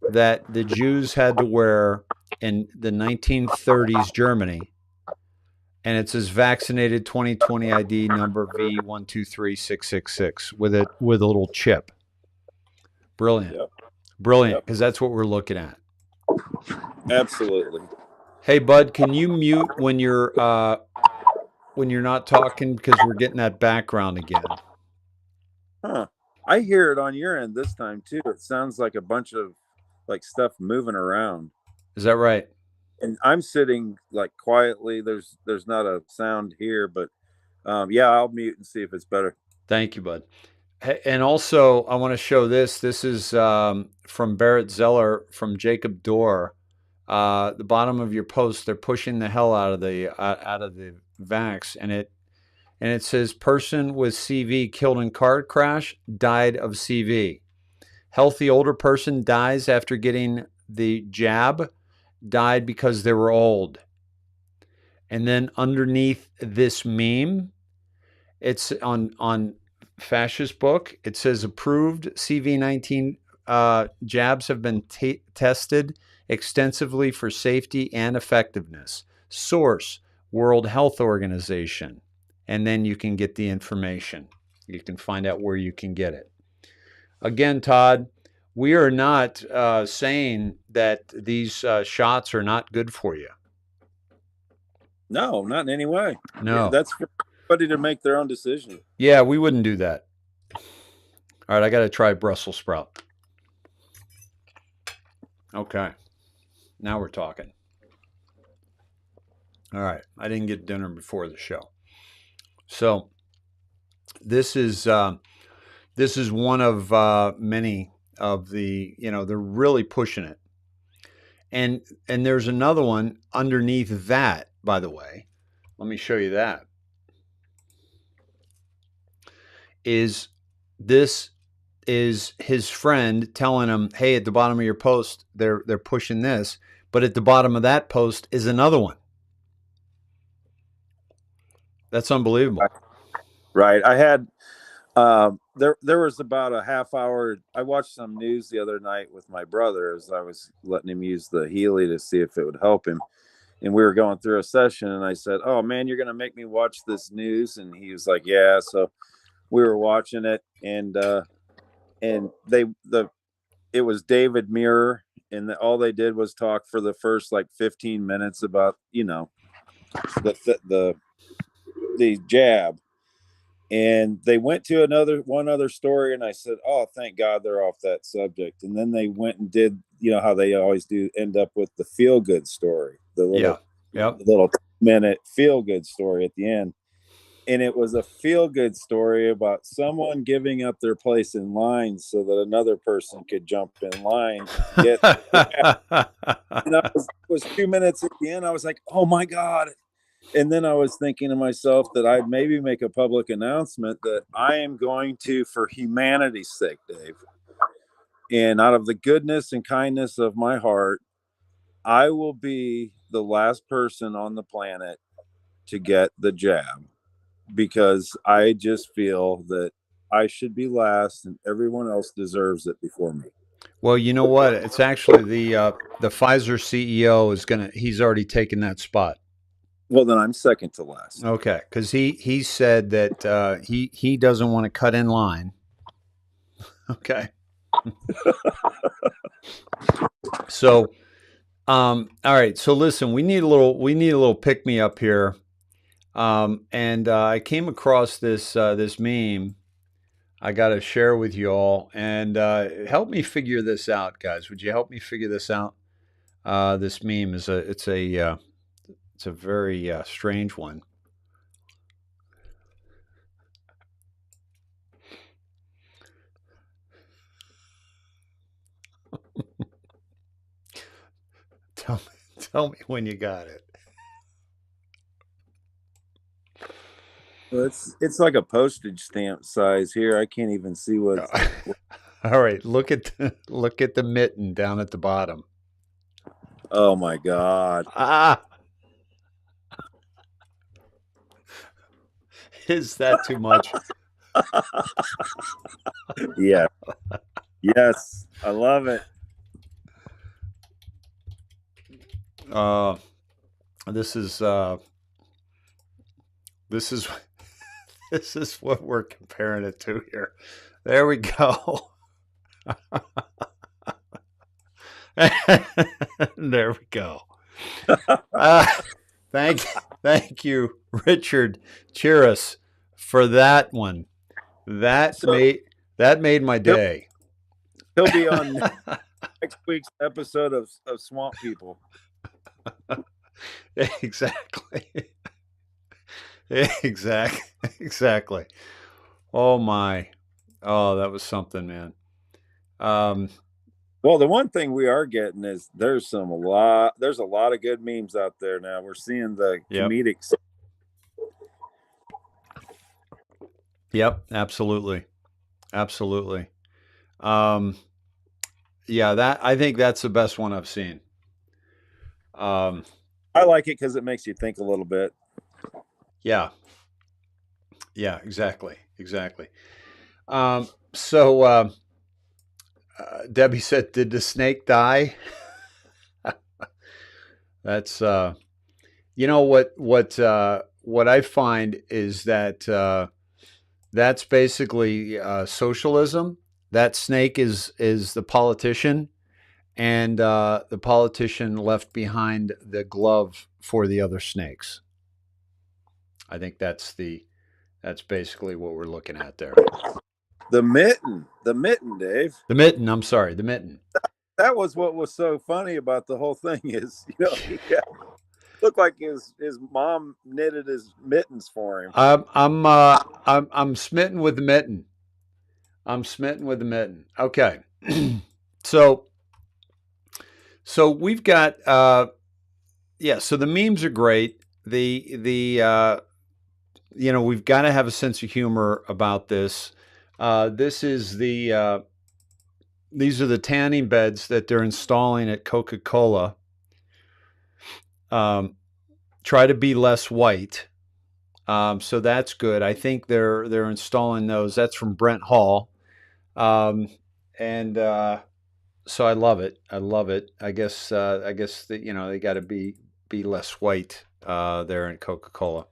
Speaker 1: that the Jews had to wear in the 1930s Germany. And it says vaccinated 2020 ID number V123666 with a little chip. Brilliant.
Speaker 12: Yep.
Speaker 1: Brilliant, because that's what we're looking at.
Speaker 12: Absolutely.
Speaker 1: Hey, bud, can you mute when you're not talking, because we're getting that background again?
Speaker 12: Huh. I hear it on your end this time too. It sounds like a bunch of stuff moving around.
Speaker 1: Is that right?
Speaker 12: And I'm sitting quietly. There's not a sound here, but yeah, I'll mute and see if it's better.
Speaker 1: Thank you, bud. And also, I want to show this. This is from Barrett Zeller from Jacob Dorr. The bottom of your post, they're pushing the hell out of the vax, and it says person with CV killed in car crash died of CV. Healthy older person dies after getting the jab died because they were old. And then underneath this meme, it's on Fascist Book. It says approved CV-19 jabs have been tested extensively for safety and effectiveness. Source, World Health Organization. And then you can get the information. You can find out where you can get it. Again, Todd, we are not saying that these shots are not good for you.
Speaker 12: No, not in any way.
Speaker 1: No.
Speaker 12: That's for everybody to make their own decision.
Speaker 1: Yeah, we wouldn't do that. All right, I got to try Brussels sprout. Okay. Now we're talking. All right. I didn't get dinner before the show. So this is one of many of the, they're really pushing it. And there's another one underneath that, by the way. Let me show you that. This is his friend telling him, hey, at the bottom of your post, they're pushing this. But at the bottom of that post is another one. That's unbelievable.
Speaker 12: Right. I had there was about a half hour. I watched some news the other night with my brother as I was letting him use the Healy to see if it would help him. And we were going through a session and I said, oh man, you're going to make me watch this news. And he was like, yeah. So we were watching it and it was David Muir and all they did was talk for the first like 15 minutes about, the jab. And they went to one other story and I said, oh, thank God they're off that subject. And then they went and did, how they always do, end up with the feel good story, the little minute feel good story at the end. And it was a feel good story about someone giving up their place in line so that another person could jump in line. And it was 2 minutes at the end. I was like, oh my God. And then I was thinking to myself that I'd maybe make a public announcement that I am going to, for humanity's sake, Dave, and out of the goodness and kindness of my heart, I will be the last person on the planet to get the jab because I just feel that I should be last and everyone else deserves it before me.
Speaker 1: Well, you know what? It's actually the Pfizer CEO he's already taken that spot.
Speaker 12: Well, then I'm second to last.
Speaker 1: Okay, because he said that he doesn't want to cut in line. Okay. So, all right. So listen, we need a little pick me up here, and I came across this meme. I got to share with you all, and help me figure this out, guys. Would you help me figure this out? This meme is it's a very strange one. Tell me when you got it.
Speaker 12: Well, it's like a postage stamp size here. I can't even see what.
Speaker 1: All right, look at the mitten down at the bottom.
Speaker 12: Oh my God!
Speaker 1: Is that too much?
Speaker 12: Yeah. Yes, I love it.
Speaker 1: This is what we're comparing it to here. There we go. There we go. Thank you, Richard Chiras, for that one. That made my day.
Speaker 12: He'll be on next week's episode of Swamp People.
Speaker 1: Exactly. Exactly. Oh my. Oh, that was something, man.
Speaker 12: Well, the one thing we are getting is there's a lot of good memes out there now. We're seeing the comedic.
Speaker 1: Yep, absolutely. Absolutely. Yeah, I think that's the best one I've seen.
Speaker 12: I like it because it makes you think a little bit.
Speaker 1: Yeah. Yeah, exactly. So Debbie said, did the snake die? That's what I find is that that's basically socialism. That snake is the politician, and the politician left behind the glove for the other snakes. I think that's basically what we're looking at there.
Speaker 12: The mitten, Dave.
Speaker 1: The mitten. I'm sorry, the mitten.
Speaker 12: That was what was so funny about the whole thing is, he looked like his mom knitted his mittens for him.
Speaker 1: I'm smitten with the mitten. Okay, so we've got so the memes are great. The we've got to have a sense of humor about this. This is these are the tanning beds that they're installing at Coca-Cola. Try to be less white. So that's good. I think they're installing those. That's from Brent Hall. So I love it. I guess that they got to be less white there in Coca-Cola.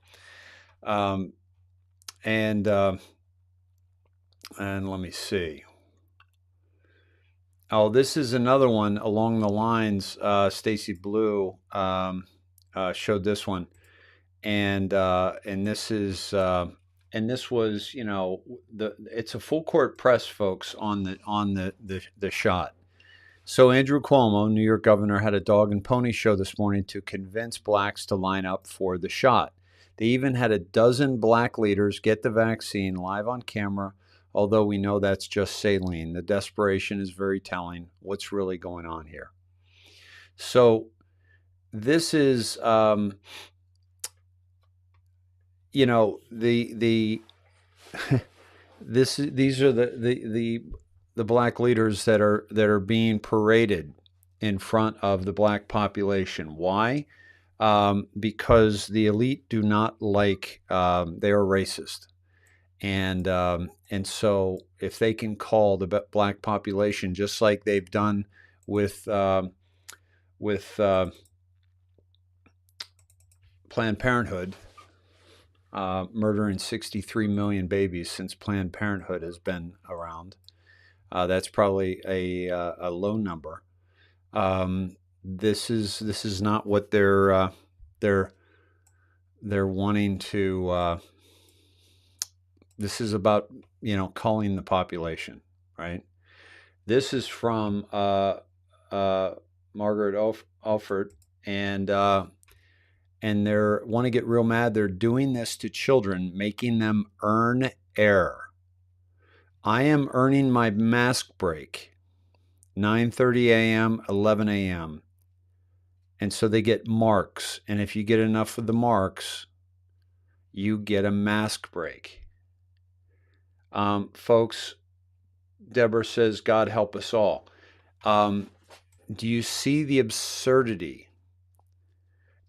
Speaker 1: And let me see. Oh, this is another one along the lines. Stacy Blue showed this one, and this is and this was it's a full court press, folks, on the shot. So Andrew Cuomo, New York governor, had a dog and pony show this morning to convince blacks to line up for the shot. They even had a dozen black leaders get the vaccine live on camera, although we know that's just saline. The desperation is very telling. What's really going on here? So this is, these are the black leaders that are being paraded in front of the black population. Why? Because the elite do not like, they are racist. And so if they can call the black population, just like they've done with Planned Parenthood, murdering 63 million babies since Planned Parenthood has been around. That's probably a low number. This is not what they're wanting to. This is about calling the population, right? This is from Margaret Alford, and they want to get real mad. They're doing this to children, making them earn air. I am earning my mask break, 9:30 a.m., 11 a.m. And so they get marks. And if you get enough of the marks, you get a mask break. Folks, Deborah says, God help us all. Do you see the absurdity?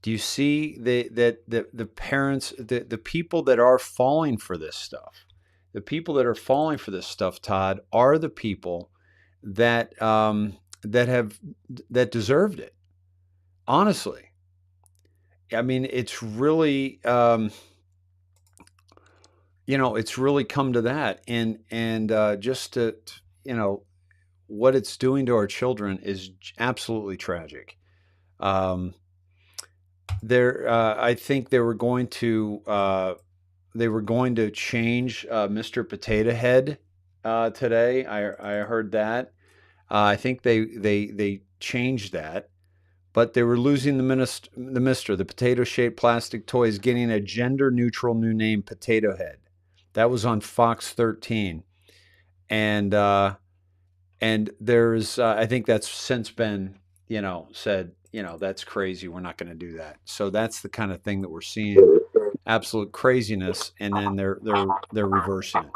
Speaker 1: Do you see that the parents, the people that are falling for this stuff? The people that are falling for this stuff, Todd, are the people that that deserved it. Honestly, I mean, it's really it's really come to that, and just to what it's doing to our children is absolutely tragic. I think they were going to change Mr. Potato Head today. I heard that. I think they changed that, but they were losing the potato-shaped plastic toy is getting a gender-neutral new name, Potato Head. That was on Fox 13, and there's I think that's since been said that's crazy. We're not going to do that. So that's the kind of thing that we're seeing, absolute craziness, and then they're reversing it.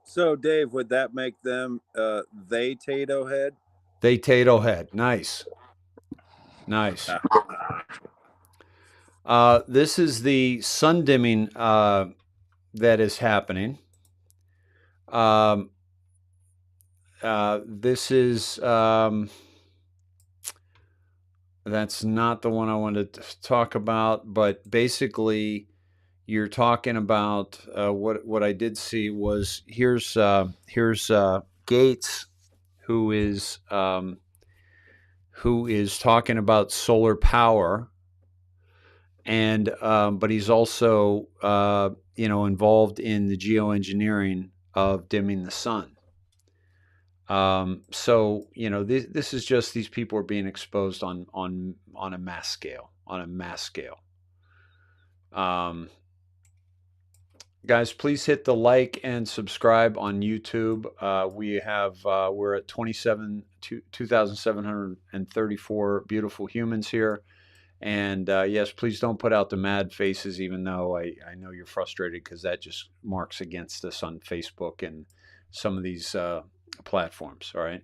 Speaker 12: So Dave, would that make them they Tato Head?
Speaker 1: They Tato Head, nice. Nice. This is the sun dimming that is happening. This is that's not the one I wanted to talk about, but basically, you're talking about what I did see was here's Gates, who is talking about solar power, and but he's also involved in the geoengineering of dimming the sun. So this is just these people are being exposed on a mass scale, Guys, please hit the like and subscribe on YouTube. We're at 2,734 beautiful humans here. And yes, please don't put out the mad faces, even though I know you're frustrated because that just marks against us on Facebook and some of these platforms. All right.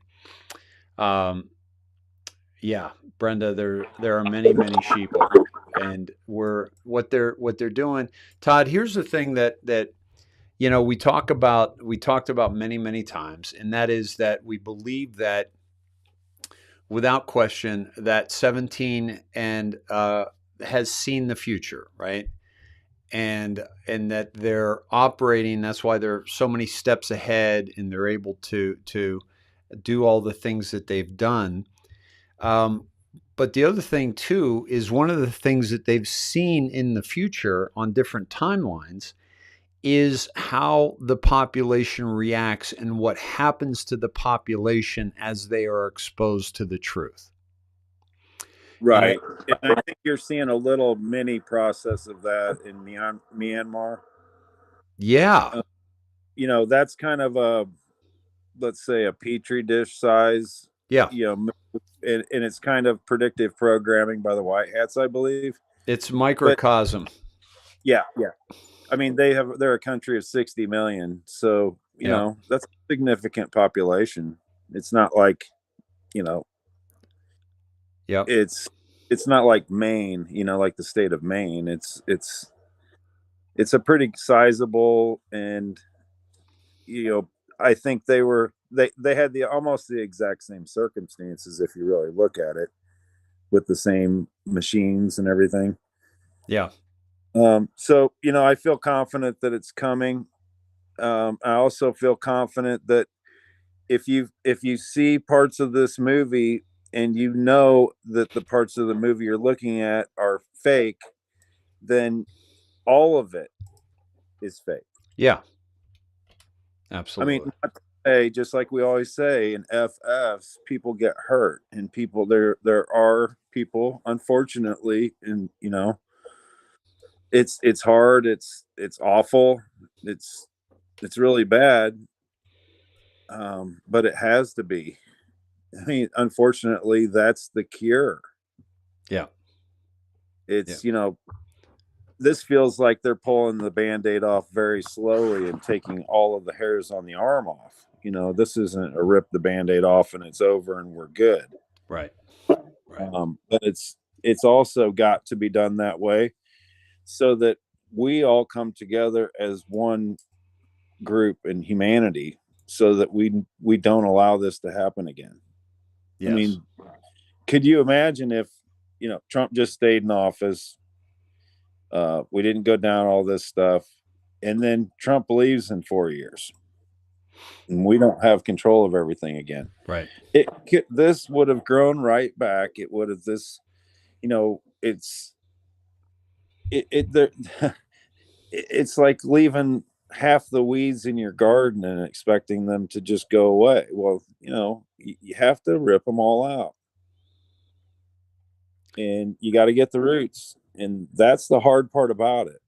Speaker 1: Yeah, Brenda, there are many sheeple, and what they're doing. Todd, here's the thing that we talked about many times, and that is that we believe that without question that 17 and has seen the future, right? And that they're operating. That's why they're so many steps ahead, and they're able to do all the things that they've done. But the other thing too is one of the things that they've seen in the future on different timelines is how the population reacts and what happens to the population as they are exposed to the truth.
Speaker 12: Right. And I think you're seeing a little mini process of that in Myanmar.
Speaker 1: Yeah.
Speaker 12: That's kind of let's say a petri dish size.
Speaker 1: Yeah.
Speaker 12: And it's kind of predictive programming by the White Hats, I believe.
Speaker 1: It's microcosm.
Speaker 12: Yeah. I mean, they're a country of 60 million. So, that's a significant population. It's not like, it's not like Maine, like the state of Maine. It's a pretty sizable, and, I think they had almost the exact same circumstances if you really look at it, with the same machines and everything.
Speaker 1: Yeah.
Speaker 12: So, I feel confident that it's coming. I also feel confident that if you see parts of this movie and that the parts of the movie you're looking at are fake, then all of it is fake.
Speaker 1: Yeah. Absolutely.
Speaker 12: I mean, just like we always say in FFs, people get hurt, and there are people, unfortunately, and it's hard, it's awful, it's really bad, but it has to be. I mean, unfortunately, that's the cure.
Speaker 1: Yeah.
Speaker 12: It's this feels like they're pulling the Band-Aid off very slowly and taking all of the hairs on the arm off. This isn't a rip the Band-Aid off and it's over and we're good.
Speaker 1: Right.
Speaker 12: But it's also got to be done that way so that we all come together as one group in humanity, so that we don't allow this to happen again.
Speaker 1: Yes.
Speaker 12: I mean, could you imagine if Trump just stayed in office, we didn't go down all this stuff, and then Trump leaves in 4 years and we don't have control of everything again?
Speaker 1: Right.
Speaker 12: This would have grown right back. It would have it's like leaving half the weeds in your garden and expecting them to just go away. Well, you have to rip them all out, and you got to get the roots, and that's the hard part about it.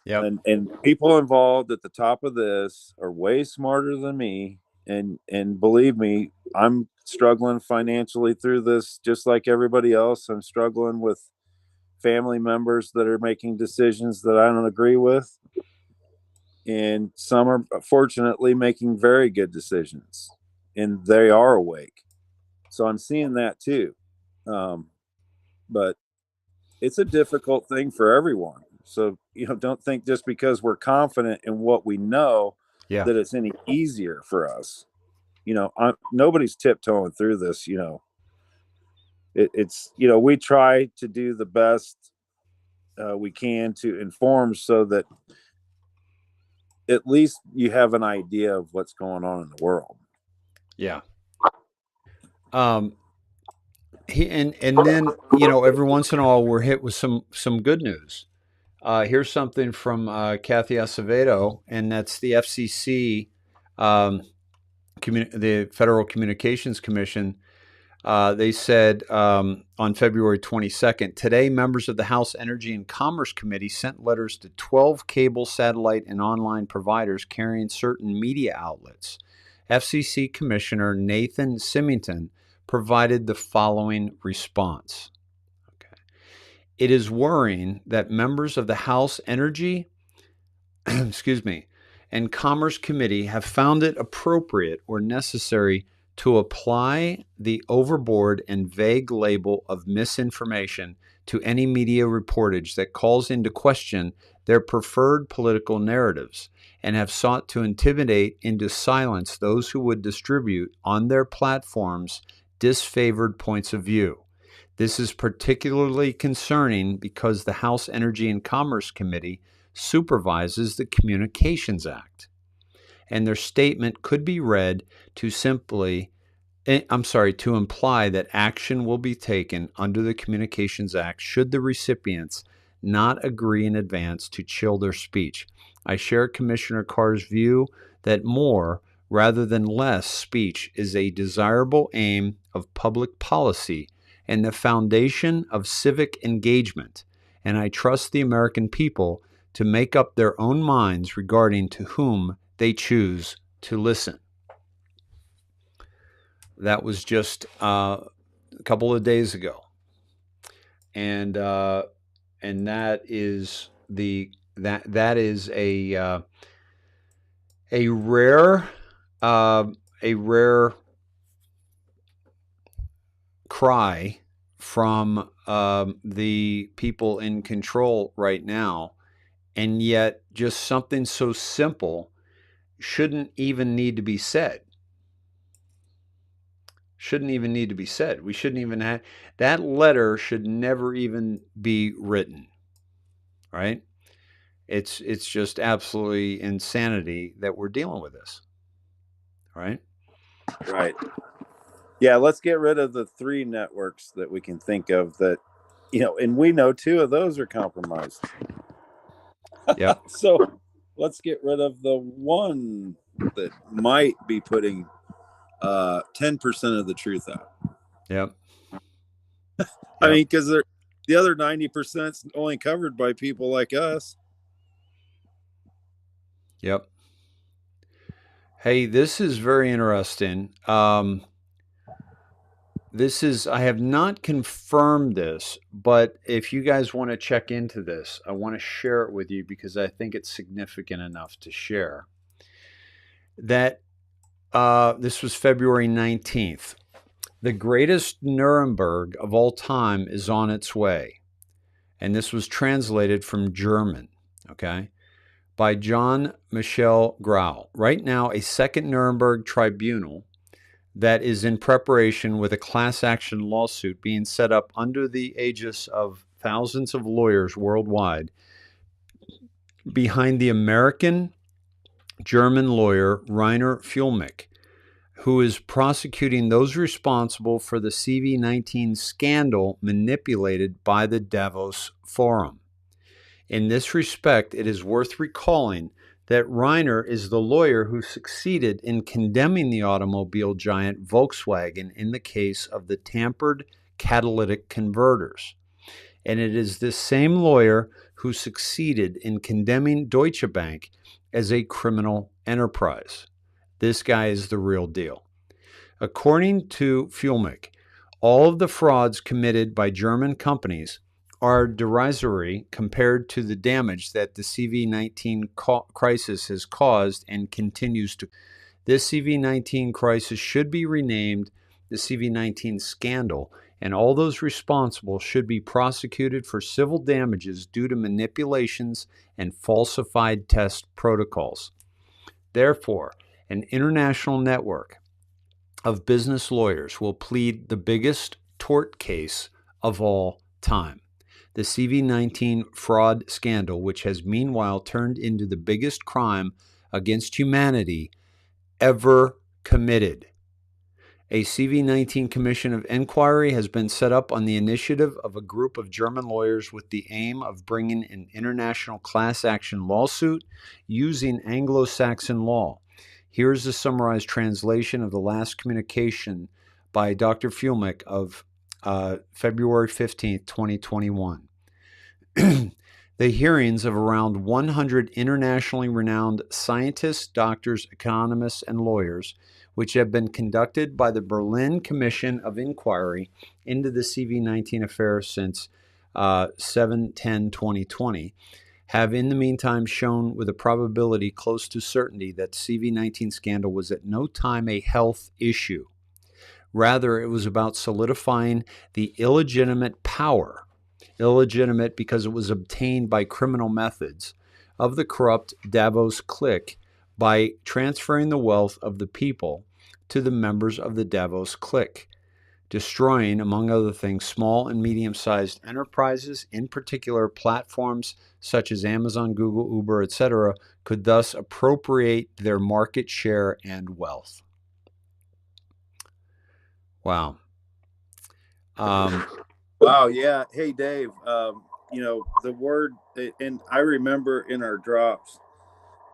Speaker 1: Yeah.
Speaker 12: And people involved at the top of this are way smarter than me, and believe me, I'm struggling financially through this just like everybody else. I'm struggling with family members that are making decisions that I don't agree with, and some are fortunately making very good decisions, and they are awake. So I'm seeing that too. But it's a difficult thing for everyone. So, don't think just because we're confident in what we know that it's any easier for us. Nobody's tiptoeing through this. It's we try to do the best we can to inform so that at least you have an idea of what's going on in the world.
Speaker 1: Yeah. And then every once in a while we're hit with some good news. Here's something from Kathy Acevedo, and that's the FCC, the Federal Communications Commission. They said on February 22nd, today members of the House Energy and Commerce Committee sent letters to 12 cable, satellite, and online providers carrying certain media outlets. FCC Commissioner Nathan Symington provided the following response. It is worrying that members of the House Energy and Commerce Committee have found it appropriate or necessary to apply the overboard and vague label of misinformation to any media reportage that calls into question their preferred political narratives, and have sought to intimidate into silence those who would distribute on their platforms disfavored points of view. This is particularly concerning because the House Energy and Commerce Committee supervises the Communications Act, and their statement could be read to imply that action will be taken under the Communications Act should the recipients not agree in advance to chill their speech. I share Commissioner Carr's view that more rather than less speech is a desirable aim of public policy and the foundation of civic engagement, and I trust the American people to make up their own minds regarding to whom they choose to listen. That was just a couple of days ago, and that is a rare cry from the people in control right now, and yet just something so simple shouldn't even need to be said. We shouldn't even have that letter. Should never even be written, right? It's just absolutely insanity that we're dealing with this, right?
Speaker 12: Right. Yeah, let's get rid of the 3 networks that we can think of that, and we know 2 of those are compromised.
Speaker 1: Yep.
Speaker 12: So let's get rid of the one that might be putting 10% of the truth out.
Speaker 1: Yep.
Speaker 12: I mean, because the other 90% is only covered by people like us.
Speaker 1: Yep. Hey, this is very interesting. I have not confirmed this, but if you guys want to check into this, I want to share it with you because I think it's significant enough to share. That this was February 19th. The greatest Nuremberg of all time is on its way. And this was translated from German, okay, by John Michel Grau. Right now, a second Nuremberg tribunal that is in preparation with a class action lawsuit being set up under the aegis of thousands of lawyers worldwide behind the American-German lawyer Rainer Fuellmich, who is prosecuting those responsible for the CV-19 scandal manipulated by the Davos Forum. In this respect, it is worth recalling that Rainer is the lawyer who succeeded in condemning the automobile giant Volkswagen in the case of the tampered catalytic converters. And it is this same lawyer who succeeded in condemning Deutsche Bank as a criminal enterprise. This guy is the real deal. According to Fuellmich, all of the frauds committed by German companies are derisory compared to the damage that the CV-19 crisis has caused and continues to. This CV-19 crisis should be renamed the CV-19 scandal and all those responsible should be prosecuted for civil damages due to manipulations and falsified test protocols. Therefore, an international network of business lawyers will plead the biggest tort case of all time, the CV-19 fraud scandal, which has meanwhile turned into the biggest crime against humanity ever committed. A CV-19 Commission of Inquiry has been set up on the initiative of a group of German lawyers with the aim of bringing an international class action lawsuit using Anglo-Saxon law. Here's a summarized translation of the last communication by Dr. Fulmick of February 15th, 2021. The hearings of around 100 internationally renowned scientists, doctors, economists, and lawyers, which have been conducted by the Berlin Commission of Inquiry into the CV-19 affair since 7/10/2020, have in the meantime shown with a probability close to certainty that the CV-19 scandal was at no time a health issue. Rather, it was about solidifying the illegitimate power, illegitimate because it was obtained by criminal methods, of the corrupt Davos clique by transferring the wealth of the people to the members of the Davos clique, destroying, among other things, small and medium-sized enterprises, in particular platforms such as Amazon, Google, Uber, etc., could thus appropriate their market share and wealth. Wow.
Speaker 12: Wow. Yeah. Hey, Dave, the word, and I remember in our drops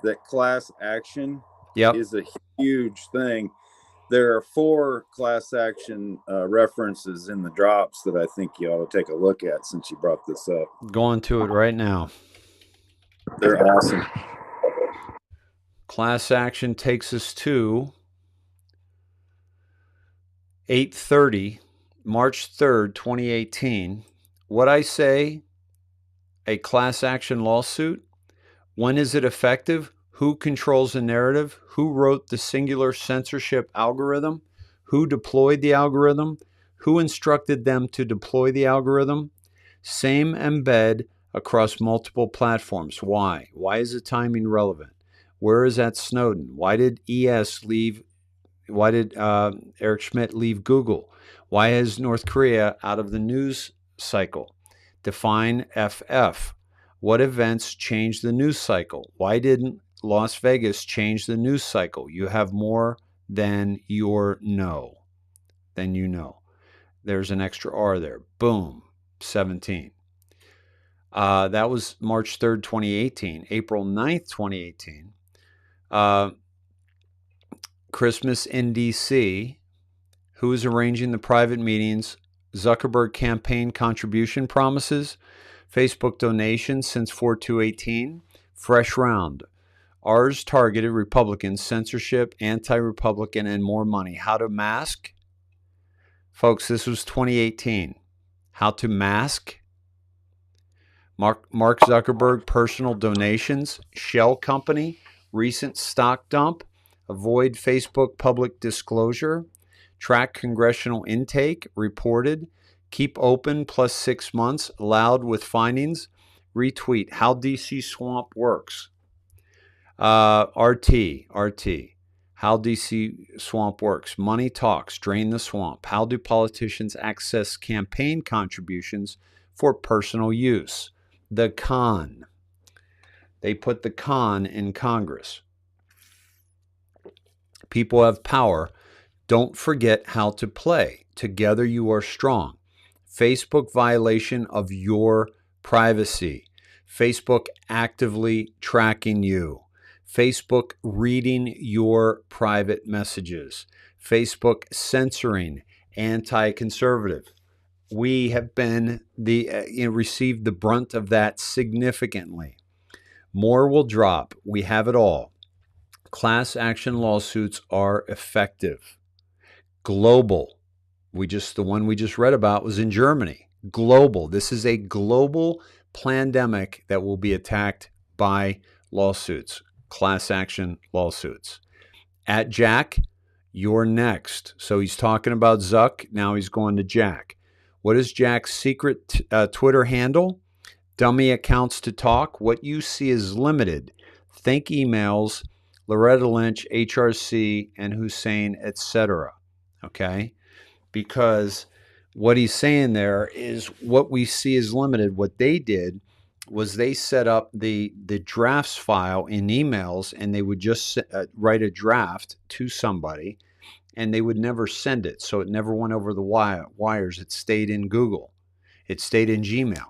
Speaker 12: that class action is a huge thing. There are 4 class action references in the drops that I think you ought to take a look at since you brought this up.
Speaker 1: Going to it right now.
Speaker 12: They're awesome.
Speaker 1: Class action takes us to 8:30, March 3rd, 2018. What I say, a class action lawsuit? When is it effective? Who controls the narrative? Who wrote the singular censorship algorithm? Who deployed the algorithm? Who instructed them to deploy the algorithm? Same embed across multiple platforms. Why? Why is the timing relevant? Where is that Snowden? Why did Eric Schmidt leave Google? Why is North Korea out of the news cycle? Define FF. What events changed the news cycle? Why didn't Las Vegas change the news cycle? You have more than you know. There's an extra R there. Boom. 17. That was March 3rd, 2018. April 9th, 2018. Christmas in D.C. Who is arranging the private meetings? Zuckerberg campaign contribution promises. Facebook donations since 4/2/18. Fresh round. Ours targeted Republicans, censorship, anti-Republican, and more money. How to mask? Folks, this was 2018. How to mask? Mark Zuckerberg personal donations. Shell Company, recent stock dump. Avoid Facebook public disclosure. Track congressional intake, reported. Keep open plus 6 months, allowed with findings. Retweet how DC swamp works. RT. How DC swamp works. Money talks, drain the swamp. How do politicians access campaign contributions for personal use? The con. They put the con in Congress. People have power. Don't forget how to play. Together you are strong. Facebook violation of your privacy. Facebook actively tracking you. Facebook reading your private messages. Facebook censoring anti-conservative. We have been received the brunt of that significantly. More will drop. We have it all. Class action lawsuits are effective. Global. The one we just read about was in Germany. Global. This is a global pandemic that will be attacked by lawsuits, class action lawsuits. At Jack, you're next. So he's talking about Zuck. Now he's going to Jack. What is Jack's secret Twitter handle? Dummy accounts to talk. What you see is limited. Think emails, Loretta Lynch, HRC, and Hussein, etc. Okay? Because what he's saying there is what we see is limited. What they did was they set up the drafts file in emails, and they would just write a draft to somebody, and they would never send it. So it never went over the wires. It stayed in Google. It stayed in Gmail.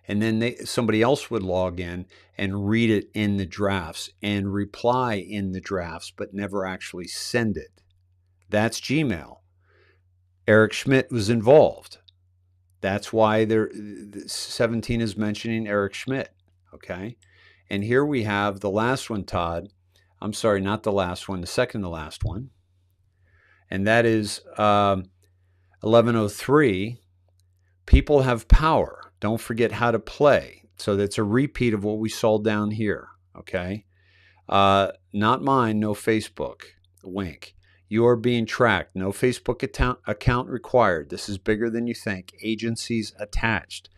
Speaker 1: And then somebody else would log in and read it in the drafts and reply in the drafts, but never actually send it. That's Gmail. Eric Schmidt was involved. That's why 17 is mentioning Eric Schmidt. Okay. And here we have the last one, Todd. I'm sorry, not the last one, the second to last one. And that is 1103. People have power. Don't forget how to play. So that's a repeat of what we saw down here. Okay. Not mine, no Facebook. Wink. You are being tracked. No Facebook account required. This is bigger than you think. Agencies attached.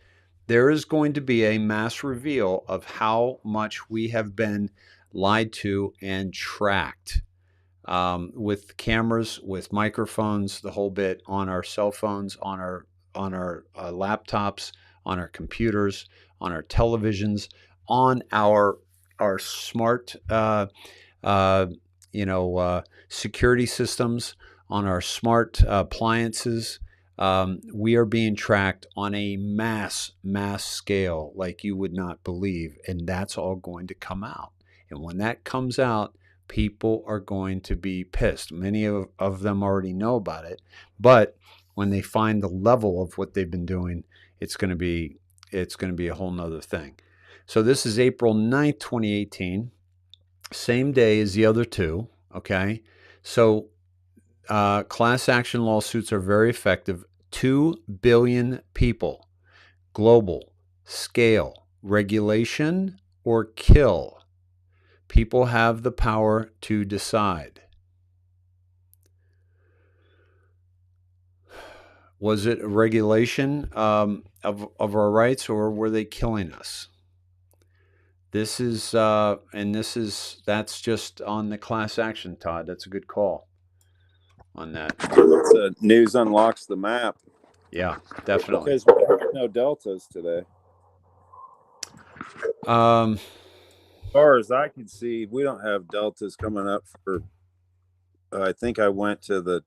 Speaker 1: There is going to be a mass reveal of how much we have been lied to and tracked with cameras, with microphones, the whole bit, on our cell phones, on our laptops, on our computers, on our televisions, on our smart security systems, on our smart appliances. We are being tracked on a mass scale like you would not believe, and that's all going to come out. And when that comes out, people are going to be pissed. Many of them already know about it, but when they find the level of what they've been doing, it's going to be a whole nother thing. So this is April 9th, 2018, same day as the other two. Okay. So class action lawsuits are very effective. 2 billion people, global scale, regulation or kill. People have the power to decide. Was it a regulation of our rights, or were they killing us? This is that's just on the class action, Todd. That's a good call on that.
Speaker 12: News unlocks the map.
Speaker 1: Yeah, definitely.
Speaker 12: Because we have no deltas today. As far as I can see, we don't have deltas coming up for. I think I went to the.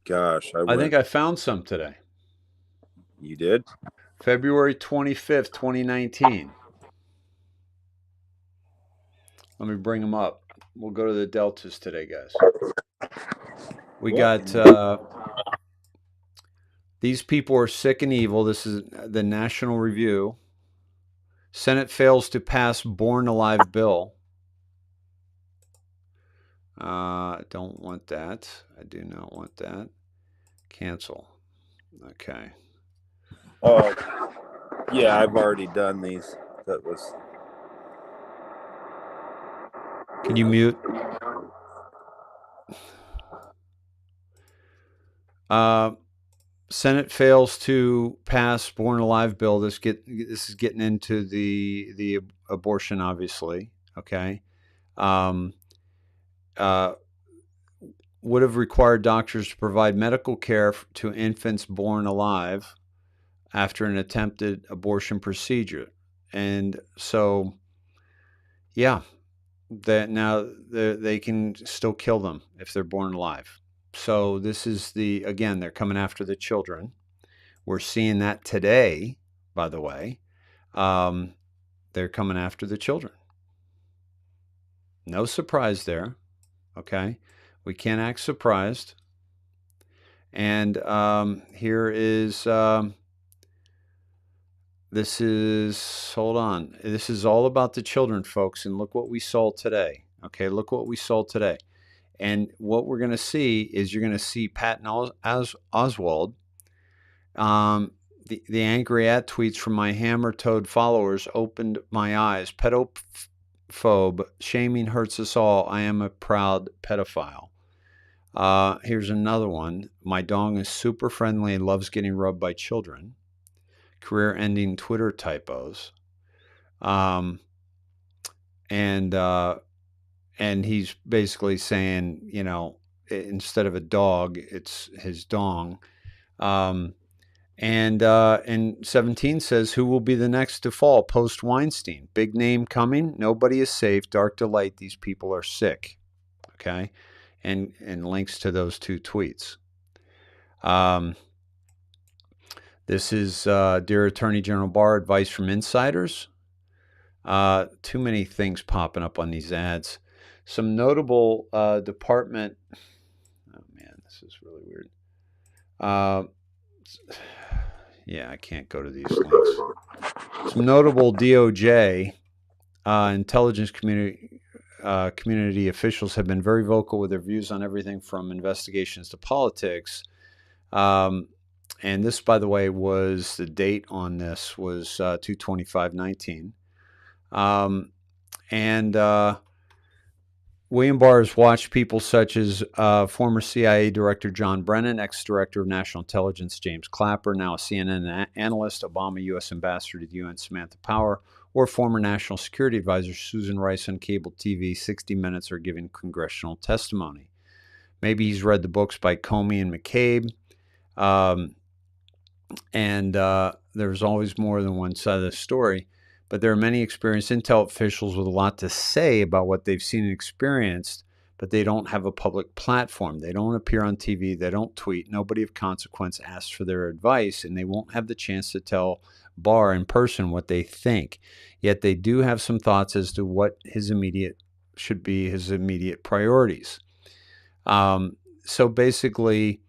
Speaker 12: Gosh, I
Speaker 1: think I found some today.
Speaker 12: You did?
Speaker 1: February 25th, 2019. Let me bring them up. We'll go to the deltas today, guys. We got these people are sick and evil. This is the National Review. Senate fails to pass Born Alive bill. I don't want that. I do not want that. Cancel. Okay.
Speaker 12: Yeah, I've already done these. That was.
Speaker 1: Can you mute? Senate fails to pass Born Alive bill. This is getting into the abortion, obviously. Okay. Would have required doctors to provide medical care to infants born alive after an attempted abortion procedure. And so, yeah, that now they can still kill them if they're born alive. So this is again, they're coming after the children. We're seeing that today, by the way. They're coming after the children. No surprise there. Okay. We can't act surprised. And here is, this is, hold on. This is all about the children, folks. And look what we saw today. Okay. Look what we saw today. And what we're going to see is you're going to see Patton Oswalt, the angry at tweets from my hammer toad followers opened my eyes. Pedophobe, shaming hurts us all. I am a proud pedophile. Here's another one. My dog is super friendly and loves getting rubbed by children. Career-ending Twitter typos. And he's basically saying, instead of a dog, it's his dong. And 17 says, who will be the next to fall post-Weinstein? Big name coming. Nobody is safe. Dark delight. These people are sick. Okay. And links to those two tweets. This is Dear Attorney General Barr, advice from insiders. Too many things popping up on these ads. Some notable department. Oh, man, this is really weird. Yeah, I can't go to these links. Some notable DOJ intelligence community officials have been very vocal with their views on everything from investigations to politics. And this, by the way, was the date on this was 2/25/19. William Barr has watched people such as former CIA Director John Brennan, ex-director of National Intelligence James Clapper, now a CNN analyst, Obama U.S. Ambassador to the UN Samantha Power, or former National Security Advisor Susan Rice on cable TV, 60 Minutes, or giving congressional testimony. Maybe he's read the books by Comey and McCabe. There's always more than one side of the story. But there are many experienced intel officials with a lot to say about what they've seen and experienced, but they don't have a public platform. They don't appear on TV. They don't tweet. Nobody of consequence asks for their advice, and they won't have the chance to tell Barr in person what they think. Yet they do have some thoughts as to what should be his immediate priorities. So basically,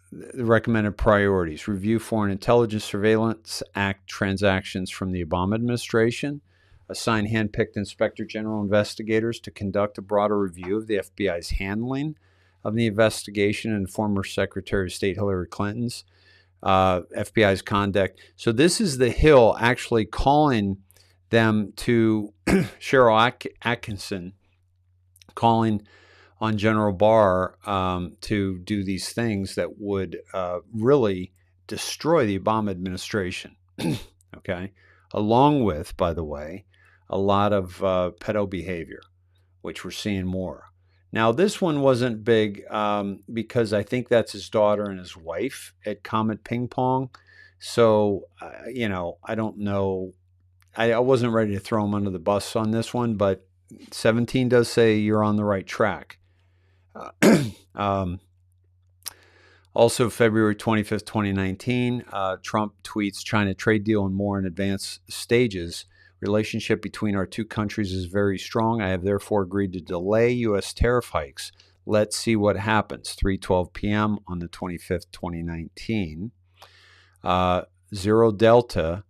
Speaker 1: the recommended priorities: review Foreign Intelligence Surveillance Act transactions from the Obama administration, assign hand-picked Inspector General investigators to conduct a broader review of the FBI's handling of the investigation and former Secretary of State Hillary Clinton's FBI's conduct. So this is the Hill actually calling them to Cheryl Atkinson, calling on General Barr to do these things that would really destroy the Obama administration. Okay? Along with, by the way, a lot of pedo behavior, which we're seeing more. Now, this one wasn't big because I think that's his daughter and his wife at Comet Ping Pong. So, I don't know. I wasn't ready to throw him under the bus on this one, but 17 does say you're on the right track. Also, February 25th, 2019, Trump tweets, China trade deal and more in advanced stages. Relationship between our two countries is very strong. I have therefore agreed to delay U.S. tariff hikes. Let's see what happens. 3:12 p.m. on the 25th, 2019. Zero Delta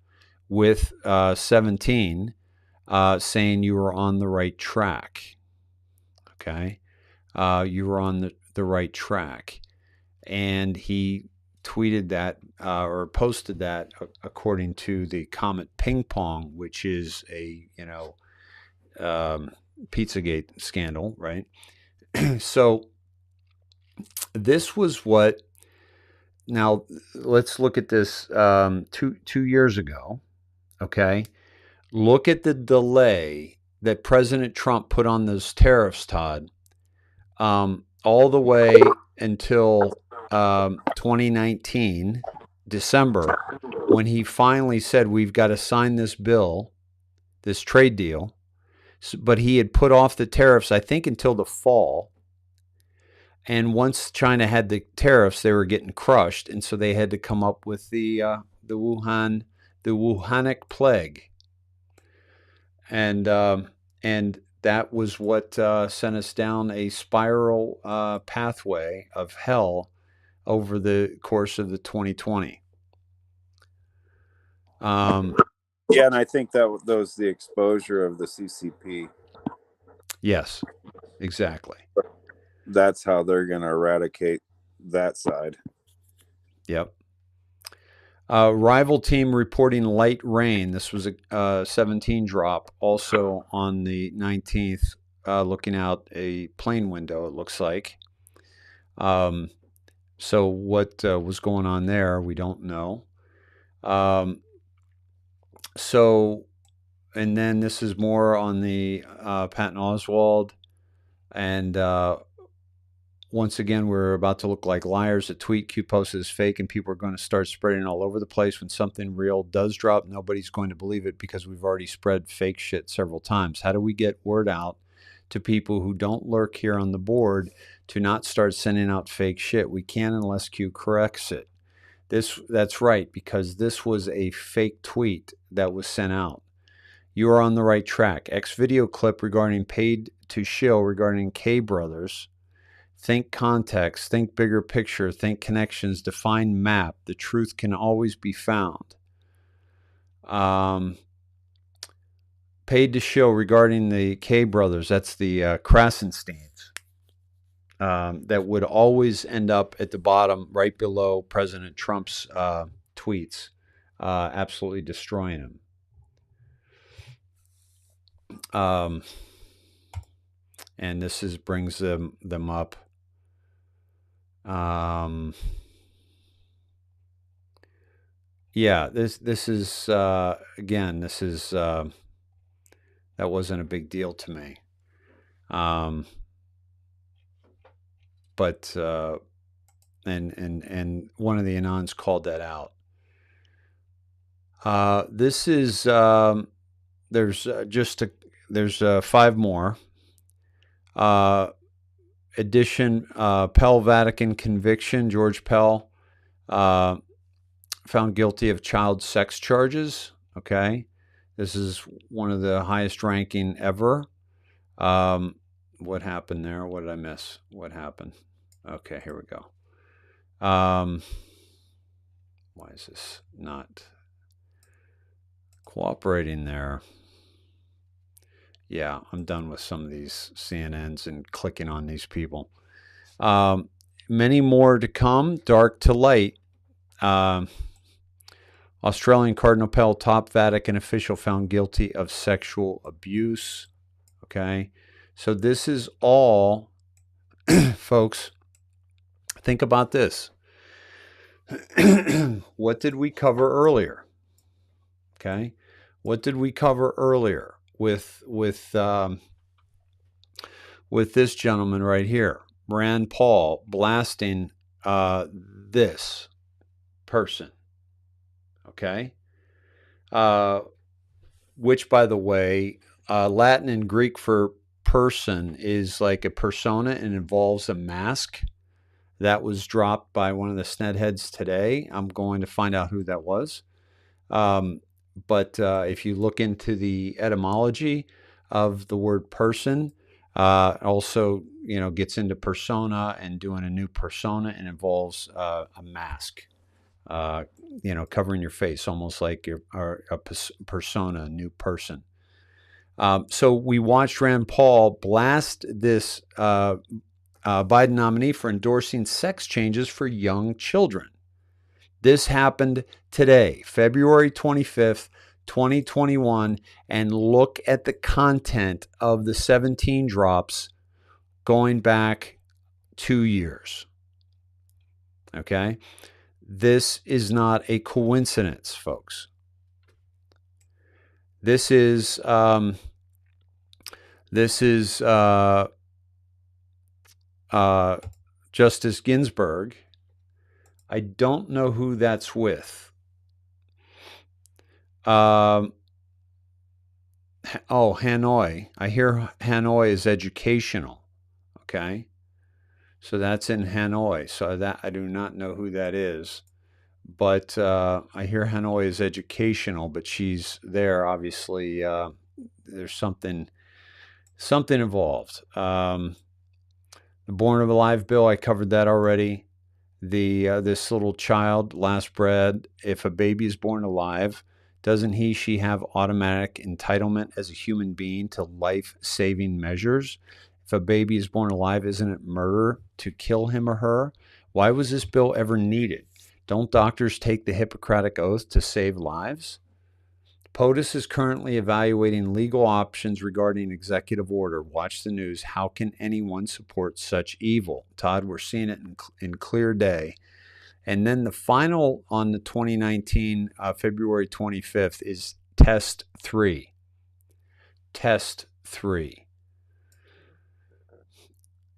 Speaker 1: with 17 saying you were on the right track. Okay. You were on the right track. And he tweeted that or posted that according to the Comet Ping Pong, which is a, Pizzagate scandal, right? So this was what, now let's look at this 2 years ago, okay? Look at the delay that President Trump put on those tariffs, Todd. All the way until 2019, December, when he finally said, we've got to sign this bill, this trade deal. But he had put off the tariffs, I think, until the fall. And once China had the tariffs, they were getting crushed. And so they had to come up with the Wuhanic plague. And that was what sent us down a spiral pathway of hell over the course of the 2020.
Speaker 12: Yeah, and I think that was the exposure of the CCP.
Speaker 1: Yes, exactly.
Speaker 12: That's how they're going to eradicate that side.
Speaker 1: Yep. Rival team reporting light rain. This was a 17 drop, also on the 19th looking out a plane window, it looks like. So what was going on there, we don't know. And then this is more on the Patton Oswalt. And once again, we're about to look like liars. A tweet Q posted is fake, and people are going to start spreading all over the place. When something real does drop, nobody's going to believe it because we've already spread fake shit several times. How do we get word out to people who don't lurk here on the board to not start sending out fake shit? We can unless Q corrects it. That's right, because this was a fake tweet that was sent out. You are on the right track. X video clip regarding paid to shill regarding K Brothers. Think context, think bigger picture, think connections, define map. The truth can always be found. Paid to shill regarding the K Brothers. That's the Krasensteins. That would always end up at the bottom right below President Trump's tweets, absolutely destroying him. And this brings them up. Yeah, this is again, this is that wasn't a big deal to me. But and one of the Anons called that out. This is there's 5 more. Edition Pell Vatican conviction. George Pell found guilty of child sex charges. Okay, this is one of the highest ranking ever. What happened there? What did I miss? What happened? Okay, here we go. Why is this not cooperating there? Yeah, I'm done with some of these CNNs and clicking on these people. Many more to come, dark to light. Australian Cardinal Pell, top Vatican official, found guilty of sexual abuse. Okay, so this is all, folks, think about this. What did we cover earlier? Okay, what did we cover earlier with this gentleman right here, Rand Paul, blasting this person? Okay, which, by the way, Latin and Greek for person is like a persona and involves a mask. That was dropped by one of the Snedheads today. I'm going to find out who that was. But if you look into the etymology of the word person, also, gets into persona and doing a new persona, and involves a mask, covering your face, almost like a persona, a new person. So we watched Rand Paul blast this Biden nominee for endorsing sex changes for young children. This happened today, February 25th, 2021, and look at the content of the 17 drops going back 2 years. Okay? This is not a coincidence, folks. This is Justice Ginsburg. I don't know who that's with. Oh, Hanoi. I hear Hanoi is educational. Okay. So that's in Hanoi. So that I do not know who that is. But I hear Hanoi is educational, but she's there. Obviously, there's something involved. The Born Alive bill, I covered that already. This little child, last bred, if a baby is born alive, doesn't she have automatic entitlement as a human being to life-saving measures? If a baby is born alive, isn't it murder to kill him or her? Why was this bill ever needed? Don't doctors take the Hippocratic Oath to save lives? POTUS is currently evaluating legal options regarding executive order. Watch the news. How can anyone support such evil? Todd, we're seeing it in clear day. And then the final on the 2019, February 25th, is Test 3. Test 3.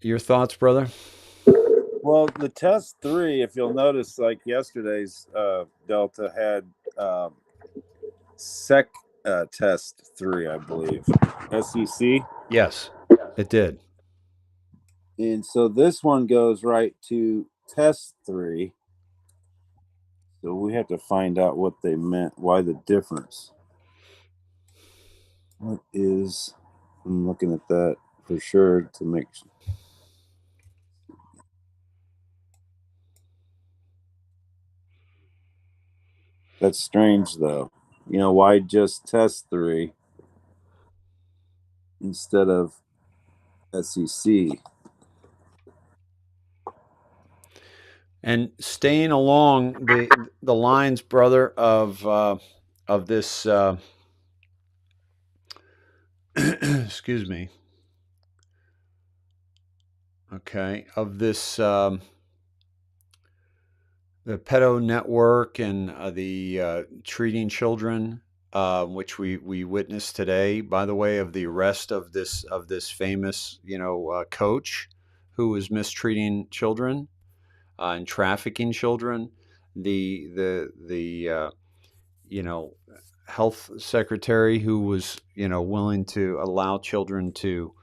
Speaker 1: Your thoughts, brother?
Speaker 12: Well, the Test 3, if you'll notice, like yesterday's Delta had SEC Test 3, I believe. SEC?
Speaker 1: Yes, it did.
Speaker 12: And so this one goes right to Test 3. So we have to find out what they meant, why the difference. What is, I'm looking at that for sure to make sure. That's strange, though. You know, why just Test 3 instead of SEC?
Speaker 1: And staying along the lines, brother, of this excuse me. Okay, of this the pedo network and the treating children, which we witnessed today. By the way, of the arrest of this famous coach who was mistreating children and trafficking children. The health secretary who was willing to allow children to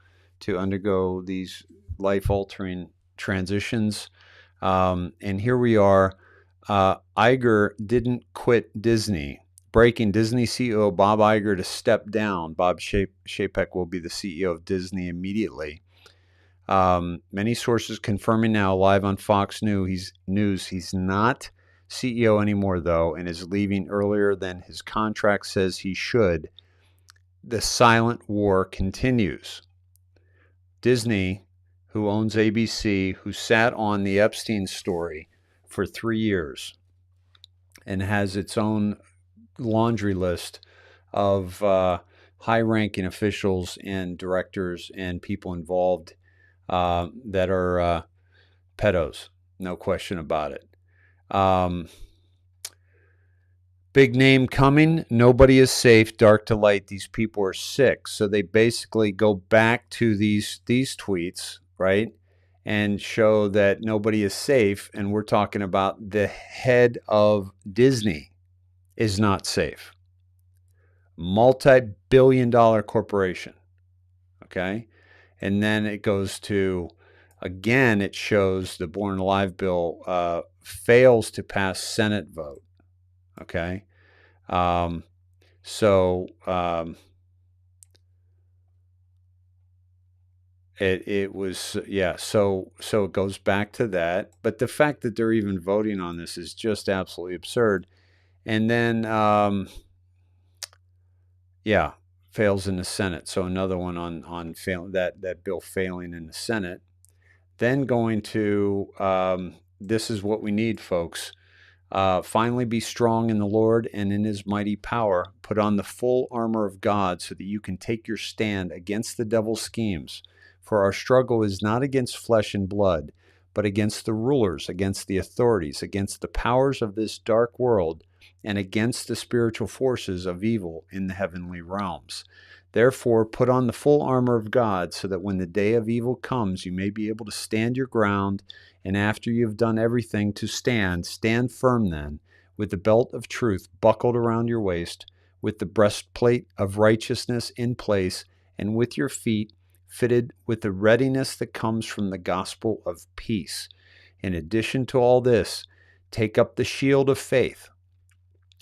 Speaker 1: undergo these life-altering transitions. And here we are. Iger didn't quit Disney. Breaking: Disney CEO Bob Iger to step down. Bob Chapek will be the CEO of Disney immediately. Many sources confirming now live on Fox News he's not CEO anymore, though, and is leaving earlier than his contract says he should. The silent war continues. Disney, who owns ABC, who sat on the Epstein story for 3 years and has its own laundry list of high-ranking officials and directors and people involved that are pedos, no question about it. Big name coming. Nobody is safe. Dark to light. These people are sick. So they basically go back to these tweets, right, and show that nobody is safe. And we're talking about the head of Disney is not safe. Multi-billion-dollar corporation. Okay, and then it goes to, again, it shows the Born Alive bill fails to pass Senate vote. Okay. It was, yeah. So it goes back to that. But the fact that they're even voting on this is just absolutely absurd. And then, yeah, fails in the Senate. So another one on that bill failing in the Senate. Then going to, this is what we need, folks. Finally be strong in the Lord and in his mighty power. Put on the full armor of God so that you can take your stand against the devil's schemes. For our struggle is not against flesh and blood, but against the rulers, against the authorities, against the powers of this dark world, and against the spiritual forces of evil in the heavenly realms. Therefore, put on the full armor of God so that when the day of evil comes, you may be able to stand your ground. And after you have done everything to stand firm then, with the belt of truth buckled around your waist, with the breastplate of righteousness in place, and with your feet fitted with the readiness that comes from the gospel of peace. In addition to all this, take up the shield of faith,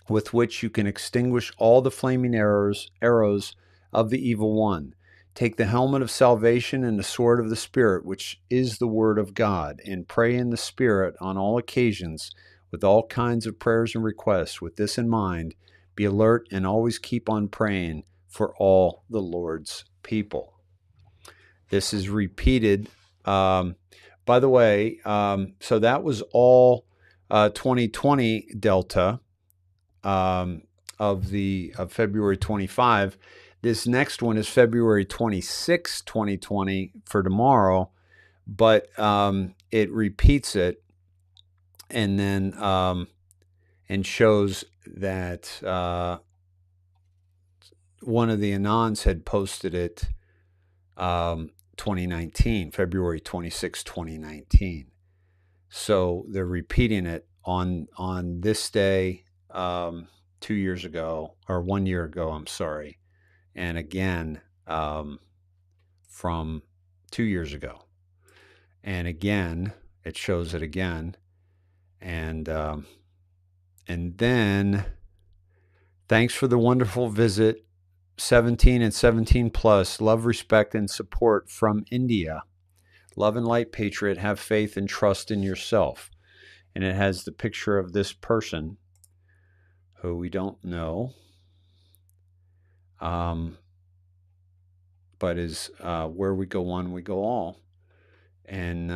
Speaker 1: with which you can extinguish all the flaming arrows of the evil one. Take the helmet of salvation and the sword of the Spirit, which is the word of God, and pray in the Spirit on all occasions with all kinds of prayers and requests. With this in mind, be alert and always keep on praying for all the Lord's people. This is repeated. By the way, so that was all 2020 Delta. of February 25. This next one is February 26, 2020 for tomorrow, but it repeats it and then and shows that one of the Anons had posted it 2019, February 26, 2019. So they're repeating it on this day 2 years ago, or 1 year ago, I'm sorry, and again from 2 years ago. And again, it shows it again. And then, thanks for the wonderful visit, 17 and 17 plus, love, respect, and support from India. Love and light, patriot, have faith and trust in yourself. And it has the picture of this person who we don't know, but is where we go one, we go all, and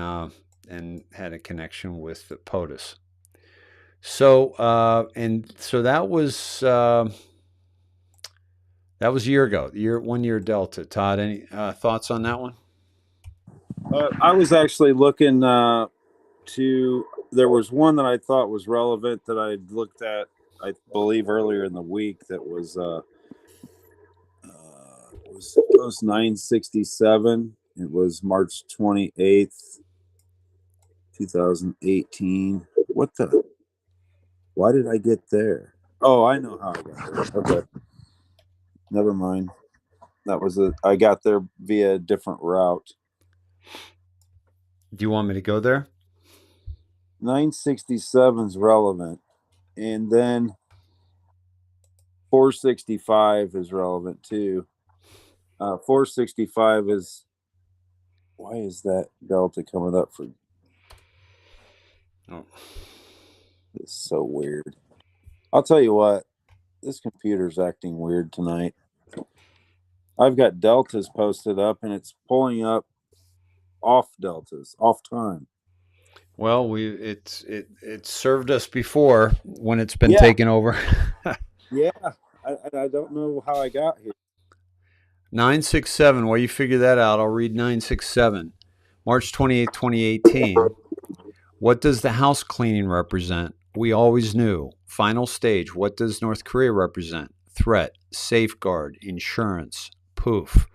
Speaker 1: had a connection with the POTUS. So that was a year ago, 1 year Delta. Todd, any thoughts on that one?
Speaker 12: I was actually looking there was one that I thought was relevant that I looked at, I believe, earlier in the week, that was it was 967. It was March 28th, 2018. Why did I get there? Oh, I know how I got there. Okay. Never mind. I got there via a different route.
Speaker 1: Do you want me to go there?
Speaker 12: 967 is relevant. And then 465 is relevant too. 465 is, why is that Delta coming up for?
Speaker 1: Oh,
Speaker 12: it's so weird. I'll tell you what, this computer's acting weird tonight. I've got deltas posted up and it's pulling up off deltas, off time.
Speaker 1: Well, it served us before when it's been taken over.
Speaker 12: Yeah, I don't know how I got here.
Speaker 1: 967. While you figure that out, I'll read 967. March 28, 2018. What does the house cleaning represent? We always knew. Final stage. What does North Korea represent? Threat, safeguard, insurance, poof.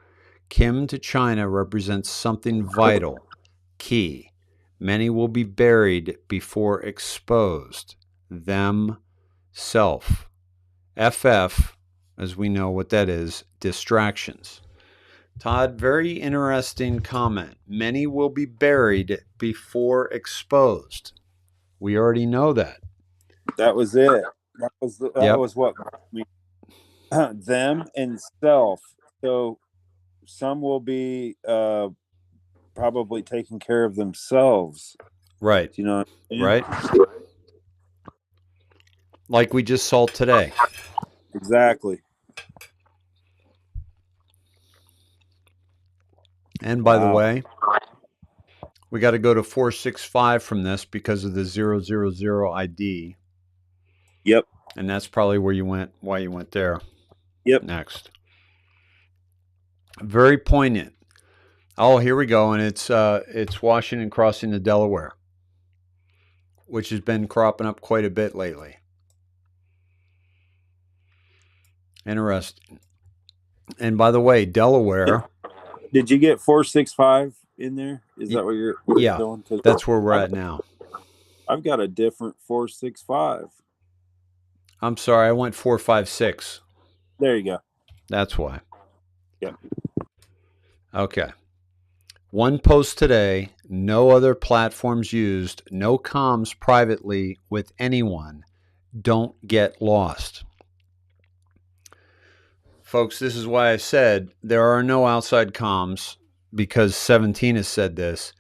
Speaker 1: Kim to China represents something vital, key. Many will be buried before exposed. Them, self. FF, as we know what that is, distractions. Todd, very interesting comment. Many will be buried before exposed. We already know that.
Speaker 12: That was it. That was what them and self. So some will be probably taking care of themselves.
Speaker 1: Right.
Speaker 12: You know,
Speaker 1: right? Like we just saw today.
Speaker 12: Exactly.
Speaker 1: And by the way, we got to go to 465 from this because of the 000 ID.
Speaker 12: Yep.
Speaker 1: And that's probably why you went there.
Speaker 12: Yep.
Speaker 1: Next. Very poignant. Oh, here we go. And it's Washington crossing the Delaware, which has been cropping up quite a bit lately. Interesting. And by the way, Delaware.
Speaker 12: Did you get 465 in there? Is that what you're doing?
Speaker 1: That's where we're at now.
Speaker 12: I've got a different 465.
Speaker 1: I'm sorry, I went 456.
Speaker 12: There you go.
Speaker 1: That's why.
Speaker 12: Yep.
Speaker 1: Okay. One post today, no other platforms used, no comms privately with anyone. Don't get lost. Folks, this is why I said there are no outside comms, because 17 has said this,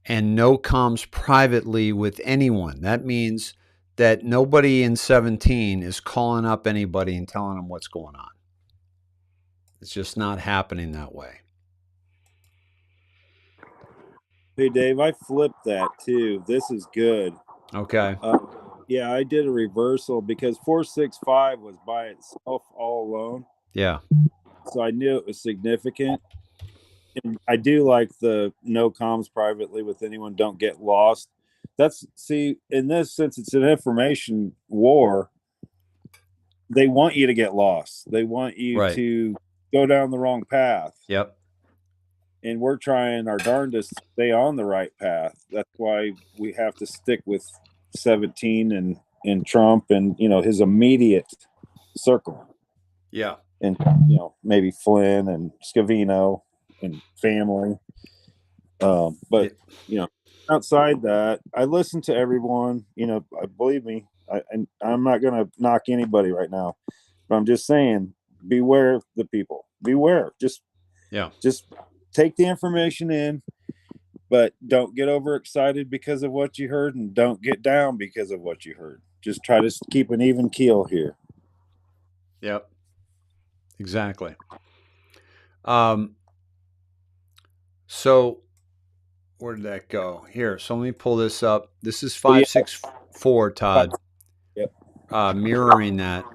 Speaker 1: and no comms privately with anyone. That means that nobody in 17 is calling up anybody and telling them what's going on. It's just not happening that way.
Speaker 12: Hey, Dave, I flipped that too. This is good.
Speaker 1: Okay.
Speaker 12: Yeah, I did a reversal because 465 was by itself all alone.
Speaker 1: Yeah.
Speaker 12: So I knew it was significant. And I do like the no comms privately with anyone, don't get lost. See, in this, since it's an information war, they want you to get lost. They want you to go down the wrong path.
Speaker 1: Yep.
Speaker 12: And we're trying our darndest to stay on the right path. That's why we have to stick with 17 and Trump and, his immediate circle.
Speaker 1: Yeah.
Speaker 12: And, maybe Flynn and Scavino and family. But outside that, I listen to everyone. Believe me, I'm not going to knock anybody right now, but I'm just saying, beware of the people. Beware. Just take the information in, but don't get overexcited because of what you heard, and don't get down because of what you heard. Just try to keep an even keel here.
Speaker 1: Yep. Exactly. So where did that go? Here. So let me pull this up. This is 564, Todd.
Speaker 12: Yep.
Speaker 1: Mirroring that.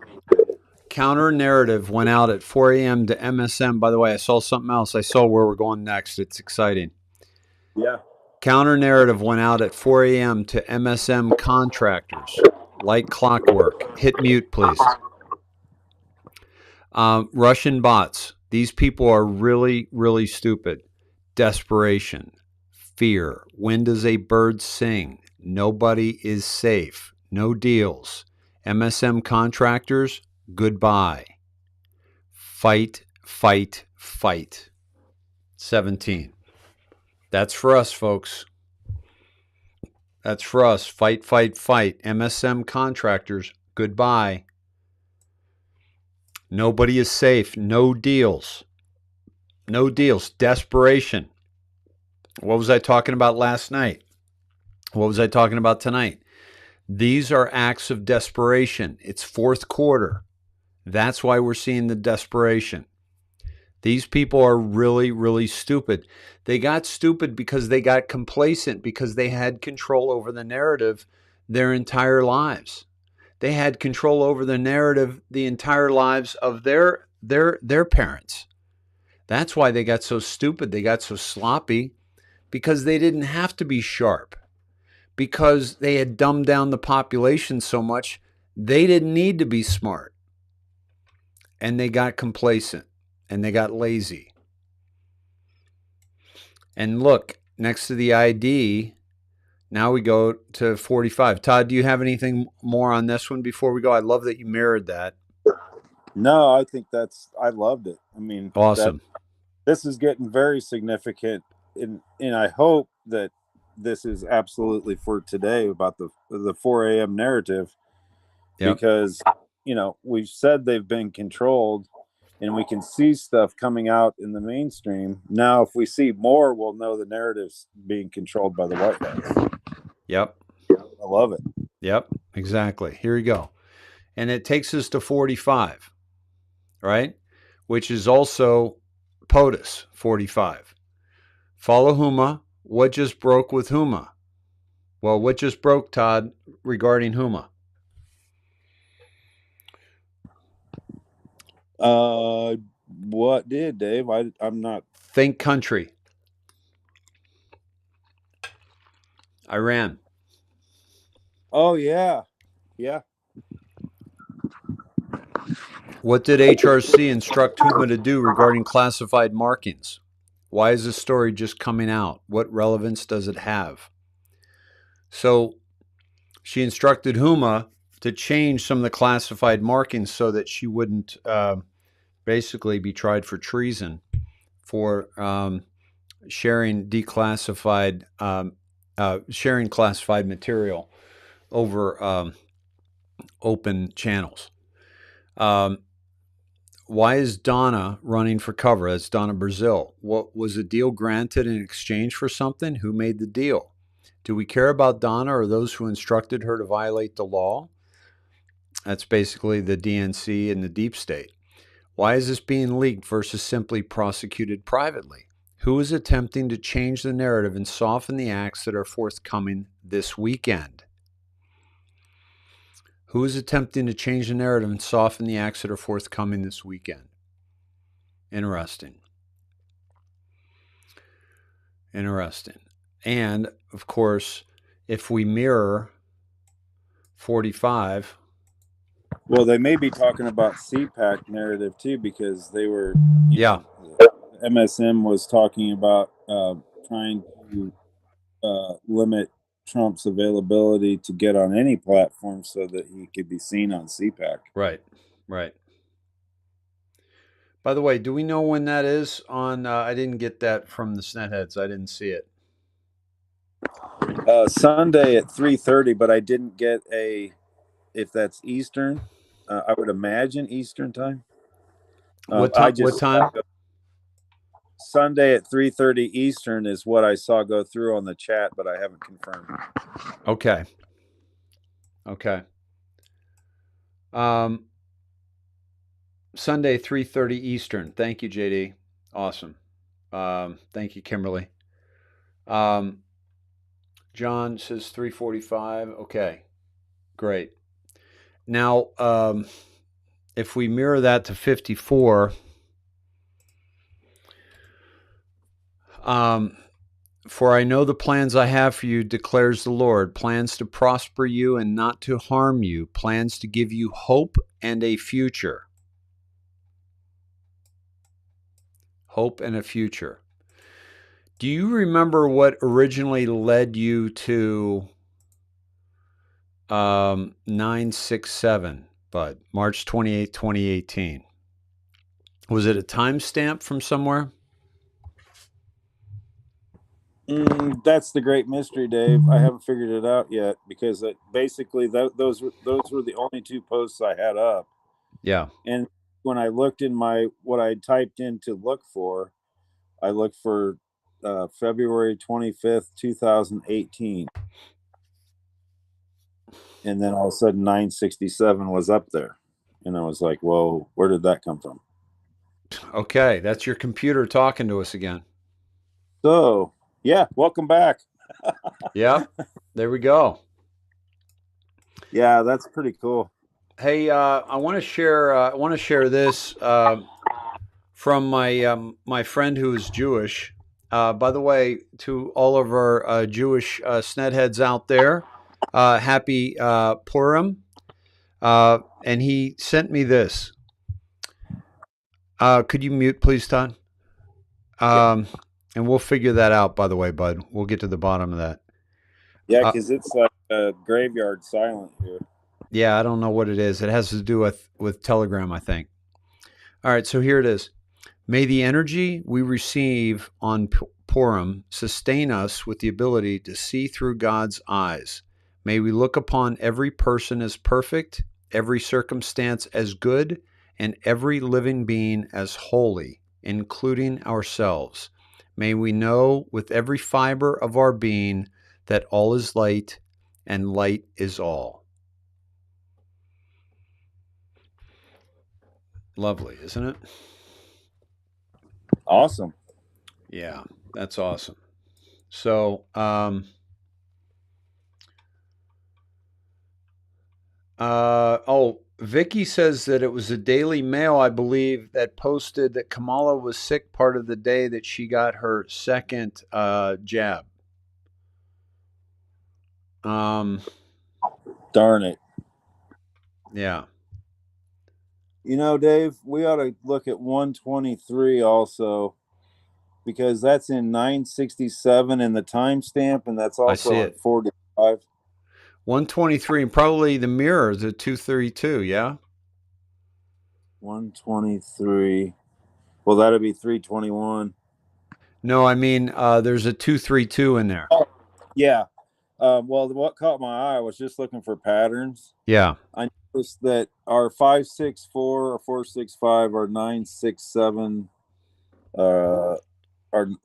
Speaker 1: Counter narrative went out at 4 a.m. to MSM. By the way, I saw something else. I saw where we're going next. It's exciting.
Speaker 12: Yeah.
Speaker 1: Counter narrative went out at 4 a.m. to MSM contractors. Like clockwork. Hit mute, please. Russian bots. These people are really, really stupid. Desperation. Fear. When does a bird sing? Nobody is safe. No deals. MSM contractors, goodbye. Fight, fight, fight. 17. That's for us, folks. That's for us. Fight, fight, fight. MSM contractors, goodbye. Nobody is safe. No deals. No deals. Desperation. What was I talking about last night? What was I talking about tonight? These are acts of desperation. It's fourth quarter. That's why we're seeing the desperation. These people are really, really stupid. They got stupid because they got complacent, because they had control over the narrative their entire lives. They had control over the narrative the entire lives of their parents. That's why they got so stupid. They got so sloppy, because they didn't have to be sharp, because they had dumbed down the population so much, they didn't need to be smart. And they got complacent, and they got lazy. And look, next to the ID, now we go to 45. Todd, do you have anything more on this one before we go? I love that you mirrored that.
Speaker 12: No, I think I loved it. I mean,
Speaker 1: awesome.
Speaker 12: This is getting very significant. And I hope that this is absolutely for today about the 4 a.m. narrative, because, we've said they've been controlled, and we can see stuff coming out in the mainstream. Now, if we see more, we'll know the narrative's being controlled by the White House.
Speaker 1: Yep.
Speaker 12: I love it.
Speaker 1: Yep, exactly. Here we go. And it takes us to 45, right? Which is also POTUS 45. Follow Huma. What just broke with Huma? Well, what just broke, Todd, regarding Huma?
Speaker 12: What did, Dave? I'm not.
Speaker 1: Think country. Iran.
Speaker 12: Oh, yeah. Yeah.
Speaker 1: What did HRC instruct Huma to do regarding classified markings? Why is this story just coming out? What relevance does it have? So she instructed Huma to change some of the classified markings so that she wouldn't basically be tried for treason for sharing sharing classified material over open channels. Why is Donna running for cover? That's Donna Brazil. What was the deal granted in exchange for something? Who made the deal? Do we care about Donna or those who instructed her to violate the law? That's basically the DNC and the deep state. Why is this being leaked versus simply prosecuted privately? Who is attempting to change the narrative and soften the acts that are forthcoming this weekend? Who is attempting to change the narrative and soften the acts that are forthcoming this weekend? Interesting. Interesting. And, of course, if we mirror 45.
Speaker 12: Well, they may be talking about CPAC narrative, too, because they were, MSM was talking about trying to limit Trump's availability to get on any platform so that he could be seen on CPAC.
Speaker 1: Right. By the way, do we know when that is on? I didn't get that from the Snetheads. I didn't see it.
Speaker 12: Sunday at 3:30, but I didn't get if that's Eastern. I would imagine Eastern time.
Speaker 1: What time?
Speaker 12: Sunday at 3:30 Eastern is what I saw go through on the chat, but I haven't confirmed.
Speaker 1: Okay. Sunday 3:30 Eastern. Thank you, JD. Awesome. Thank you, Kimberly. John says 3:45. Okay, great. Now, if we mirror that to 54, for I know the plans I have for you, declares the Lord, plans to prosper you and not to harm you, plans to give you hope and a future. Hope and a future. Do you remember what originally led you to 967, Bud? March 28, 2018. Was it a timestamp from somewhere?
Speaker 12: That's the great mystery, Dave. I haven't figured it out yet because basically those were the only two posts I had up.
Speaker 1: Yeah.
Speaker 12: And when I looked in what I typed in to look for, I looked for February 25th, 2018. And then all of a sudden 967 was up there. And I was like, whoa, where did that come from?
Speaker 1: Okay, that's your computer talking to us again.
Speaker 12: So, yeah, welcome back.
Speaker 1: Yeah, there we go.
Speaker 12: Yeah, that's pretty cool.
Speaker 1: Hey, I want to share this from my friend who is Jewish. By the way, to all of our Jewish Snetheads out there, happy Purim. And he sent me this. Could you mute, please, Todd? And we'll figure that out, by the way, Bud. We'll get to the bottom of that.
Speaker 12: Yeah, because it's like a graveyard silent here.
Speaker 1: Yeah, I don't know what it is. It has to do with Telegram, I think. All right, so here it is. May the energy we receive on Purim sustain us with the ability to see through God's eyes. May we look upon every person as perfect, every circumstance as good, and every living being as holy, including ourselves. May we know with every fiber of our being that all is light and light is all. Lovely, isn't it?
Speaker 12: Awesome.
Speaker 1: Yeah, that's awesome. So, Vicky says that it was the Daily Mail, I believe, that posted that Kamala was sick part of the day that she got her second jab.
Speaker 12: Darn it.
Speaker 1: Yeah.
Speaker 12: You know, Dave, we ought to look at 123 also, because that's in 967 in the timestamp, and that's also at 45.
Speaker 1: 123, and probably the mirror is at 232, yeah?
Speaker 12: 123. Well, that'd be 321.
Speaker 1: No, I mean, there's a 232 in there.
Speaker 12: Oh, yeah. Well, what caught my eye, I was just looking for patterns.
Speaker 1: Yeah.
Speaker 12: I noticed that our 564 or 465 or 967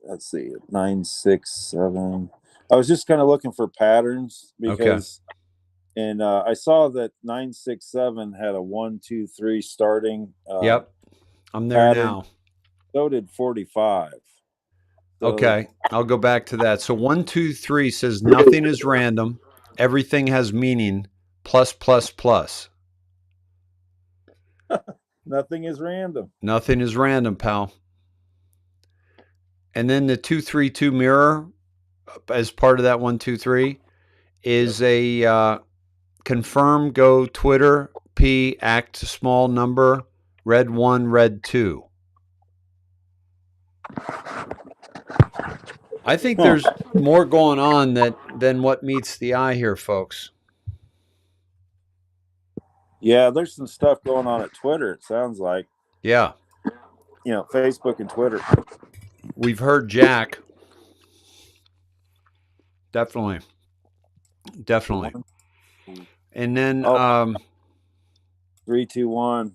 Speaker 12: let's see, 967. I was just kind of looking for patterns because and I saw that 967 had a 1, 2, 3 starting.
Speaker 1: Yep. I'm there
Speaker 12: pattern.
Speaker 1: now.
Speaker 12: So did 45. So,
Speaker 1: okay. I'll go back to that. So 1, 2, 3 says nothing is random. Everything has meaning plus plus plus.
Speaker 12: Nothing is random.
Speaker 1: Nothing is random, pal. And then the 232 mirror, as part of that 123, is a confirm, go Twitter, P, act small number, red 1, red 2. I think there's more going on than what meets the eye here, folks.
Speaker 12: Yeah, there's some stuff going on at Twitter, it sounds like.
Speaker 1: Yeah.
Speaker 12: You know, Facebook and Twitter.
Speaker 1: We've heard Jack. Definitely. And then
Speaker 12: 3, 2, 1.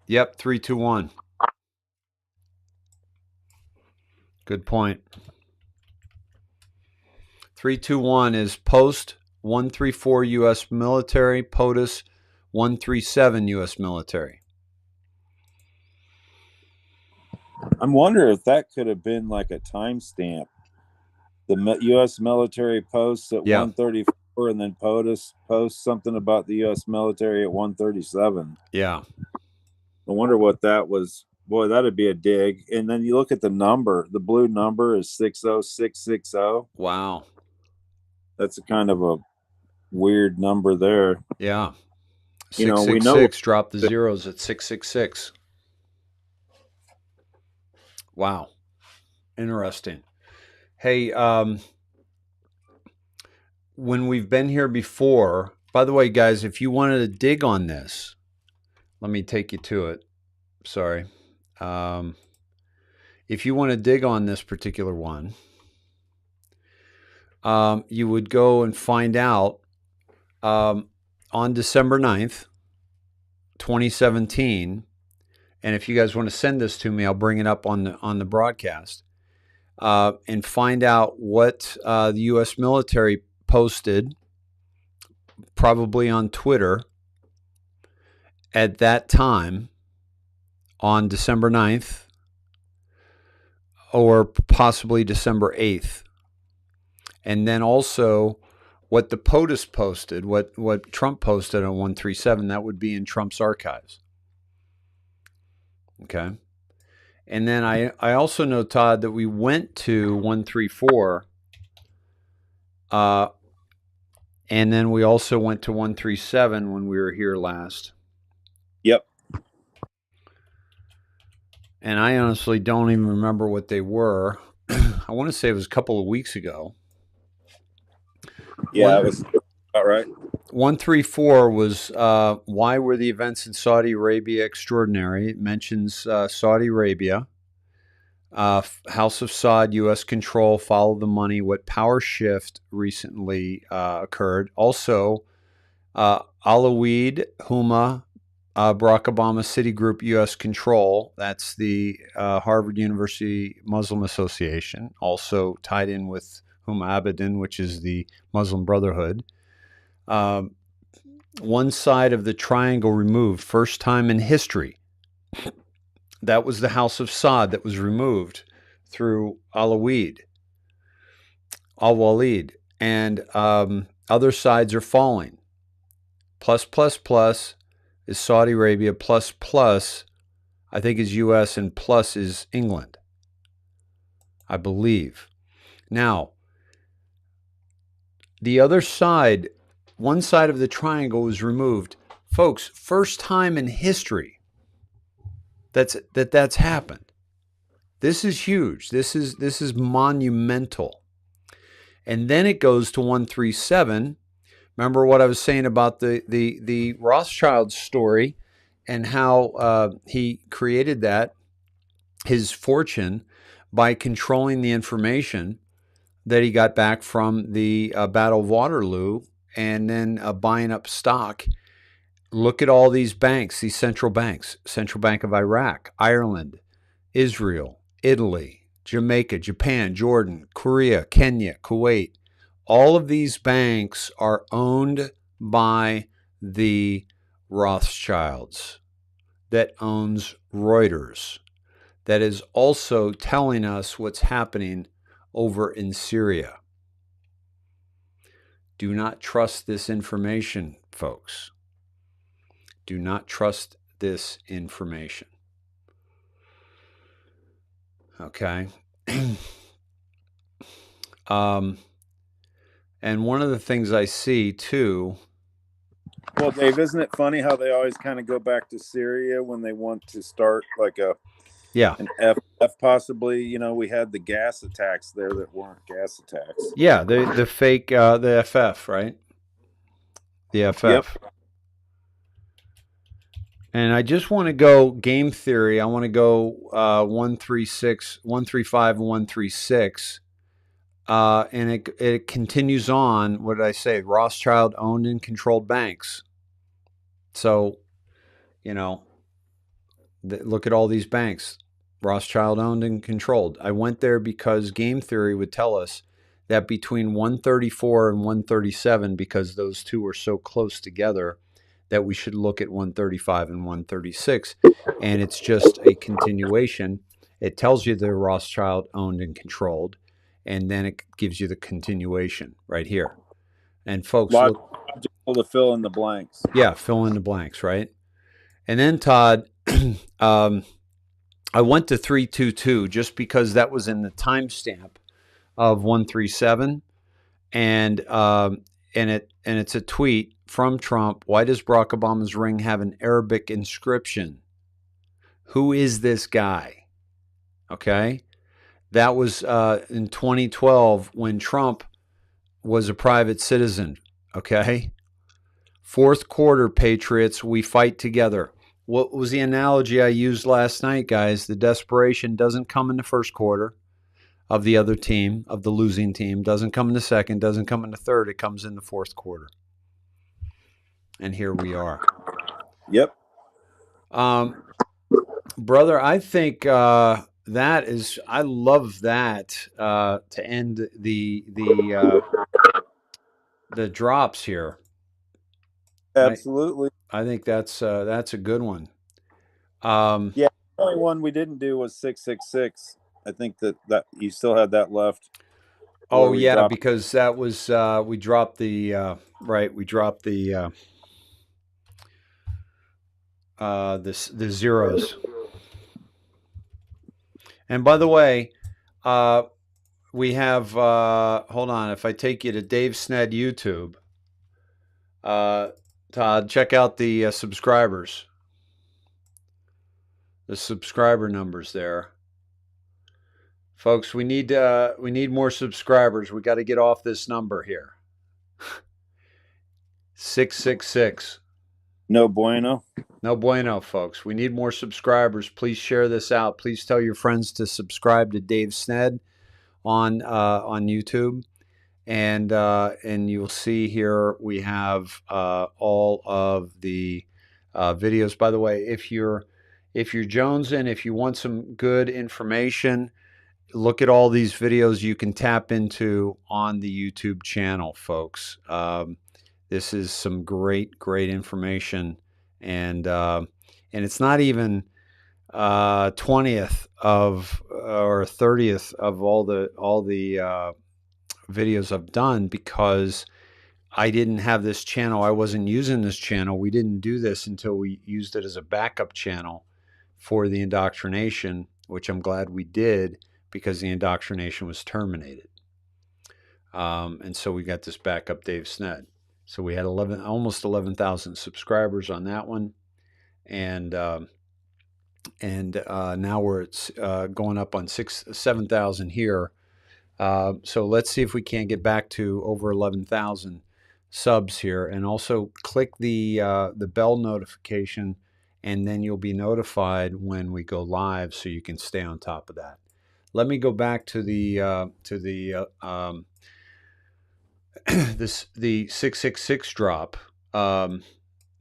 Speaker 1: Yep, 3, 2, 1. Good point. 3, 2, 1 is post 134 U.S. military, POTUS 137 U.S. military.
Speaker 12: I'm wondering if that could have been like a timestamp. The U.S. military posts at 134, and then POTUS posts something about the U.S. military at 137.
Speaker 1: Yeah.
Speaker 12: I wonder what that was. Boy, that'd be a dig. And then you look at the number. The blue number is 60660.
Speaker 1: Wow.
Speaker 12: That's a kind of a weird number there.
Speaker 1: Yeah. 666,
Speaker 12: you know, we know
Speaker 1: drop the zeros at 666. Wow. Interesting. Hey, when we've been here before, by the way, guys, if you wanted to dig on this, let me take you to it. Sorry. If you want to dig on this particular one, you would go and find out on December 9th, 2017. And if you guys want to send this to me, I'll bring it up on the broadcast. And find out what the U.S. military posted, probably on Twitter, at that time on December 9th or possibly December 8th. And then also what the POTUS posted, what Trump posted on 137, that would be in Trump's archives. Okay. And then I also know, Todd, that we went to 134, and then we also went to 137 when we were here last.
Speaker 12: Yep.
Speaker 1: And I honestly don't even remember what they were. I want to say it was a couple of weeks ago.
Speaker 12: Yeah, it was about right.
Speaker 1: 134 was why were the events in Saudi Arabia extraordinary? It mentions Saudi Arabia, House of Saud, U.S. control, follow the money, what power shift recently occurred. Also, Alawid, Huma, Barack Obama, Citigroup, U.S. control. That's the Harvard University Muslim Association, also tied in with Huma Abedin, which is the Muslim Brotherhood. One side of the triangle removed, first time in history. That was the House of Saud that was removed through Al-Walid. And other sides are falling. Plus, plus, plus is Saudi Arabia. Plus, plus, I think is U.S. and plus is England, I believe. Now, the other side, one side of the triangle was removed. Folks, first time in history that's happened. This is huge. This is monumental. And then it goes to 137. Remember what I was saying about the Rothschild story and how he created that, his fortune, by controlling the information that he got back from the Battle of Waterloo and then buying up stock. Look at all these banks, these central banks, Central Bank of Iraq, Ireland, Israel, Italy, Jamaica, Japan, Jordan, Korea, Kenya, Kuwait. All of these banks are owned by the Rothschilds that owns Reuters, that is also telling us what's happening over in Syria. Do not trust this information, folks. Do not trust this information. Okay. And one of the things I see too.
Speaker 12: Well, Dave, isn't it funny how they always kind of go back to Syria when they want to start like an F possibly? You know, we had the gas attacks there that weren't gas attacks.
Speaker 1: Yeah, the fake the FF, right? The FF. Yep. And I just want to go game theory. I want to go 136, 135, 136. And it continues on. What did I say? Rothschild owned and controlled banks. So, you know, look at all these banks. Rothschild owned and controlled. I went there because game theory would tell us that between 134 and 137, because those two are so close together, that we should look at 135 and 136. And it's just a continuation. It tells you they're Rothschild owned and controlled. And then it gives you the continuation right here. And folks, look
Speaker 12: to fill in the blanks.
Speaker 1: Yeah, fill in the blanks, right? And then Todd, I went to 322 just because that was in the timestamp of 137, and it's a tweet from Trump. Why does Barack Obama's ring have an Arabic inscription? Who is this guy? Okay. That was in 2012 when Trump was a private citizen. Okay. Fourth quarter, Patriots, we fight together. What was the analogy I used last night, guys? The desperation doesn't come in the first quarter of the other team, of the losing team. Doesn't come in the second, doesn't come in the third. It comes in the fourth quarter. And here we are.
Speaker 12: Yep.
Speaker 1: Brother, I think that is, I love that to end the drops here.
Speaker 12: Absolutely.
Speaker 1: I think that's a good one.
Speaker 12: Yeah, the only one we didn't do was 666. I think that you still had that left.
Speaker 1: Oh yeah, because that was we dropped the we dropped the zeros. And by the way, we have hold on, if I take you to Dave Sned YouTube, Todd, check out the subscribers. The subscriber numbers there. Folks, we need more subscribers. We got to get off this number here. 666.
Speaker 12: No bueno.
Speaker 1: No bueno, folks. We need more subscribers. Please share this out. Please tell your friends to subscribe to Dave Sned on YouTube. And you'll see here we have all of the videos. By the way, if you're jonesing, if you want some good information, look at all these videos you can tap into on the YouTube channel, folks. This is some great information, and it's not even 20th of or 30th of all the videos I've done, because I didn't have this channel. I wasn't using this channel. We didn't do this until we used it as a backup channel for the Indoctrination, which I'm glad we did, because the Indoctrination was terminated. And so we got this backup Dave Sned. So we had almost 11,000 subscribers on that one. And now we're going up on 7,000 here. So let's see if we can't get back to over 11,000 subs here. And also click the bell notification, and then you'll be notified when we go live, so you can stay on top of that. Let me go back to the the 666 drop.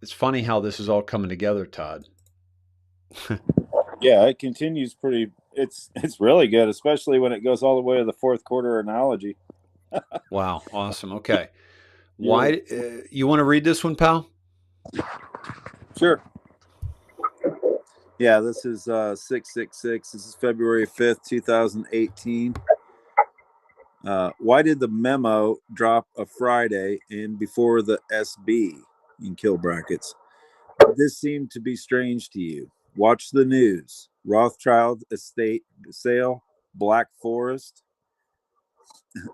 Speaker 1: It's funny how this is all coming together, Todd.
Speaker 12: Yeah, it continues pretty. It's really good, especially when it goes all the way to the fourth quarter analogy.
Speaker 1: Wow, awesome. Okay, why you want to read this one, pal?
Speaker 12: Sure. Yeah, this is 666. This is February 5th, 2018. Why did the memo drop a Friday and before the SB in kill brackets? This seemed to be strange to you. Watch the news. Rothschild estate sale, Black Forest,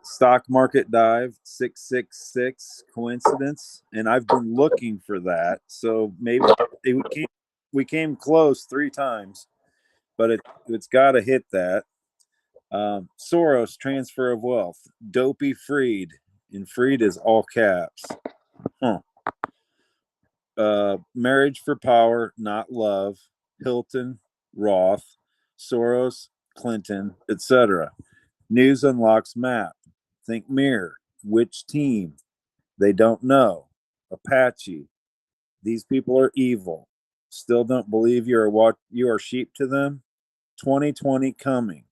Speaker 12: stock market dive, 666 coincidence. And I've been looking for that. So maybe we came close 3 times, but it's got to hit that. Soros transfer of wealth, Dopey Freed, and Freed is all caps. Marriage for power, not love, Hilton, Roth, Soros, Clinton, etc. News unlocks map. Think mirror. Which team? They don't know. Apache. These people are evil. Still don't believe you are sheep to them. 2020 coming.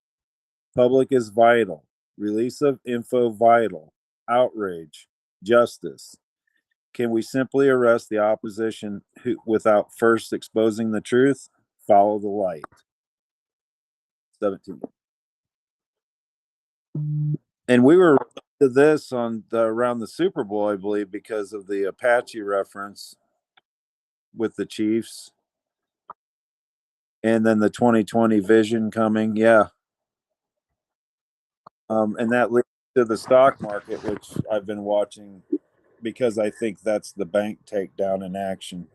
Speaker 12: Public is vital. Release of info vital. Outrage. Justice. Can we simply arrest the opposition without first exposing the truth? Follow the light. 17. And we were to this around the Super Bowl, I believe, because of the Apache reference with the Chiefs. And then the 2020 vision coming. Yeah. And that leads to the stock market, which I've been watching because I think that's the bank takedown in action.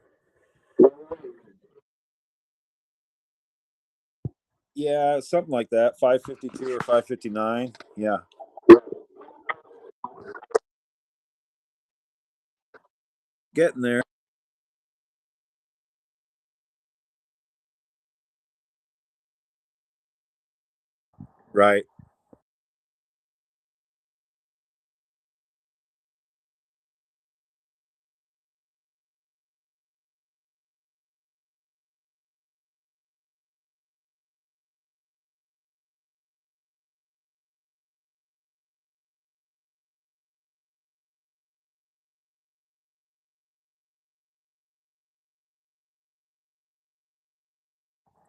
Speaker 12: Yeah, something like that. 552 or 559. Yeah. Getting there. Right.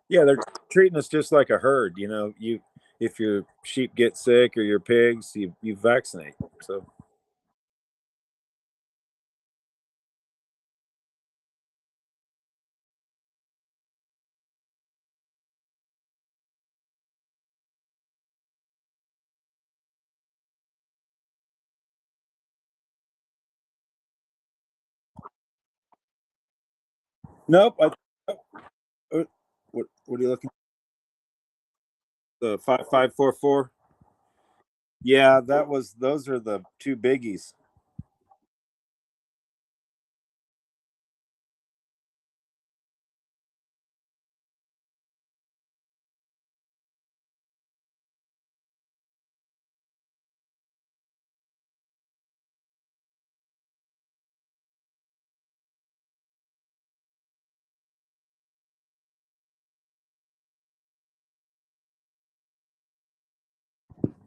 Speaker 12: Yeah, they're treating us just like a herd. You know, if your sheep get sick or your pigs, you vaccinate. So nope. What are you looking? The 5544. Yeah, those are the 2 biggies.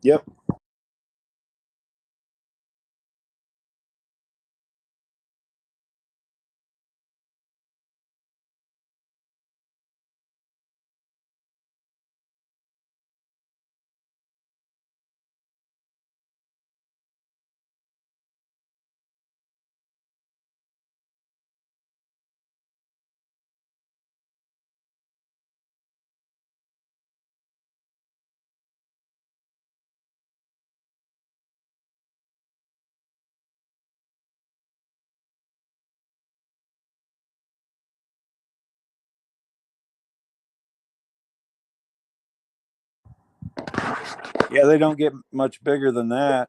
Speaker 12: Yep. Yeah, they don't get much bigger than that.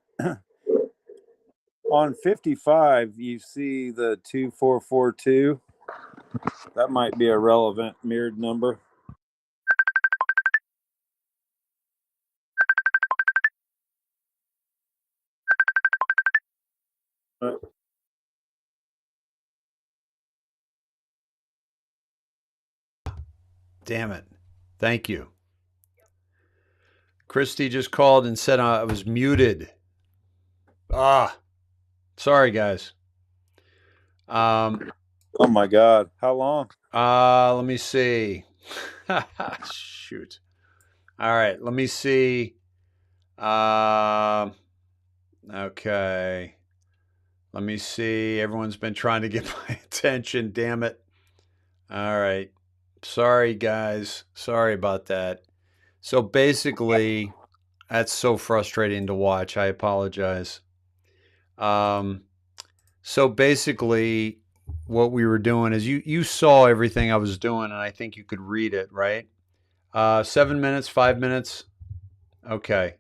Speaker 12: On 55, you see the 2442. That might be a relevant mirrored number.
Speaker 1: Damn it. Thank you. Christy just called and said I was muted. Sorry, guys.
Speaker 12: Oh my God. How long?
Speaker 1: Let me see. Shoot. All right. Let me see. Okay. Let me see. Everyone's been trying to get my attention. Damn it. All right. Sorry, guys. Sorry about that. So basically, that's so frustrating to watch. I apologize. So basically, what we were doing is you saw everything I was doing, and I think you could read it, right? 7 minutes, 5 minutes. Okay.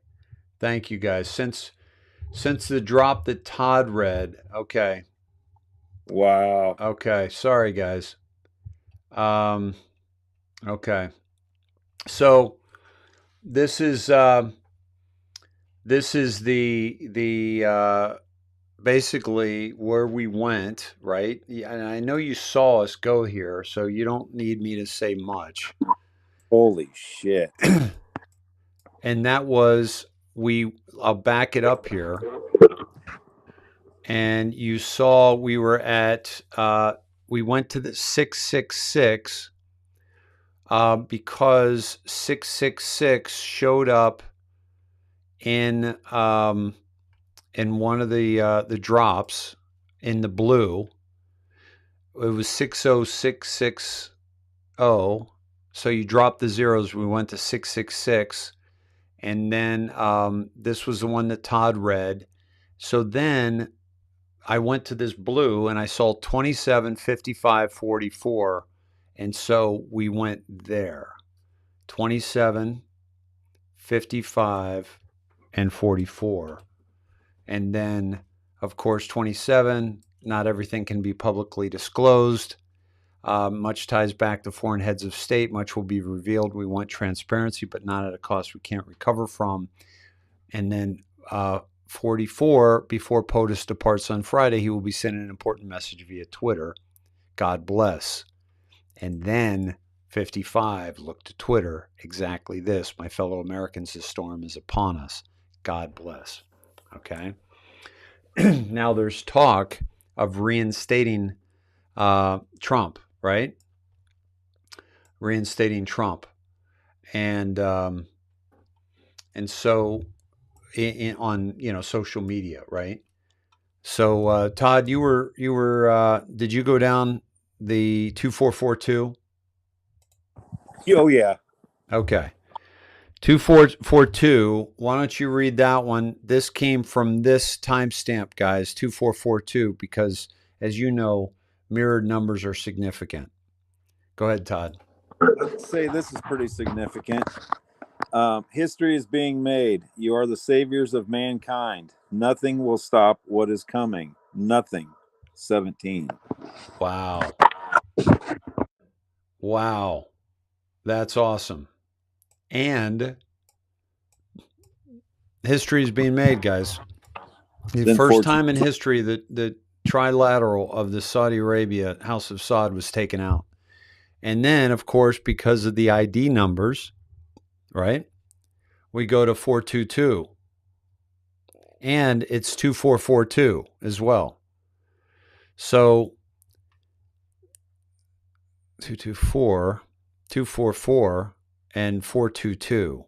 Speaker 1: Thank you, guys. Since the drop that Todd read. Okay.
Speaker 12: Wow.
Speaker 1: Okay. Sorry, guys. Okay. So this is the basically where we went, right? And I know you saw us go here, so you don't need me to say much.
Speaker 12: Holy shit.
Speaker 1: And that was I'll back it up here. And you saw we were at we went to the 666 because 666 showed up in one of the drops in the blue. It was 60660. So you dropped the zeros. We went to 666. And then this was the one that Todd read. So then I went to this blue and I saw 27, 55, 44. And so we went there. 27, 55, and 44. And then, of course, 27, not everything can be publicly disclosed. Much ties back to foreign heads of state. Much will be revealed. We want transparency, but not at a cost we can't recover from. And then 44, before POTUS departs on Friday, he will be sending an important message via Twitter. God bless. And then 55, look to Twitter. Exactly this. My fellow Americans, the storm is upon us. God bless. Okay. Now there's talk of reinstating Trump, right? Reinstating Trump. And so on social media, right? So Todd, you were did you go down the 2442?
Speaker 12: Oh yeah.
Speaker 1: Okay. 2442. Why don't you read that one? This came from this timestamp, guys, 2442, because as you know, mirrored numbers are significant. Go ahead, Todd.
Speaker 12: I'd say this is pretty significant. History is being made. You are the saviors of mankind. Nothing will stop what is coming. Nothing. 17.
Speaker 1: Wow. Wow. That's awesome. And history is being made, guys. The first time in history that the trilateral of the Saudi Arabia House of Saud was taken out. And then, of course, because of the ID numbers, right, we go to 422. And it's 2442 as well. So 224, 244, and 422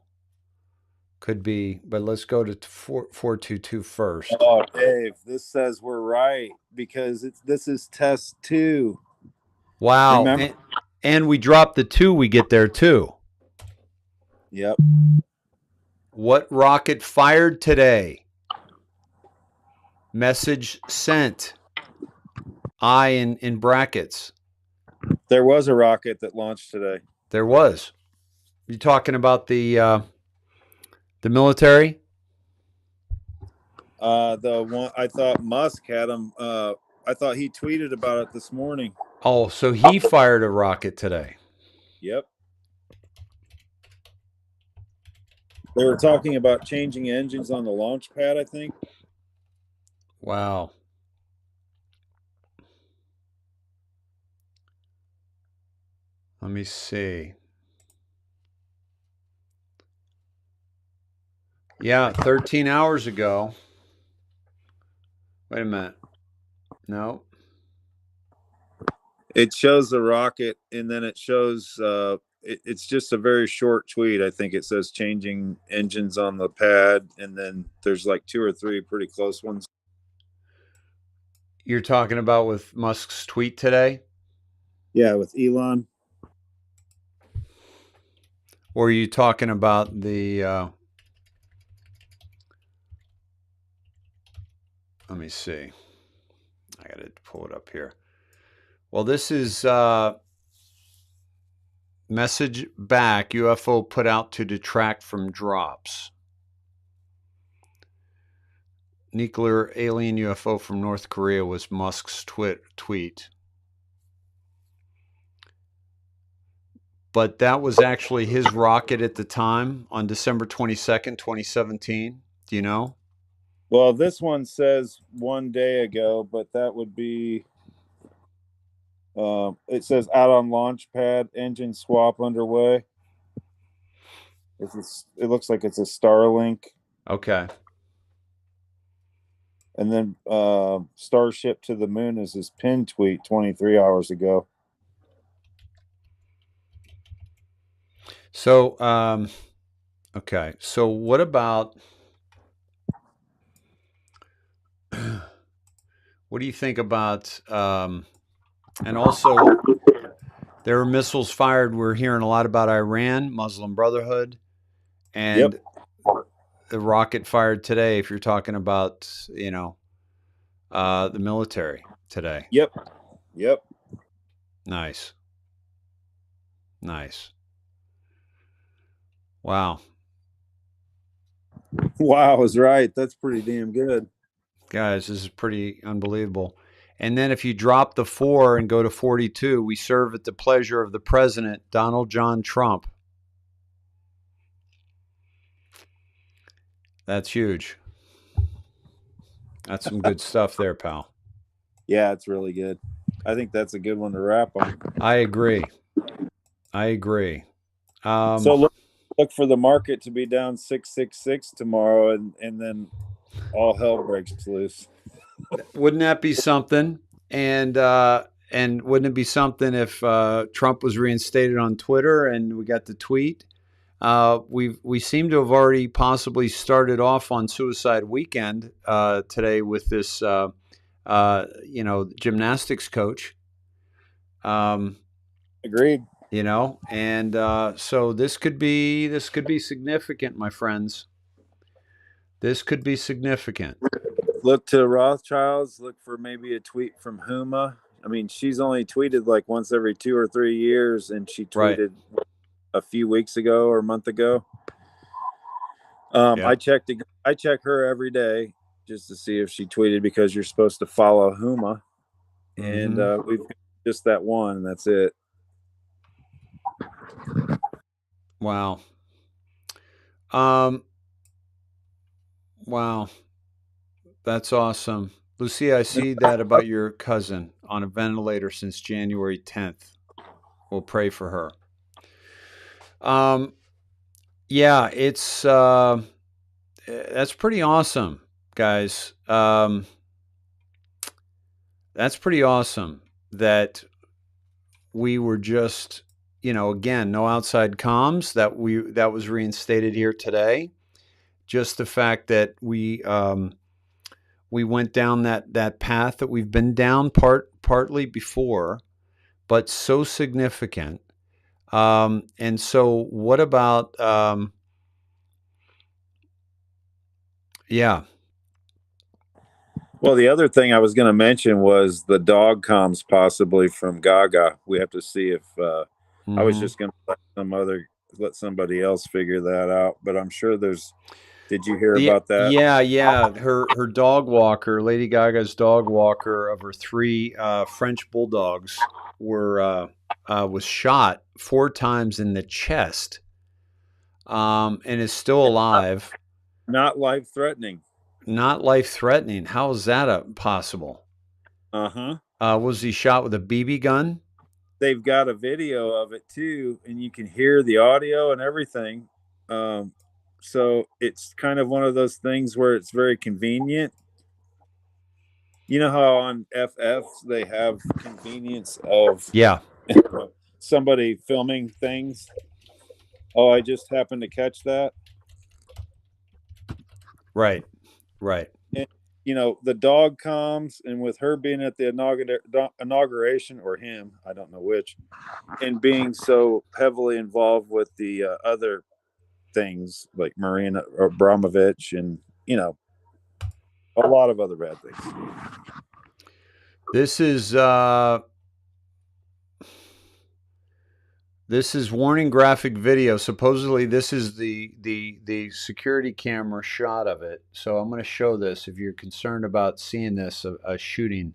Speaker 1: could be, but let's go to 422 first.
Speaker 12: Oh, Dave, this says we're right because this is test 2.
Speaker 1: Wow.
Speaker 12: Remember?
Speaker 1: And we drop the 2, we get there too.
Speaker 12: Yep.
Speaker 1: What rocket fired today? Message sent. I in brackets.
Speaker 12: There was a rocket that launched today.
Speaker 1: There was. You talking about the military?
Speaker 12: The one I thought Musk had him. I thought he tweeted about it this morning.
Speaker 1: Oh, so he fired a rocket today.
Speaker 12: Yep. They were talking about changing engines on the launch pad, I think.
Speaker 1: Wow. Let me see. Yeah, 13 hours ago. Wait a minute. No.
Speaker 12: It shows the rocket, and then it shows it's just a very short tweet. I think it says changing engines on the pad, and then there's like 2 or 3 pretty close ones.
Speaker 1: You're talking about with Musk's tweet today?
Speaker 12: Yeah, with Elon.
Speaker 1: Or are you talking about the let me see. I got to pull it up here. Well, this is message back UFO put out to detract from drops. Nuclear alien UFO from North Korea was Musk's tweet. But that was actually his rocket at the time on December 22nd, 2017. Do you know?
Speaker 12: Well, this one says 1 day ago, but that would be it says out on launch pad, engine swap underway. It looks like it's a Starlink.
Speaker 1: Okay.
Speaker 12: And then Starship to the Moon is his pin tweet 23 hours ago.
Speaker 1: So, okay. So what about, what do you think about, and also there were missiles fired. We're hearing a lot about Iran, Muslim Brotherhood, and the rocket fired today, if you're talking about, you know, the military today.
Speaker 12: Yep.
Speaker 1: Nice. Wow.
Speaker 12: Wow is right. That's pretty damn good.
Speaker 1: Guys, this is pretty unbelievable. And then if you drop the 4 and go to 42, we serve at the pleasure of the president, Donald John Trump. That's huge. That's some good stuff there, pal.
Speaker 12: Yeah, it's really good. I think that's a good one to wrap on.
Speaker 1: I agree.
Speaker 12: So look for the market to be down 666 tomorrow, and then all hell breaks loose.
Speaker 1: Wouldn't that be something? And wouldn't it be something if Trump was reinstated on Twitter and we got the tweet? We seem to have already possibly started off on Suicide Weekend today with this gymnastics coach.
Speaker 12: Agreed.
Speaker 1: You know, and so this could be significant, my friends. This could be significant.
Speaker 12: Look to Rothschilds. Look for maybe a tweet from Huma. I mean, she's only tweeted like once every 2 or 3 years, and she tweeted a few weeks ago or a month ago. I check her every day just to see if she tweeted, because you're supposed to follow Huma, and we've just that one, and that's it.
Speaker 1: Wow. Wow. That's awesome. Lucia, I see that about your cousin on a ventilator since January 10th. We'll pray for her. Yeah, it's that's pretty awesome, guys. That's pretty awesome that we were just, you know, again, no outside comms, that was reinstated here today. Just the fact that we went down that path that we've been down partly before, but so significant. And so what about, yeah.
Speaker 12: Well, the other thing I was going to mention was the dog comms possibly from Gaga. We have to see if I was just going to let somebody else figure that out, but I'm sure there's. Did you hear about that?
Speaker 1: Yeah. Her dog walker, Lady Gaga's dog walker of her 3 French bulldogs was shot 4 times in the chest, and is still alive.
Speaker 12: Not life-threatening.
Speaker 1: Not life-threatening. How is that possible? Was he shot with a BB gun?
Speaker 12: They've got a video of it too, and you can hear the audio and everything. So it's kind of one of those things where it's very convenient, You know how on FFs they have convenience of
Speaker 1: Yeah.
Speaker 12: somebody filming things? Oh, I just happened to catch that.
Speaker 1: Right. Right.
Speaker 12: And, you know, the dog comes, and with her being at the inauguration, or him, I don't know which, and being so heavily involved with the other things like Marina Abramovich and, you know, a lot of other bad things.
Speaker 1: This is warning graphic video. Supposedly, this is the security camera shot of it. So I'm going to show this. If you're concerned about seeing this, a shooting,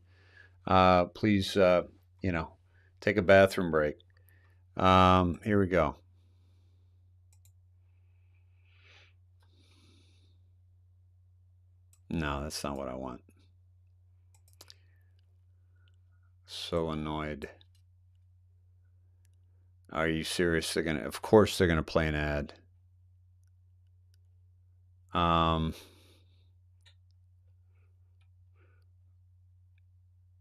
Speaker 1: please, you know, take a bathroom break. Here we go. No, that's not what I want. So annoyed. Are you serious? They're gonna, of course, they're gonna play an ad.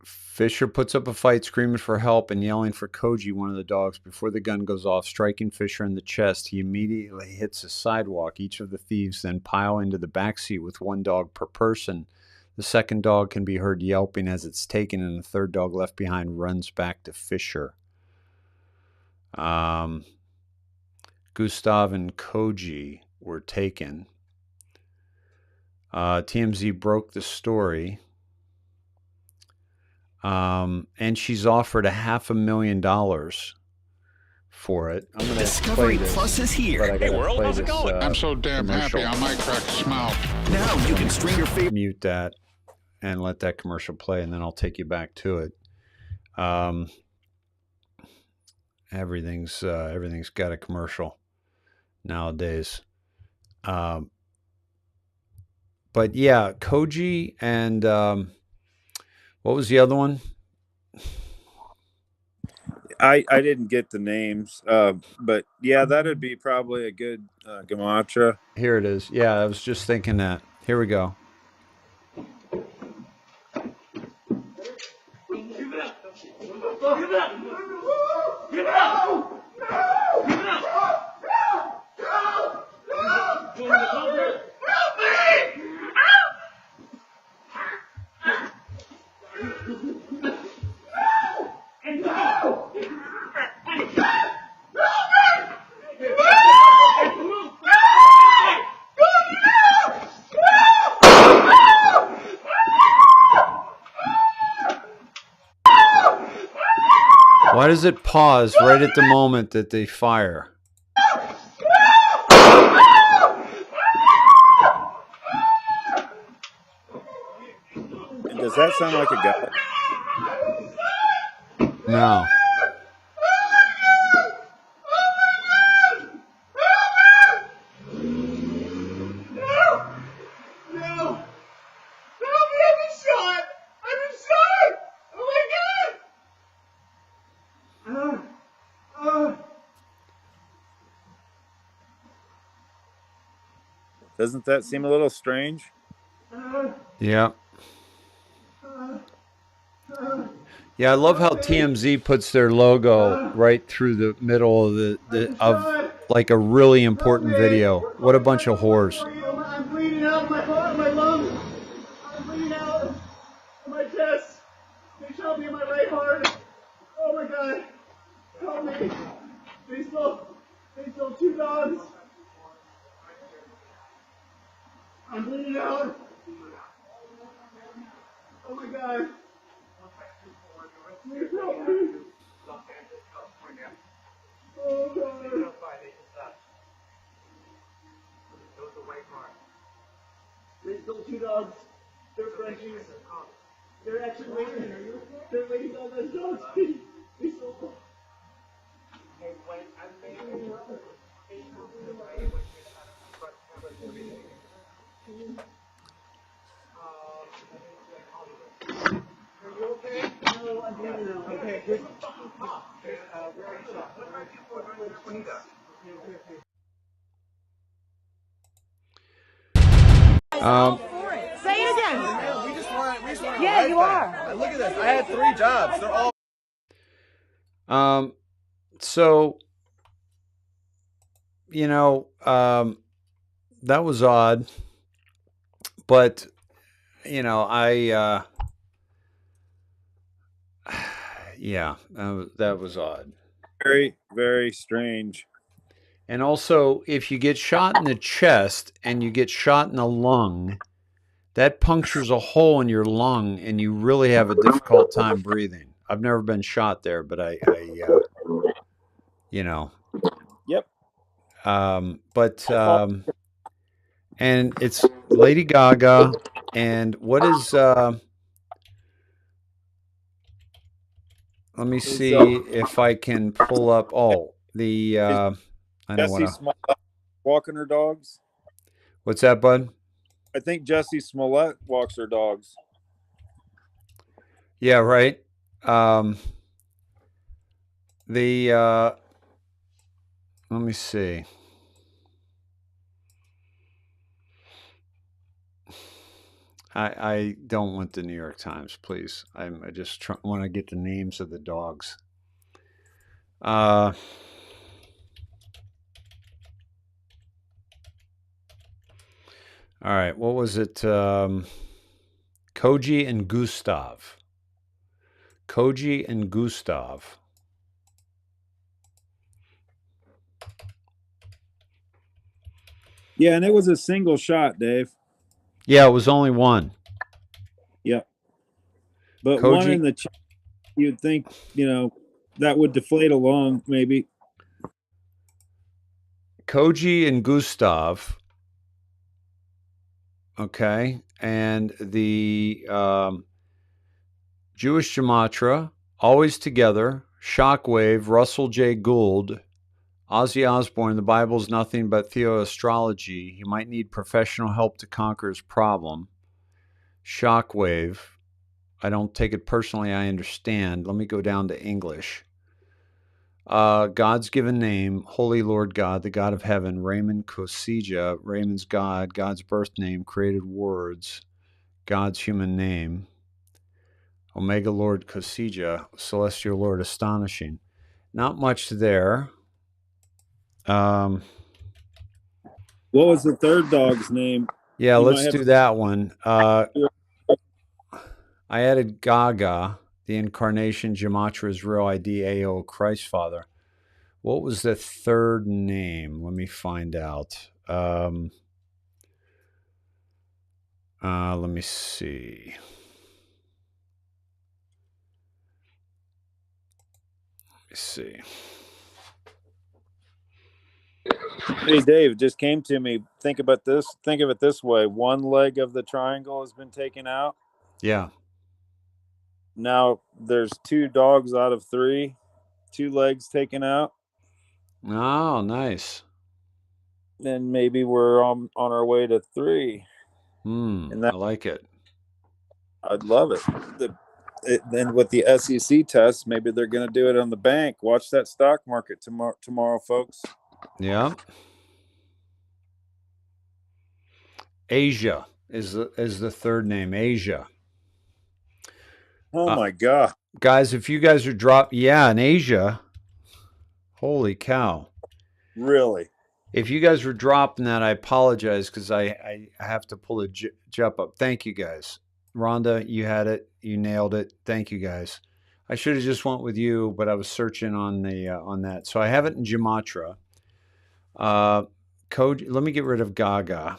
Speaker 1: Fisher puts up a fight, screaming for help and yelling for Koji, one of the dogs, before the gun goes off, striking Fisher in the chest. He immediately hits a sidewalk. Each of the thieves then pile into the backseat with one dog per person. The second dog can be heard yelping as it's taken, and the third dog left behind runs back to Fisher. Gustav and Koji were taken. TMZ broke the story. And she's offered $500,000 for it. I'm going to
Speaker 14: Discovery Plus is here.
Speaker 1: Hey world, how's it going?
Speaker 15: I'm so damn happy I might crack a smile.
Speaker 14: Now you can stream your favorite.
Speaker 1: Mute that and let that commercial play, and then I'll take you back to it. Everything's got a commercial nowadays. But yeah, Koji and what was the other one?
Speaker 12: I didn't get the names, but yeah, that'd be probably a good gematria.
Speaker 1: Here it is. Yeah, I was just thinking that. Here we go. Why does it pause right at the moment that they fire?
Speaker 12: And does that sound like a guy?
Speaker 1: No.
Speaker 12: Doesn't that seem a little strange?
Speaker 1: Yeah. Yeah, I love how TMZ puts their logo right through the middle of of like a really important video. What a bunch of whores.
Speaker 16: I'm bleeding out my lungs. I'm bleeding out my chest. They shot me in my right heart. Oh my God. Help me. They stole 2 dogs. I'm bleeding out. Oh my God. Please help me. Oh God. They stole 2 dogs. They're Frenchies. They're actually waiting. They're waiting on those dogs. They stole. Are you okay? No, I'm bleeding now. Okay, good.
Speaker 1: Um,
Speaker 16: Say it again. We just want
Speaker 17: Yeah, you are.
Speaker 18: Look at this. I had 3 jobs. They're all.
Speaker 1: So, that was odd, but, yeah, that was odd.
Speaker 12: Very, very strange.
Speaker 1: And also, if you get shot in the chest and you get shot in the lung, that punctures a hole in your lung and you really have a difficult time breathing. I've never been shot there, but
Speaker 12: Yep.
Speaker 1: And it's Lady Gaga. And what is, let me see if I can pull up, I know what
Speaker 12: Jessie Smollett walking her dogs.
Speaker 1: What's that, bud?
Speaker 12: I think Jessie Smollett walks her dogs.
Speaker 1: Yeah, right. Let me see. I don't want the New York Times, please. I just want to get the names of the dogs. All right, what was it? Koji and Gustav. Koji and Gustav.
Speaker 12: Yeah, and it was a single shot, Dave.
Speaker 1: Yeah, it was only one.
Speaker 12: Yep. But Koji, one in the chest, you'd think, that would deflate a lung, maybe.
Speaker 1: Koji and Gustav. Okay. And the Jewish Gematria, Always Together, Shockwave, Russell J. Gould, Ozzy Osbourne, the Bible's nothing but theoastrology. He might need professional help to conquer his problem. Shockwave. I don't take it personally. I understand. Let me go down to English. God's given name, Holy Lord God, the God of heaven, Raymond Kosija, Raymond's God, God's birth name, created words, God's human name, Omega Lord Kosija, Celestial Lord Astonishing. Not much there.
Speaker 12: What was the third dog's name?
Speaker 1: Yeah, let's do that one. I added Gaga, the Incarnation, Gematria's Real ID, AO, Christ Father. What was the third name? Let me find out. Let me see.
Speaker 12: Hey, Dave, it just came to me. Think about this. Think of it this way. One leg of the triangle has been taken out.
Speaker 1: Yeah.
Speaker 12: Now there's 2 dogs out of 3. 2 legs taken out.
Speaker 1: Oh, nice.
Speaker 12: Then maybe we're on our way to 3.
Speaker 1: I like it.
Speaker 12: I'd love it. Then with the SEC test, maybe they're going to do it on the bank. Watch that stock market tomorrow, folks.
Speaker 1: Yeah. Asia is the third name. Asia.
Speaker 12: Oh my God.
Speaker 1: Guys, if you guys are in Asia, holy cow.
Speaker 12: Really?
Speaker 1: If you guys were dropping that, I apologize because I have to pull a jump up. Thank you, guys. Rhonda, you had it. You nailed it. Thank you, guys. I should have just went with you, but I was searching on that. So I have it in Gematria. Code. Let me get rid of Gaga.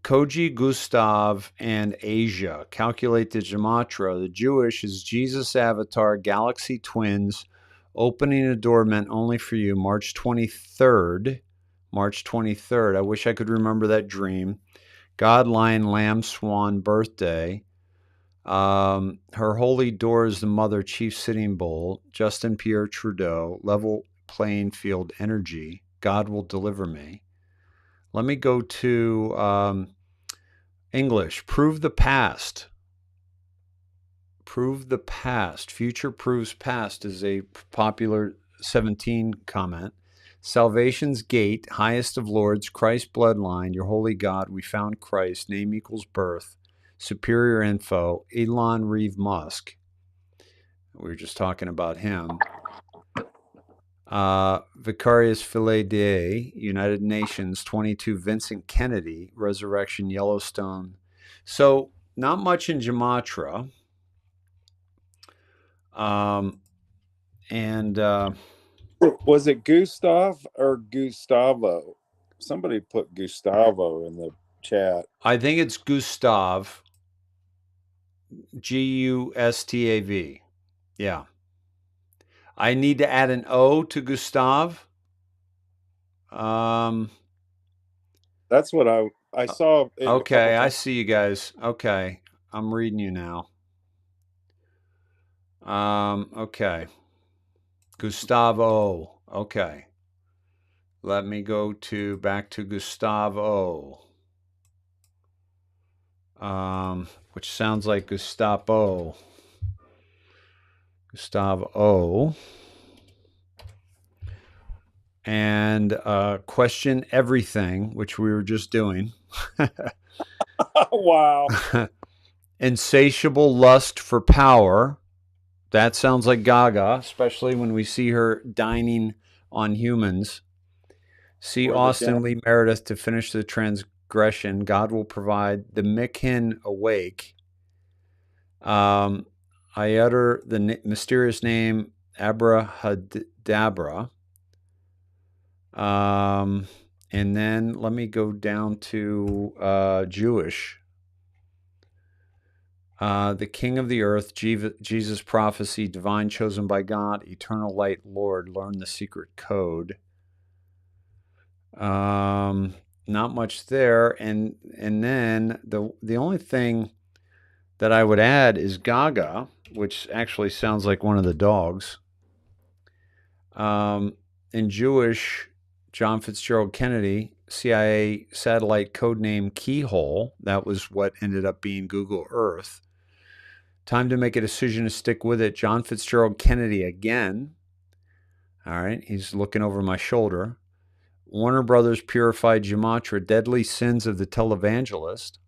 Speaker 1: Koji, Gustav, and Asia. Calculate the Gematria. The Jewish is Jesus Avatar, Galaxy Twins, opening a door meant only for you, March 23rd. March 23rd. I wish I could remember that dream. God, Lion, Lamb, Swan, birthday. Her holy door is the Mother, Chief Sitting Bull, Justin Pierre Trudeau, level playing field energy. God will deliver me. Let me go to English. Prove the past. Prove the past. Future proves past is a popular 17 comment. Salvation's gate, highest of lords, Christ bloodline, your holy God, we found Christ, name equals birth, superior info, Elon Reeve Musk. We were just talking about him. Vicarious Filet Dei, United Nations, 22, Vincent Kennedy, Resurrection, Yellowstone. So not much in Gematria.
Speaker 12: Was it Gustav or Gustavo? Somebody put Gustavo in the chat.
Speaker 1: I think it's Gustav. Gustav. Yeah. I need to add an O to Gustav.
Speaker 12: That's what I saw.
Speaker 1: Okay, I see you guys. Okay, I'm reading you now. Okay. Gustavo. Okay. Let me go back to Gustavo. Which sounds like Gestapo. Gustavo. And question everything, which we were just doing.
Speaker 12: Wow.
Speaker 1: Insatiable lust for power. That sounds like Gaga, especially when we see her dining on humans. See Austin Lee Meredith to finish the transgression. God will provide the Mikin awake. I utter the mysterious name Abrahadabra. And then let me go down to Jewish. The King of the Earth, Jesus prophecy, divine chosen by God, eternal light, Lord, learn the secret code. Not much there, and then the only thing that I would add is Gaga, which actually sounds like one of the dogs. In Jewish, John Fitzgerald Kennedy, CIA satellite codename Keyhole. That was what ended up being Google Earth. Time to make a decision to stick with it. John Fitzgerald Kennedy again. All right, he's looking over my shoulder. Warner Brothers Purified Gematria, Deadly Sins of the Televangelist.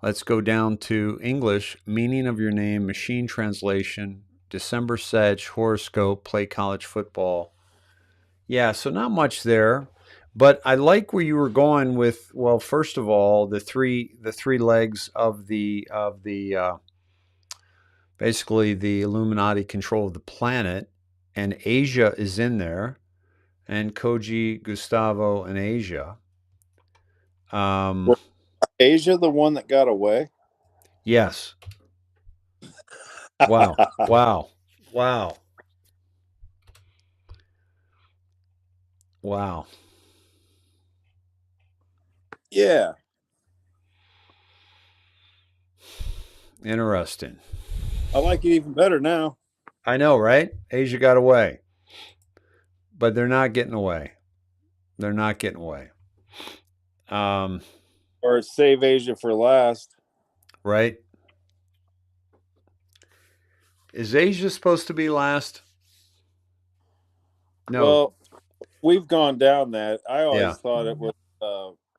Speaker 1: Let's go down to English, Meaning of Your Name, Machine Translation, December Sedge, Horoscope, Play College Football. Yeah, so not much there. But I like where you were going with, well, first of all, the three legs of the basically the Illuminati control of the planet, and Asia is in there, and Koji, Gustavo, and Asia.
Speaker 12: Asia, the one that got away?
Speaker 1: Yes. Wow. Wow. Wow. Wow.
Speaker 12: Yeah.
Speaker 1: Interesting.
Speaker 12: I like it even better now.
Speaker 1: I know, right? Asia got away. But they're not getting away. They're not getting away.
Speaker 12: Or save Asia for last.
Speaker 1: Right? Is Asia supposed to be last? No.
Speaker 12: Well, we've gone down that. I always thought it was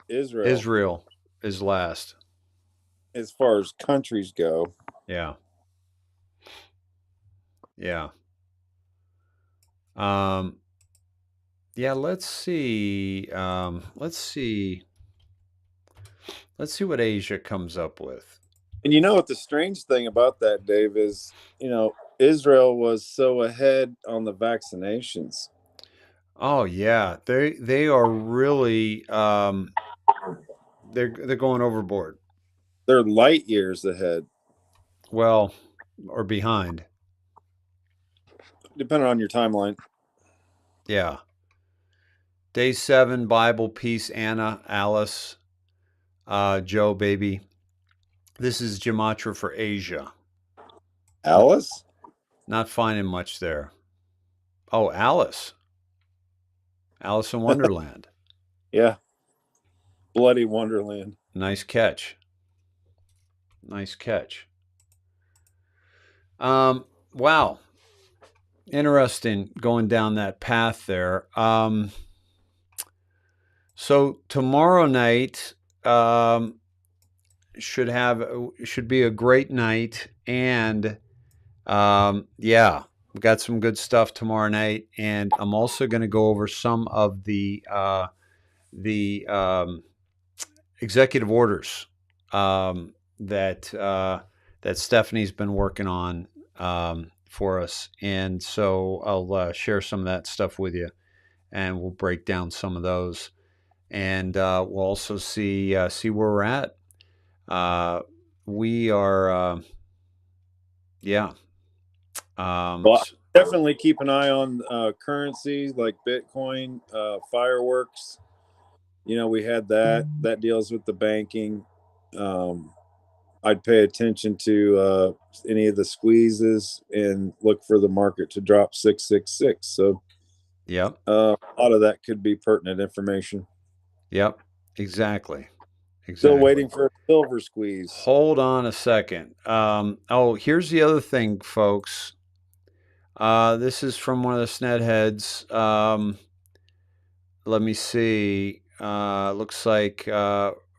Speaker 12: Israel.
Speaker 1: Israel is last.
Speaker 12: As far as countries go.
Speaker 1: Yeah. Yeah. Yeah, let's see. Let's see what Asia comes up with.
Speaker 12: And you know what the strange thing about that, Dave, is, Israel was so ahead on the vaccinations.
Speaker 1: Oh yeah, they are really they're going overboard.
Speaker 12: They're light years ahead.
Speaker 1: Well, or behind.
Speaker 12: Depending on your timeline.
Speaker 1: Yeah. Day 7, Bible, Peace, Anna, Alice, Joe, baby. This is Gematria for Asia.
Speaker 12: Alice?
Speaker 1: Not finding much there. Oh, Alice. Alice in Wonderland.
Speaker 12: Yeah. Bloody Wonderland.
Speaker 1: Nice catch. Nice catch. Wow. interesting going down that path there. So tomorrow night should be a great night, and yeah, we got some good stuff tomorrow night, and I'm also going to go over some of the executive orders that Stephanie's been working on for us, and so I'll share some of that stuff with you, and we'll break down some of those, and we'll also see where we're at. We are, yeah.
Speaker 12: Well, definitely keep an eye on currencies like Bitcoin, fireworks. You know, we had that deals with the banking. I'd pay attention to any of the squeezes and look for the market to drop 666. So,
Speaker 1: yep,
Speaker 12: a lot of that could be pertinent information.
Speaker 1: Yep, exactly.
Speaker 12: Still waiting for a silver squeeze.
Speaker 1: Hold on a second. Here's the other thing, folks. This is from one of the Snedheads. Let me see. Looks like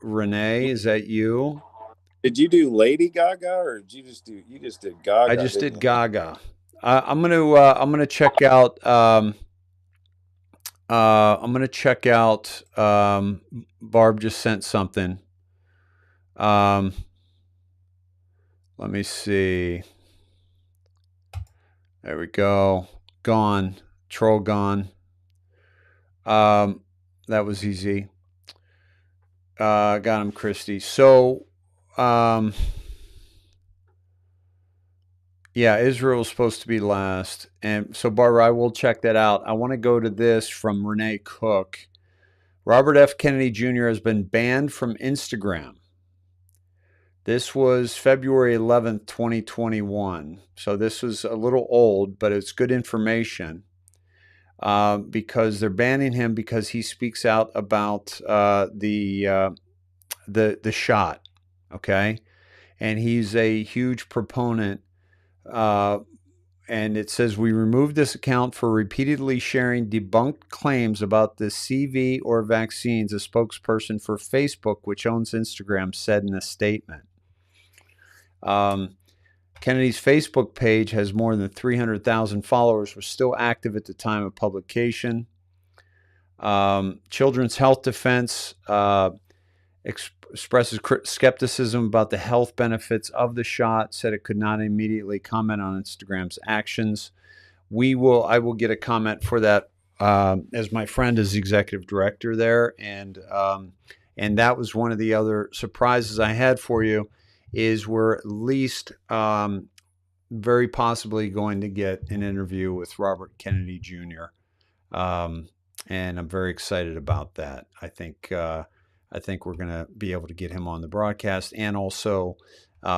Speaker 1: Renee, is that you?
Speaker 12: Did you do Lady Gaga, or did you just did Gaga?
Speaker 1: I just did Gaga. I'm gonna check out. I'm gonna check out. Barb just sent something. Let me see. There we go. Gone. Troll gone. That was easy. Got him, Christy. So, yeah, Israel's supposed to be last. And so, Barbara, I will check that out. I want to go to this from Renee Cook. Robert F. Kennedy Jr. has been banned from Instagram. This was February 11th, 2021. So this was a little old, but it's good information because they're banning him because he speaks out about the shot, okay? And he's a huge proponent. And it says, we removed this account for repeatedly sharing debunked claims about the CV or vaccines, a spokesperson for Facebook, which owns Instagram, said in a statement. Kennedy's Facebook page has more than 300,000 followers, was still active at the time of publication. Children's Health Defense expresses skepticism about the health benefits of the shot, said it could not immediately comment on Instagram's actions. I will get a comment for that as my friend is the executive director there. And that was one of the other surprises I had for you, is we're at least very possibly going to get an interview with Robert Kennedy Jr. And I'm very excited about that. I think we're going to be able to get him on the broadcast, and also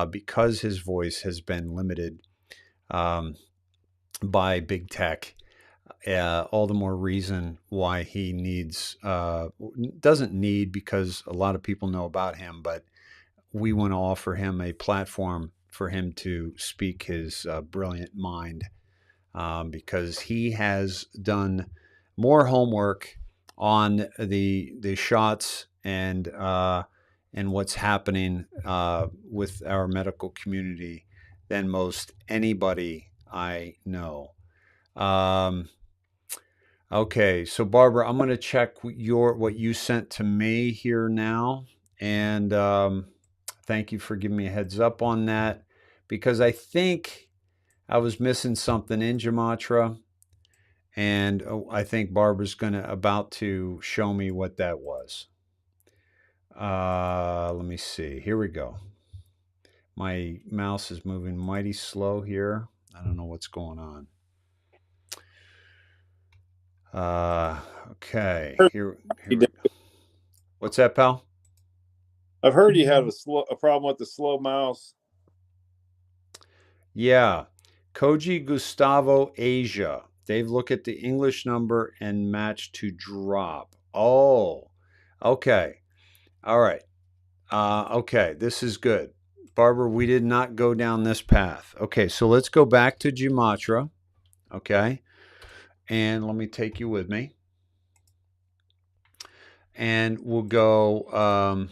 Speaker 1: because his voice has been limited by big tech, all the more reason why he doesn't need, because a lot of people know about him, but we want to offer him a platform for him to speak his brilliant mind, because he has done more homework on the shots and what's happening with our medical community than most anybody I know. Okay, so Barbara, I'm going to check what you sent to me here now, and thank you for giving me a heads up on that, because I think I was missing something in Gematria, and I think Barbara's about to show me what that was. Let me see. Here we go. My mouse is moving mighty slow here. I don't know what's going on. Okay. Here we go. What's that, pal?
Speaker 12: I've heard you have a problem with the slow mouse.
Speaker 1: Yeah. Koji Gustavo Asia. They've looked at the English number and matched to drop. Oh, okay. All right. Okay. This is good. Barbara, we did not go down this path. Okay. So let's go back to Gematria. Okay. And let me take you with me. And we'll go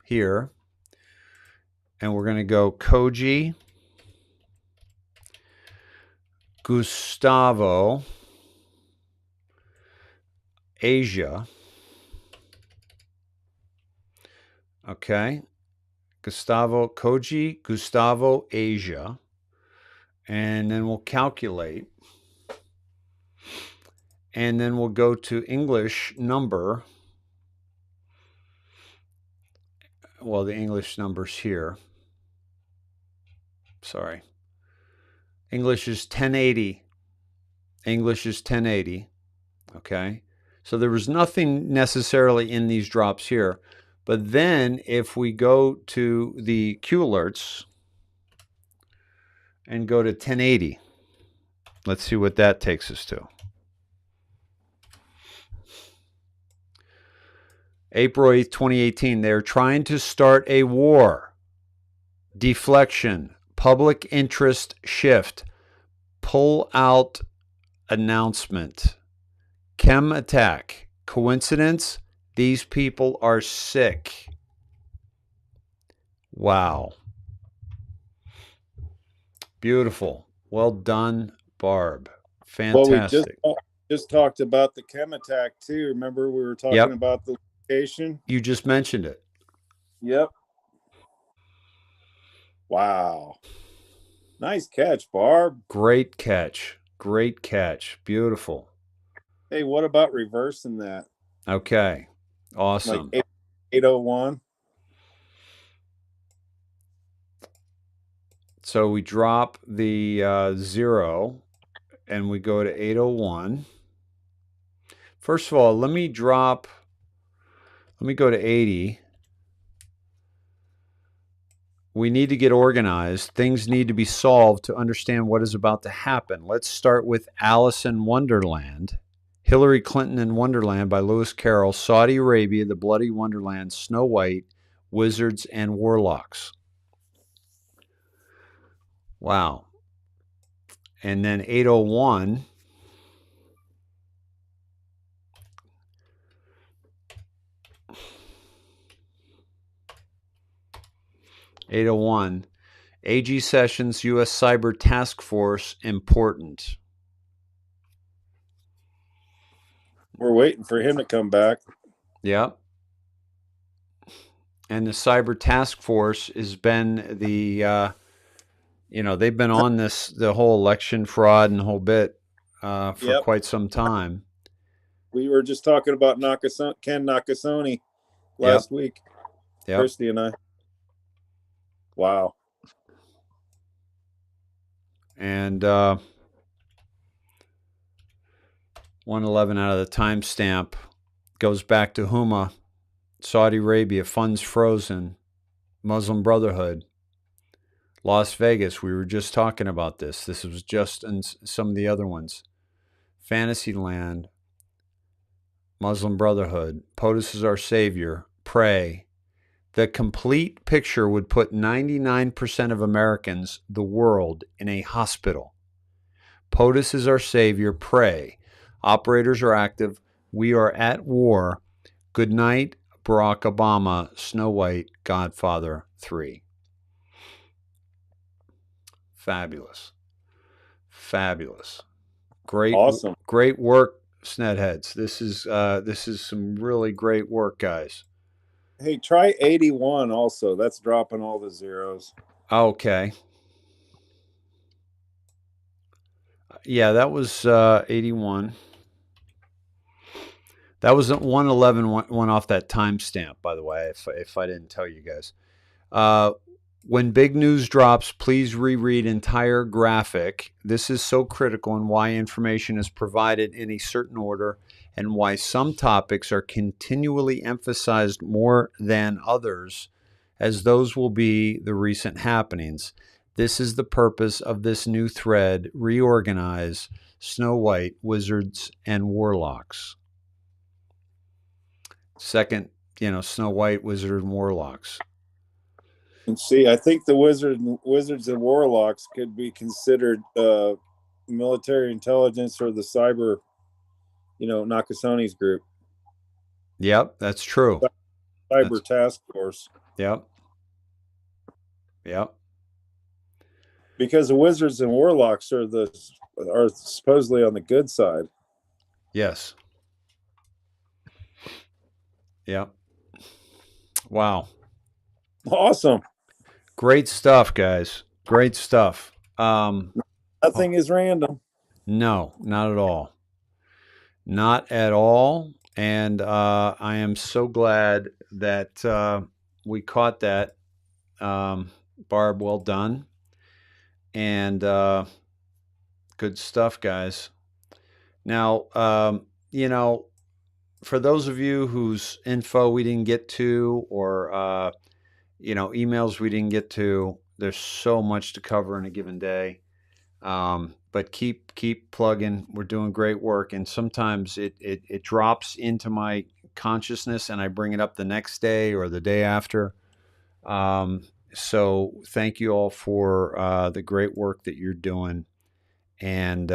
Speaker 1: here. And we're going to go Koji, Gustavo, Asia. Okay. Koji, Gustavo, Asia. And then we'll calculate. And then we'll go to English number. Well, the English number's here. Sorry. English is 1080. English is 1080. Okay. So there was nothing necessarily in these drops here. But then if we go to the Q alerts and go to 1080, let's see what that takes us to. April 8th, 2018, they're trying to start a war. Deflection, public interest shift, pull out announcement, chem attack. Coincidence? These people are sick. Wow. Beautiful. Well done, Barb. Fantastic.
Speaker 12: Well, we just talked about the chem attack too. Remember we were talking about the location?
Speaker 1: You just mentioned it.
Speaker 12: Yep. Wow. Nice catch, Barb.
Speaker 1: Great catch. Great catch. Beautiful.
Speaker 12: Hey, what about reversing that?
Speaker 1: Okay. Awesome.
Speaker 12: Like 801.
Speaker 1: So we drop the 0 and we go to 801. First of all, let me go to 80. We need to get organized. Things need to be solved to understand what is about to happen. Let's start with Alice in Wonderland. Hillary Clinton in Wonderland by Lewis Carroll. Saudi Arabia, the Bloody Wonderland. Snow White, Wizards and Warlocks. Wow. And then 801. AG Sessions, U.S. Cyber Task Force, important.
Speaker 12: We're waiting for him to come back.
Speaker 1: Yep. And the Cyber Task Force has been the, they've been on the whole election fraud and the whole bit for quite some time.
Speaker 12: We were just talking about Ken Nakasone last week.
Speaker 1: Yep.
Speaker 12: Christy and I. Wow.
Speaker 1: And 111 out of the timestamp goes back to Huma, Saudi Arabia, funds frozen, Muslim Brotherhood, Las Vegas. We were just talking about this. This was just in some of the other ones. Fantasyland, Muslim Brotherhood, POTUS is our savior, pray. The complete picture would put 99% of Americans, the world, in a hospital. POTUS is our savior, pray. Operators are active. We are at war. Good night, Barack Obama, Snow White, Godfather 3. Fabulous. Fabulous. Great.
Speaker 12: Awesome.
Speaker 1: Great work, Snedheads. This is some really great work, guys.
Speaker 12: Hey, try 81 also. That's dropping all the zeros.
Speaker 1: Okay. Yeah, that was 81. That was 111 one off that timestamp, by the way, if I didn't tell you guys. When big news drops, please reread entire graphic. This is so critical in why information is provided in a certain order and why some topics are continually emphasized more than others, as those will be the recent happenings. This is the purpose of this new thread, reorganize Snow White, Wizards, and Warlocks. Second, Snow White, Wizard, and Warlocks.
Speaker 12: And see, I think the Wizards and Warlocks could be considered military intelligence or the cyber, Nakasoni's group.
Speaker 1: Yep, that's true.
Speaker 12: Cyber task force.
Speaker 1: Yep. Yep.
Speaker 12: Because the wizards and warlocks are supposedly on the good side.
Speaker 1: Yes. Yep. Wow.
Speaker 12: Awesome.
Speaker 1: Great stuff, guys. Great stuff.
Speaker 12: Nothing is random.
Speaker 1: No, not at all. Not at all. And I am so glad that we caught that. Barb, well done. And good stuff, guys. Now, for those of you whose info we didn't get to, or emails we didn't get to, there's so much to cover in a given day. But keep plugging. We're doing great work, and sometimes it drops into my consciousness, and I bring it up the next day or the day after. So thank you all for the great work that you're doing, and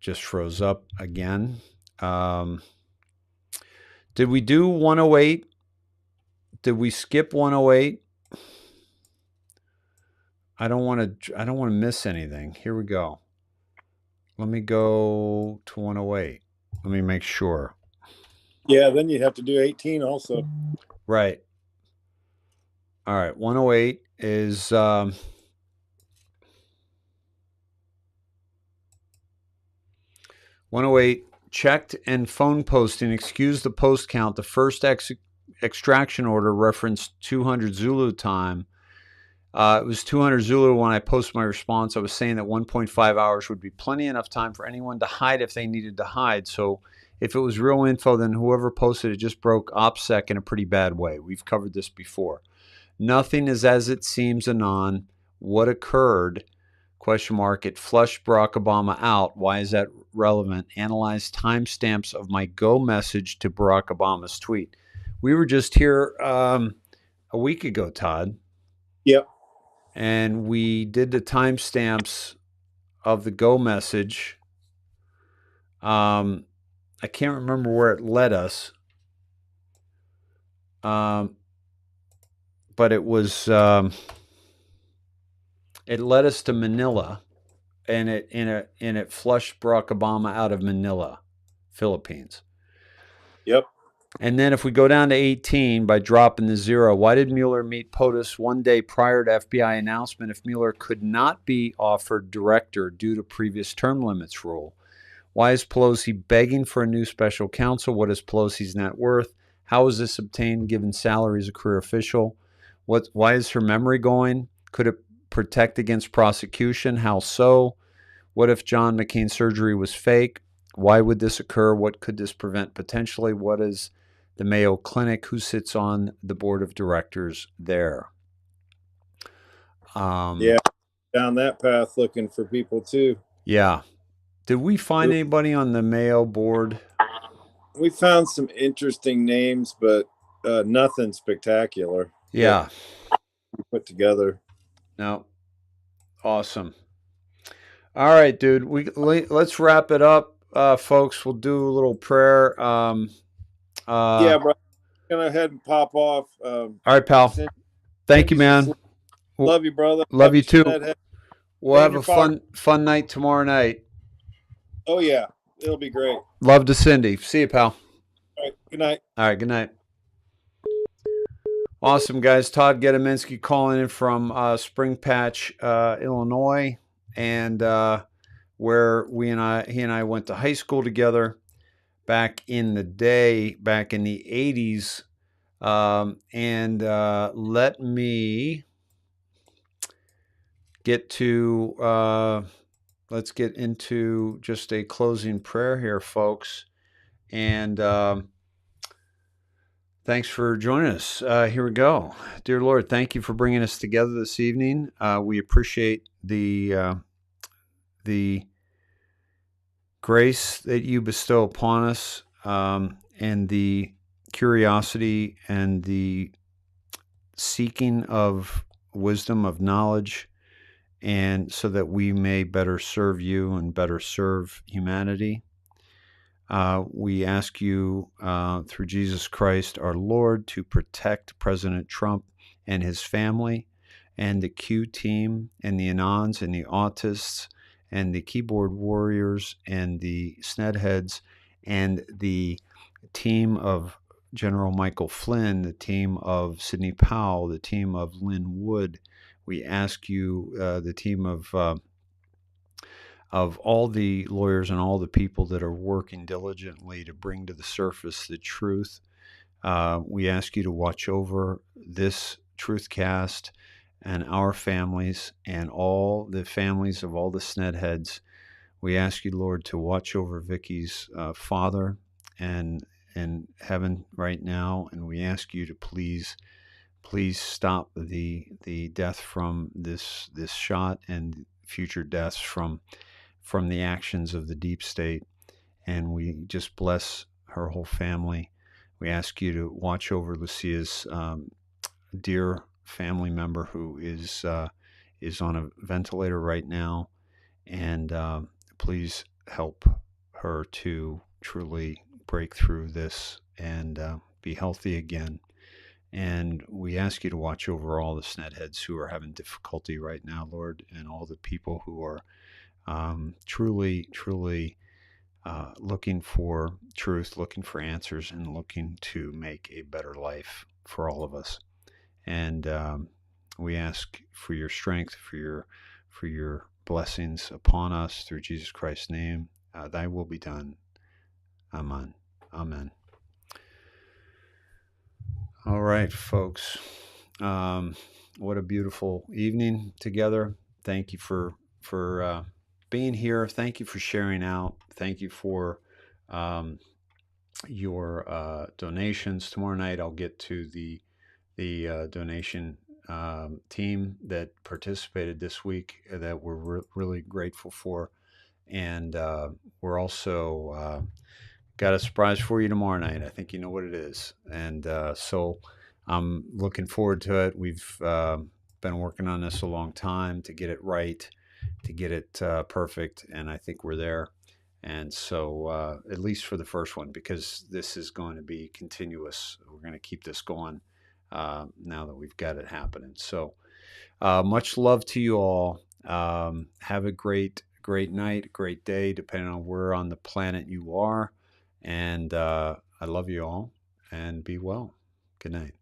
Speaker 1: just froze up again. Did we do 108? Did we skip 108? I don't want to miss anything. Here we go. Let me go to 108. Let me make sure.
Speaker 12: Yeah, then you have to do 18 also.
Speaker 1: Right. All right. 108 is 108 checked and phone posting. Excuse the post count. The first extraction order referenced 200 Zulu time. It was 200 Zulu when I posted my response. I was saying that 1.5 hours would be plenty enough time for anyone to hide if they needed to hide. So if it was real info, then whoever posted it just broke OPSEC in a pretty bad way. We've covered this before. Nothing is as it seems anon. What occurred? ? It flushed Barack Obama out. Why is that relevant? Analyze timestamps of my go message to Barack Obama's tweet. We were just here a week ago, Todd.
Speaker 12: Yep.
Speaker 1: And we did the timestamps of the go message. I can't remember where it led us. But it was it led us to Manila, and it flushed Barack Obama out of Manila, Philippines.
Speaker 12: Yep.
Speaker 1: And then if we go down to 18 by dropping the 0, why did Mueller meet POTUS one day prior to FBI announcement if Mueller could not be offered director due to previous term limits rule? Why is Pelosi begging for a new special counsel? What is Pelosi's net worth? How is this obtained given salary as a career official? Why is her memory going? Could it protect against prosecution? How so? What if John McCain's surgery was fake? Why would this occur? What could this prevent potentially? What is the Mayo Clinic? Who sits on the board of directors there?
Speaker 12: Yeah, down that path looking for people too.
Speaker 1: Yeah. Did we find anybody on the Mayo board?
Speaker 12: We found some interesting names, but nothing spectacular.
Speaker 1: Yeah.
Speaker 12: Put together.
Speaker 1: No. Awesome. All right, dude. Let's wrap it up, folks. We'll do a little prayer.
Speaker 12: Yeah, bro. Go ahead and pop off.
Speaker 1: All right, pal. Thank you, man.
Speaker 12: Love you, brother.
Speaker 1: Love you too. We'll have a fun night tomorrow night.
Speaker 12: Oh yeah, it'll be great.
Speaker 1: Love to Cindy. See you, pal.
Speaker 12: All right. Good night.
Speaker 1: All right. Good night. Awesome, guys. Todd Gediminsky calling in from Spring Patch, Illinois, and where he and I went to high school together back in the day, back in the 80s. Let me get to let's get into just a closing prayer here, folks. And thanks for joining us. Here we go. Dear Lord, thank you for bringing us together this evening. We appreciate the grace that you bestow upon us, and the curiosity and the seeking of wisdom, of knowledge, and so that we may better serve you and better serve humanity. We ask you through Jesus Christ, our Lord, to protect President Trump and his family and the Q team and the Anons and the autists and the keyboard warriors and the Snedheads and the team of General Michael Flynn, the team of Sidney Powell, the team of Lynn Wood. We ask you, the team of all the lawyers and all the people that are working diligently to bring to the surface the truth. We ask you to watch over this Truthcast and our families and all the families of all the Snedheads. We ask you, Lord, to watch over Vicky's father and in heaven right now, and we ask you to please stop the death from this shot and future deaths from the actions of the deep state. And we just bless her whole family. We ask you to watch over Lucia's dear family member who is on a ventilator right now, and please help her to truly break through this and be healthy again. And we ask you to watch over all the Snedheads who are having difficulty right now, Lord, and all the people who are truly looking for truth, looking for answers, and looking to make a better life for all of us. And we ask for your strength, for your blessings upon us through Jesus Christ's name. Thy will be done. Amen. Amen. All right, folks. What a beautiful evening together. Thank you for being here. Thank you for sharing out. Thank you for your donations. Tomorrow night I'll get to the donation team that participated this week that we're really grateful for. And we're also got a surprise for you tomorrow night. I think you know what it is. And so I'm looking forward to it. We've been working on this a long time to get it right, to get it perfect. And I think we're there. And so at least for the first one, because this is going to be continuous. We're going to keep this going now that we've got it happening. So much love to you all. Have a great night, great day, depending on where on the planet you are. And I love you all, and be well. Good night.